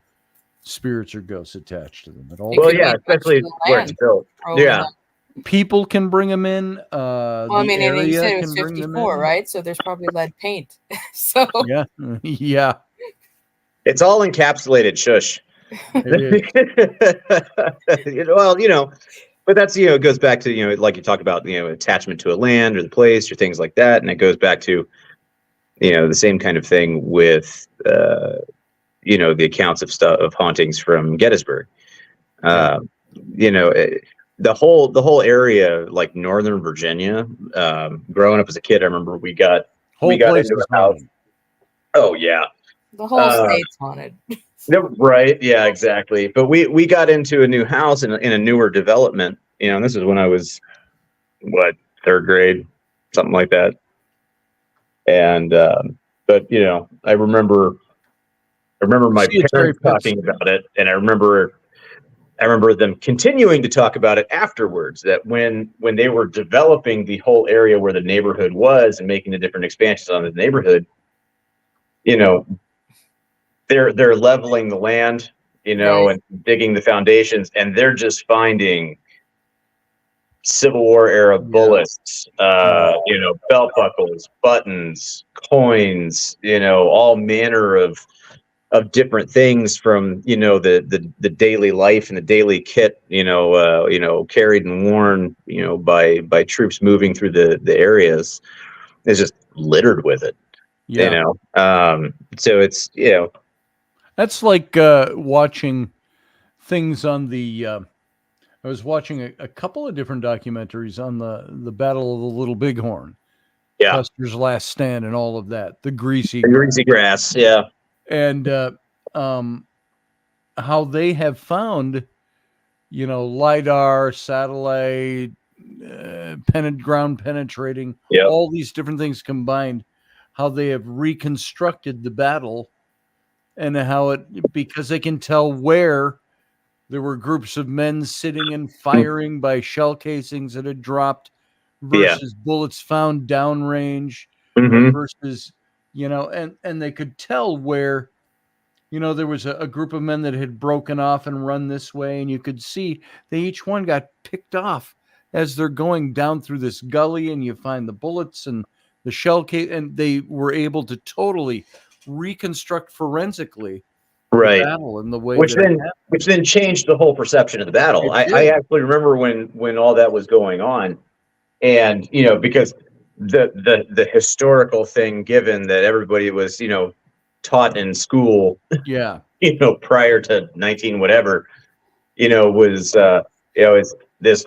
Speaker 1: spirits or ghosts attached to them. It all
Speaker 5: Well,
Speaker 4: could be
Speaker 5: yeah,
Speaker 4: attached to
Speaker 5: especially
Speaker 4: the
Speaker 5: where it's
Speaker 4: land.
Speaker 5: built.
Speaker 4: Probably
Speaker 5: Yeah.
Speaker 4: not.
Speaker 1: people can bring them in.
Speaker 4: Well, I
Speaker 1: The
Speaker 4: mean, and you
Speaker 1: area
Speaker 4: said it was
Speaker 1: can bring them
Speaker 4: 54,
Speaker 1: in.
Speaker 4: right? So there's probably lead paint. So
Speaker 1: Yeah, yeah,
Speaker 5: It's all encapsulated. Shush.
Speaker 1: it is.
Speaker 5: Well, but that's, it goes back to, like you talk about, attachment to a land or the place or things like that. And it goes back to, the same kind of thing with, the accounts of hauntings from Gettysburg.
Speaker 1: Yeah.
Speaker 5: The whole area, like Northern Virginia, growing up as a kid, I remember we got
Speaker 1: Whole place
Speaker 5: into
Speaker 1: is
Speaker 5: a house.
Speaker 1: haunted.
Speaker 5: Oh yeah.
Speaker 4: the whole state's haunted.
Speaker 5: No, right. Yeah, exactly. But we got into a new house in a newer development, and this is when I was, third grade, something like that. And, but I remember my
Speaker 1: See, it's very
Speaker 5: parents talking about it, and I remember them continuing to talk about it afterwards, that when they were developing the whole area where the neighborhood was and making the different expansions on the neighborhood, they're leveling the land,
Speaker 4: Right.
Speaker 5: and digging the foundations, and they're just finding Civil War era bullets, belt buckles, buttons, coins, all manner of different things from, the daily life and the daily kit, carried and worn, by troops moving through the areas, is just littered with it.
Speaker 1: Yeah.
Speaker 5: So it's,
Speaker 1: That's like watching things on the. I was watching a couple of different documentaries on the Battle of the Little Bighorn,
Speaker 5: yeah,
Speaker 1: Custer's Last Stand, and all of that. The greasy
Speaker 5: grass, yeah,
Speaker 1: and how they have found, LiDAR, satellite, ground penetrating,
Speaker 5: yeah,
Speaker 1: all these different things combined, how they have reconstructed the battle, and how because they can tell where there were groups of men sitting and firing by shell casings that had dropped versus bullets found downrange, versus, and they could tell where, there was a group of men that had broken off and run this way, and you could see they each one got picked off as they're going down through this gully, and you find the bullets and the shell case, and they were able to totally reconstruct forensically
Speaker 5: right.
Speaker 1: the battle in the way
Speaker 5: Which
Speaker 1: that
Speaker 5: then changed the whole perception of the battle. I actually remember when all that was going on, and because the historical thing, given that everybody was taught in school,
Speaker 1: yeah,
Speaker 5: prior to 19 whatever, was it's this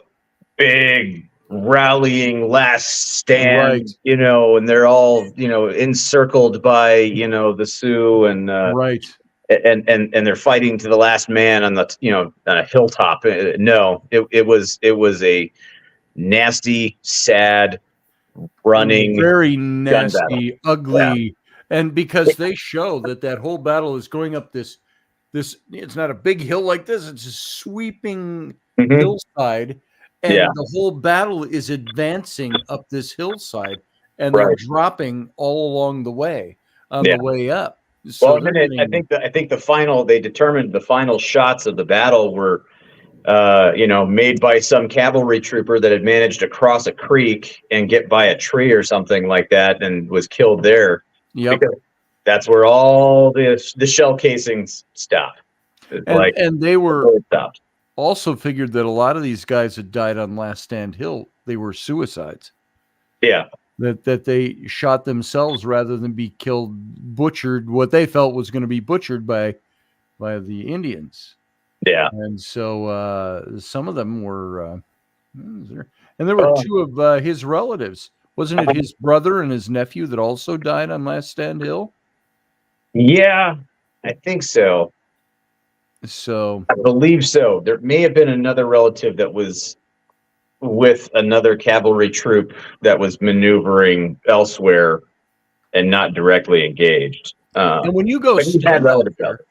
Speaker 5: big rallying last stand,
Speaker 1: right,
Speaker 5: and they're all encircled by the Sioux, and
Speaker 1: right.
Speaker 5: and they're fighting to the last man on the on a hilltop. No, it was a nasty, sad, running,
Speaker 1: very
Speaker 5: gun battle.
Speaker 1: nasty, ugly, and because they show that whole battle is going up this it's not a big hill like this, it's a sweeping hillside, and the whole battle is advancing up this hillside, and they're dropping all along the way on the way up. So
Speaker 5: Well, I think they determined the final shots of the battle were made by some cavalry trooper that had managed to cross a creek and get by a tree or something like that, and was killed there.
Speaker 1: Yep.
Speaker 5: Because that's where all the shell casings stop.
Speaker 1: And they were
Speaker 5: it stopped.
Speaker 1: also figured that a lot of these guys that died on Last Stand Hill, they were suicides.
Speaker 5: Yeah.
Speaker 1: That they shot themselves rather than be killed, butchered, what they felt was going to be butchered by the Indians.
Speaker 5: Yeah.
Speaker 1: And so some of them were, and there were two of his relatives. Wasn't it his brother and his nephew that also died on Last Stand Hill?
Speaker 5: Yeah, I think so.
Speaker 1: So
Speaker 5: I believe so. There may have been another relative that was with another cavalry troop that was maneuvering elsewhere and not directly engaged.
Speaker 1: and when you go
Speaker 5: but he had
Speaker 1: stand out
Speaker 5: relatives
Speaker 1: there,
Speaker 5: out there.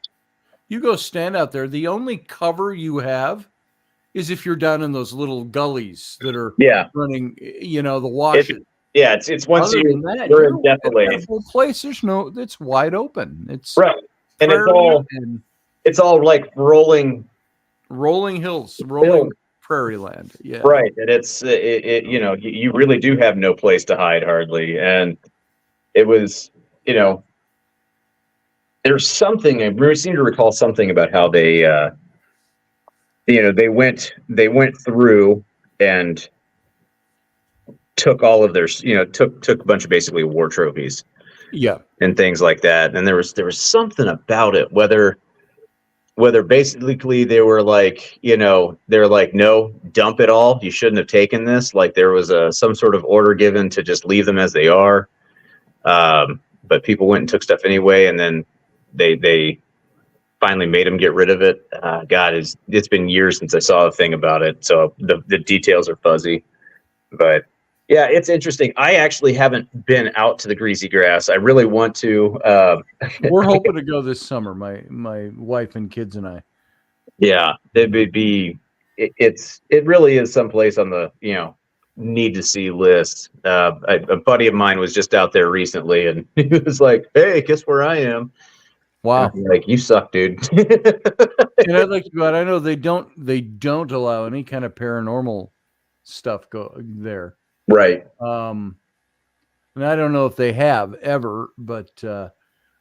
Speaker 1: you go stand out there, the only cover you have is if you're down in those little gullies that are
Speaker 5: Yeah.
Speaker 1: running, the washes.
Speaker 5: It's once
Speaker 1: Other than that,
Speaker 5: you're
Speaker 1: you're
Speaker 5: in defilade.
Speaker 1: the whole place. It's wide open. It's
Speaker 5: Right. And it's all like rolling
Speaker 1: hills, prairie land. Yeah.
Speaker 5: Right. And it's you really do have no place to hide hardly. And it was, there's something I seem to recall something about how they they went through and took all of their took a bunch of basically war trophies.
Speaker 1: Yeah.
Speaker 5: And things like that. And there was something about it, whether basically they were like, they're like, no, dump it all. You shouldn't have taken this. Like there was some sort of order given to just leave them as they are. But people went and took stuff anyway. And then they finally made them get rid of it. God, it's been years since I saw a thing about it. So the details are fuzzy, but yeah, it's interesting. I actually haven't been out to the greasy grass. I really want to.
Speaker 1: We're hoping to go this summer. My wife and kids and I.
Speaker 5: Yeah, it would be. It really is someplace on the need to see list. A buddy of mine was just out there recently, and he was like, "Hey, guess where I am?"
Speaker 1: Wow,
Speaker 5: like you suck, dude.
Speaker 1: And I'd like to go out. I know they don't allow any kind of paranormal stuff go there.
Speaker 5: Right.
Speaker 1: And I don't know if they have ever, but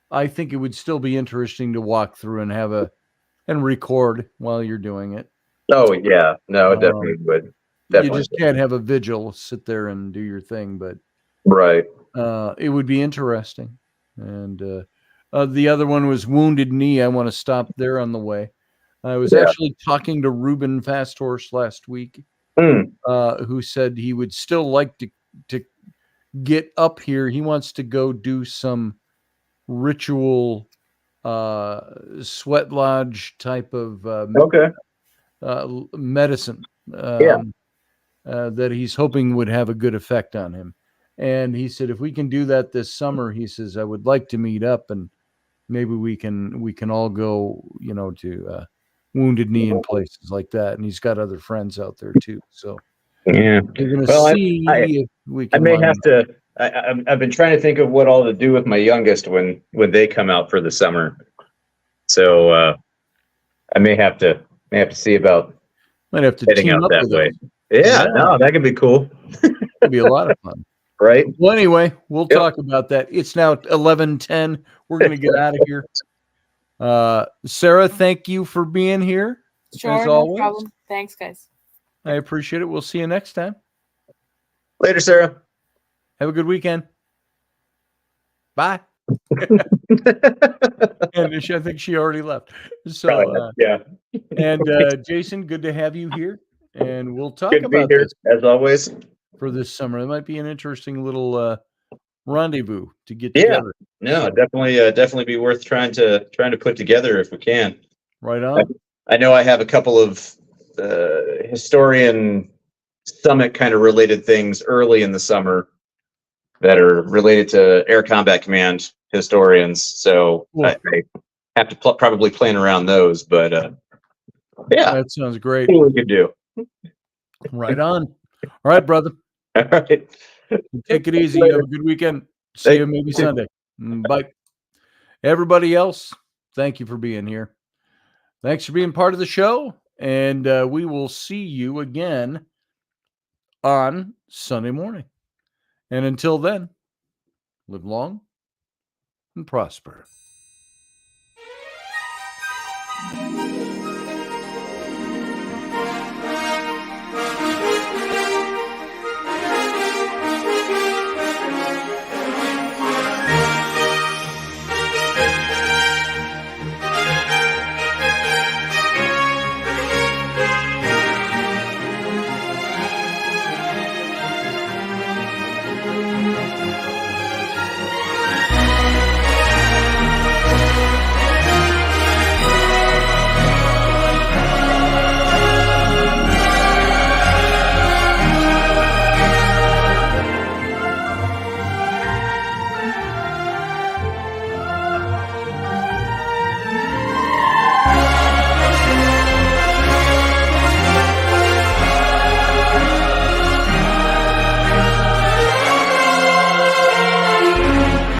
Speaker 1: I think it would still be interesting to walk through and record while you're doing it.
Speaker 5: Oh yeah, no, it definitely would. Definitely.
Speaker 1: You just can't have a vigil, sit there and do your thing, but
Speaker 5: right.
Speaker 1: It would be interesting. And the other one was Wounded Knee. I want to stop there on the way. I was actually talking to Ruben Fast Horse last week, who said he would still like to get up here. He wants to go do some ritual sweat lodge type of medicine that he's hoping would have a good effect on him. And he said, if we can do that this summer, he says, I would like to meet up and maybe we can all go, to Wounded Knee and places like that. And he's got other friends out there too. So
Speaker 5: yeah,
Speaker 1: we're going to see if we can.
Speaker 5: I may have to. I've been trying to think of what all to do with my youngest when they come out for the summer. So I may have to see about.
Speaker 1: Might have to
Speaker 5: heading
Speaker 1: team
Speaker 5: out
Speaker 1: up
Speaker 5: that
Speaker 1: with
Speaker 5: way.
Speaker 1: them.
Speaker 5: Yeah, no, that could be cool.
Speaker 1: It'd be a lot of fun.
Speaker 5: Right.
Speaker 1: Well, anyway, we'll talk about that. It's now 11:10. We're going to get out of here. Sarah, thank you for being here.
Speaker 4: Sure,
Speaker 1: as
Speaker 4: no
Speaker 1: always.
Speaker 4: problem. Thanks, guys.
Speaker 1: I appreciate it. We'll see you next time.
Speaker 5: Later, Sarah.
Speaker 1: Have a good weekend. Bye. And I think she already left. So,
Speaker 5: yeah.
Speaker 1: And Jason, good to have you here. And we'll talk
Speaker 5: Good to be
Speaker 1: about
Speaker 5: here,
Speaker 1: this
Speaker 5: as always.
Speaker 1: for this summer. It might be an interesting little rendezvous to get together.
Speaker 5: No, definitely be worth trying to put together if we can.
Speaker 1: Right on.
Speaker 5: I know I have a couple of historian summit kind of related things early in the summer that are related to Air Combat Command historians. So I have to probably plan around those, but yeah,
Speaker 1: that sounds great.
Speaker 5: See what we could do.
Speaker 1: Right on. All right, brother.
Speaker 5: All right.
Speaker 1: Take it easy. Have a good weekend. See you maybe Sunday. Bye. Everybody else, thank you for being here. Thanks for being part of the show. And we will see you again on Sunday morning. And until then, live long and prosper.